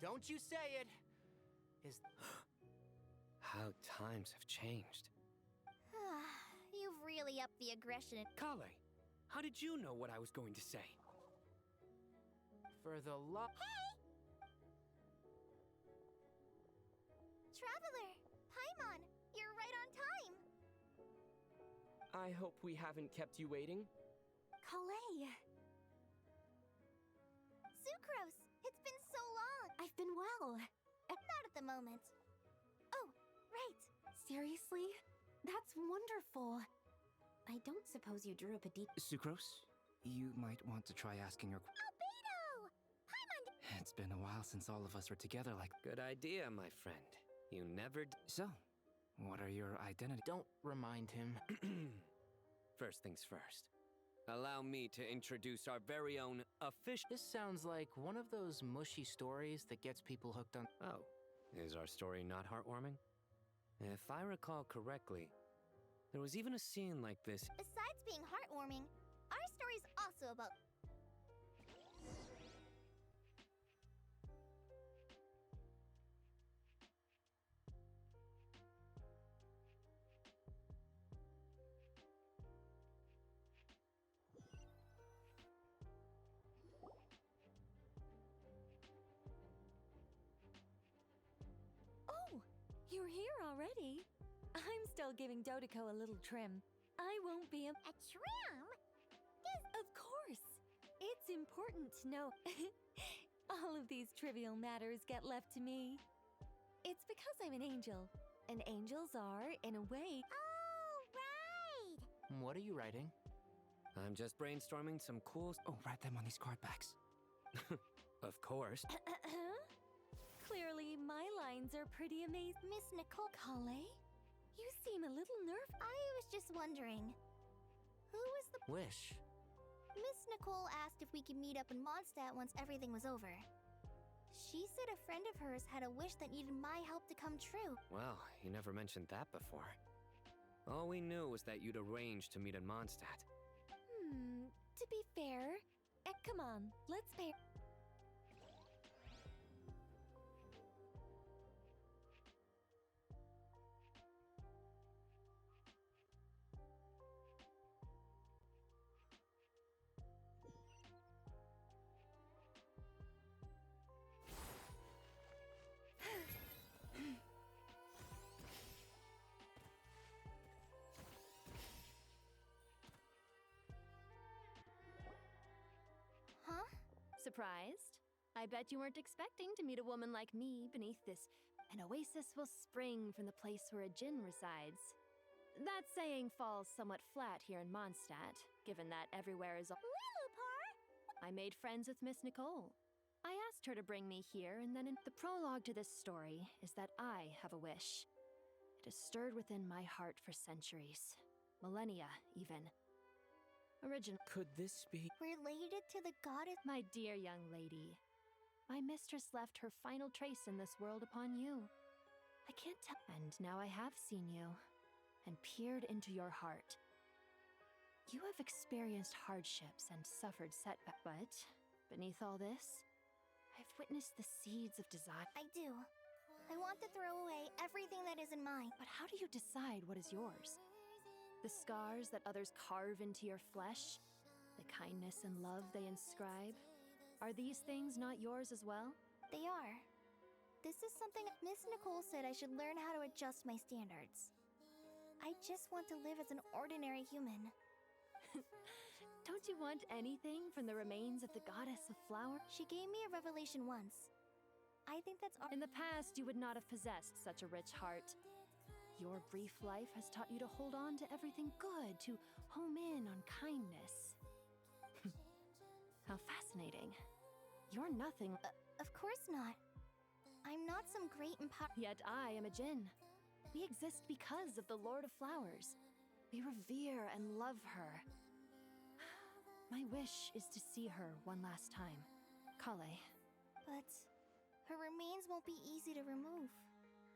S3: Don't you say it! Is...
S13: How times have changed.
S22: You've really upped the aggression.
S13: Kale, how did you know what I was going to say?
S3: For the love...
S22: Hey! Traveler! Paimon! You're right on time!
S9: I hope we haven't kept you waiting.
S14: Kalei!
S22: Sucrose! It's been so long!
S14: I've been well.
S22: Not at the moment. Oh, right.
S14: Seriously? That's wonderful. I don't suppose you drew up a deep...
S2: Sucrose, you might want to try asking your...
S11: Albedo! Paimon...
S2: It's been a while since all of us were together like...
S13: Good idea, my friend. You never
S2: So, what are your identities?
S3: Don't remind him.
S13: First things first. Allow me to introduce our very own official...
S3: This sounds like one of those mushy stories that gets people hooked on...
S13: Oh, is our story not heartwarming? If I recall correctly, there was even a scene like this.
S22: Besides being heartwarming, our story's also about...
S14: You're here already? I'm still giving Dodiko a little trim. I won't be a
S11: trim?
S14: Of course. It's important to know. All of these trivial matters get left to me. It's because I'm an angel. And angels are, in a way...
S11: Oh, right!
S3: What are you writing?
S13: I'm just brainstorming some cool...
S2: Oh, write them on these card backs.
S13: Of course.
S14: Clearly, my lines are pretty amazing.
S22: Miss Nicole...
S14: Kalei? You seem a little nervous.
S22: I was just wondering, who was the...
S3: Wish.
S22: Miss Nicole asked if we could meet up in Mondstadt once everything was over. She said a friend of hers had a wish that needed my help to come true.
S13: Well, you never mentioned that before. All we knew was that you'd arranged to meet in Mondstadt.
S14: To be fair, come on, let's pay...
S22: Huh?
S21: Surprised? I bet you weren't expecting to meet a woman like me beneath this. An oasis will spring from the place where a djinn resides. That saying falls somewhat flat here in Mondstadt, given that everywhere is...
S11: Lilupar!
S21: I made friends with Miss Nicole. I asked her to bring me here, and then the prologue to this story is that I have a wish. It has stirred within my heart for centuries. Millennia, even.
S9: Could this be...
S22: Related to the goddess...
S21: My dear young lady, my mistress left her final trace in this world upon you. I can't tell... And now I have seen you, and peered into your heart. You have experienced hardships and suffered setbacks, but beneath all this, I've witnessed the seeds of desire.
S22: I do.
S1: I want to throw away everything that isn't mine.
S21: But how do you decide what is yours? The scars that others carve into your flesh? The kindness and love they inscribe? Are these things not yours as well?
S1: They are. This is something Miss Nicole said I should learn how to adjust my standards. I just want to live as an ordinary human.
S21: Don't you want anything from the remains of the goddess of flowers?
S1: She gave me a revelation once. I think that's
S21: In the past, you would not have possessed such a rich heart. Your brief life has taught you to hold on to everything good, to home in on kindness. How fascinating. You're nothing.
S1: Of course not. I'm not some great and
S21: Yet I am a Jinn. We exist because of the Lord of Flowers. We revere and love her. My wish is to see her one last time. Kale.
S1: But her remains won't be easy to remove.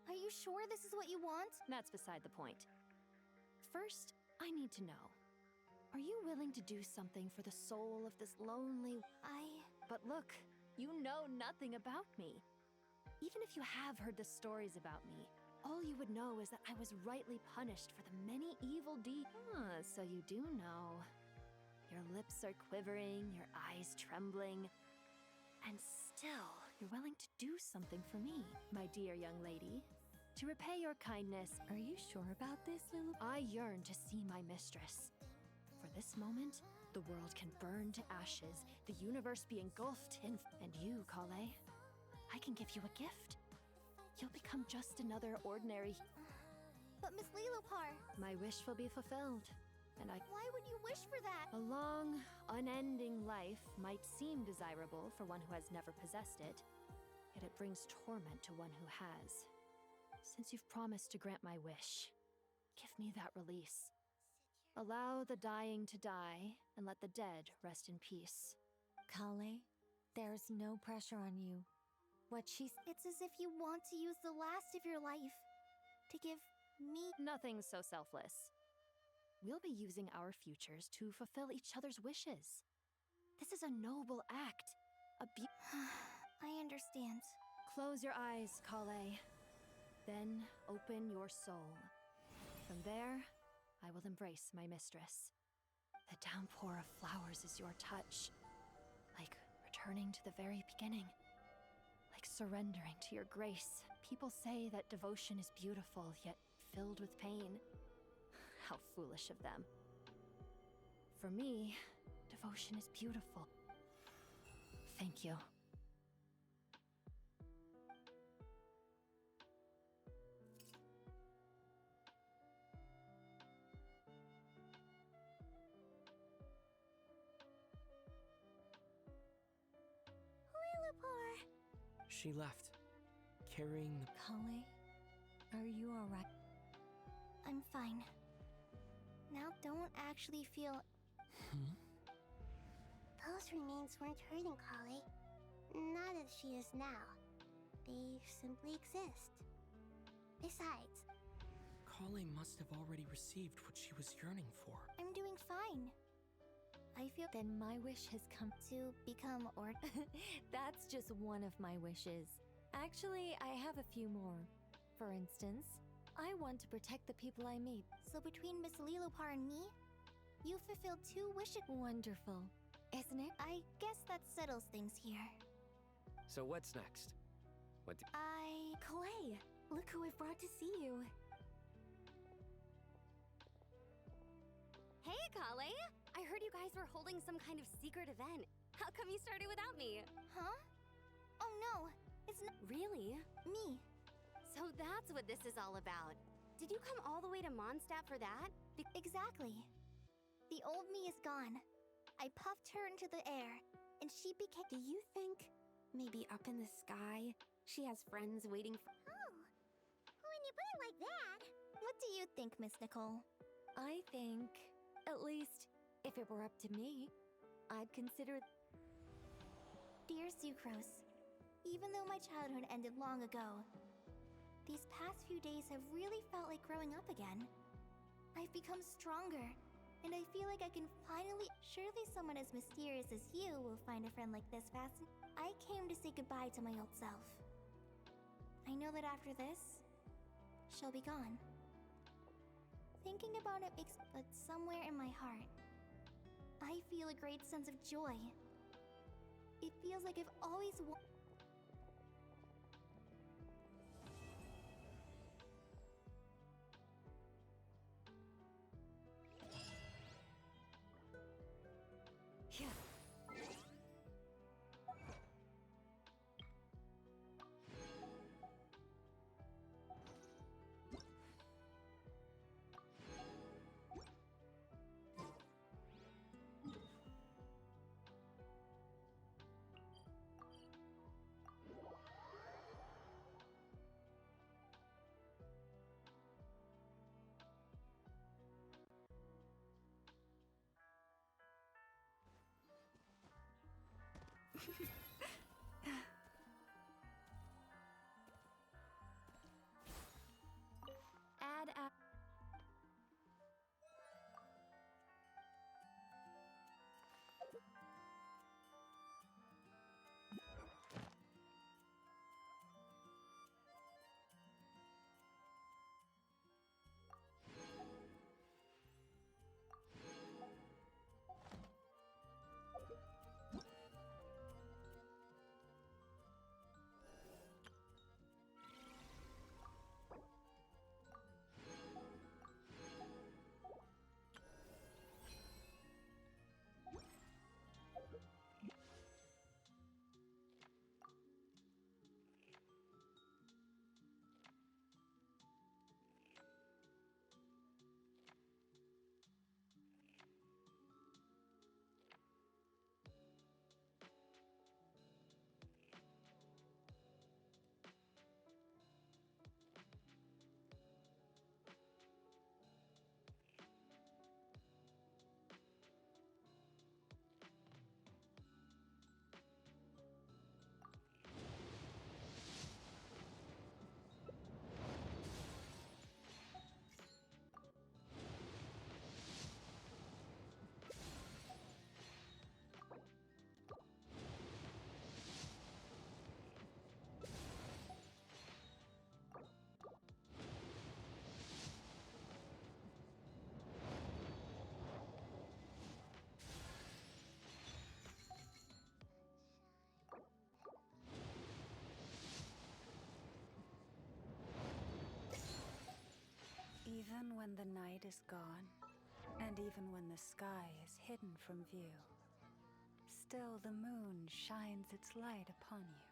S1: Are you sure this is what you want?
S21: That's beside the point. First, I need to know. Are you willing to do something for the soul of this lonely... But look, you know nothing about me. Even if you have heard the stories about me, all you would know is that I was rightly punished for the many evil deeds. So you do know. Your lips are quivering, your eyes trembling. And still, you're willing to do something for me, my dear young lady. To repay your kindness...
S14: Are you sure about this, Lulu?
S21: I yearn to see my mistress. For this moment, the world can burn to ashes, the universe be engulfed in... And you, Kale, I can give you a gift. You'll become just another ordinary...
S1: But Miss Lilopar...
S21: My wish will be fulfilled, and
S1: Why would you wish for that?
S21: A long, unending life might seem desirable for one who has never possessed it, yet it brings torment to one who has. Since you've promised to grant my wish, give me that release. Allow the dying to die, and let the dead rest in peace.
S14: Kale, there's no pressure on you.
S1: It's as if you want to use the last of your life to give me...
S21: Nothing so selfless. We'll be using our futures to fulfill each other's wishes. This is a noble act.
S1: I understand.
S21: Close your eyes, Kale. Then open your soul. From there, I will embrace my mistress. The downpour of flowers is your touch. Like returning to the very beginning. Like surrendering to your grace. People say that devotion is beautiful, yet filled with pain. How foolish of them. For me, devotion is beautiful. Thank you.
S1: Lilopar!
S9: She left, carrying the...
S14: Kale, are you alright?
S1: I'm fine. Now don't actually feel...
S11: Those remains weren't hurting Kale. Not as she is now. They simply exist. Besides,
S9: Kale must have already received what she was yearning for.
S1: I'm doing fine. I feel...
S14: Then my wish has come.
S1: To become
S14: That's just one of my wishes. Actually, I have a few more. For instance, I want to protect the people I meet.
S1: So between Miss Lilopar and me, you fulfilled 2 wishes.
S14: Wonderful, isn't it?
S1: I guess that settles things here.
S13: So what's next?
S14: Kale, look who I've brought to see you.
S16: Hey, Kale! I heard you guys were holding some kind of secret event. How come you started without me?
S1: Huh? Oh no, it's not...
S16: Really?
S1: Me.
S16: So that's what this is all about. Did you come all the way to Mondstadt for that?
S1: Exactly. The old me is gone. I puffed her into the air, and she became...
S16: Do you think maybe up in the sky, she has friends waiting for...
S11: Oh, when you put it like that...
S1: What do you think, Miss Nicole?
S14: I think, at least, if it were up to me, I'd consider...
S1: Dear Sucrose, even though my childhood ended long ago, these past few days have really felt like growing up again. I've become stronger, and I feel like I can finally... Surely someone as mysterious as you will find a friend like this fascinating. I came to say goodbye to my old self. I know that after this, she'll be gone. Thinking about it makes, but somewhere in my heart, I feel a great sense of joy. It feels like I've always
S14: Phew.
S1: add a
S10: Even when the night is gone, and even when the sky is hidden from view, still the moon shines its light upon you.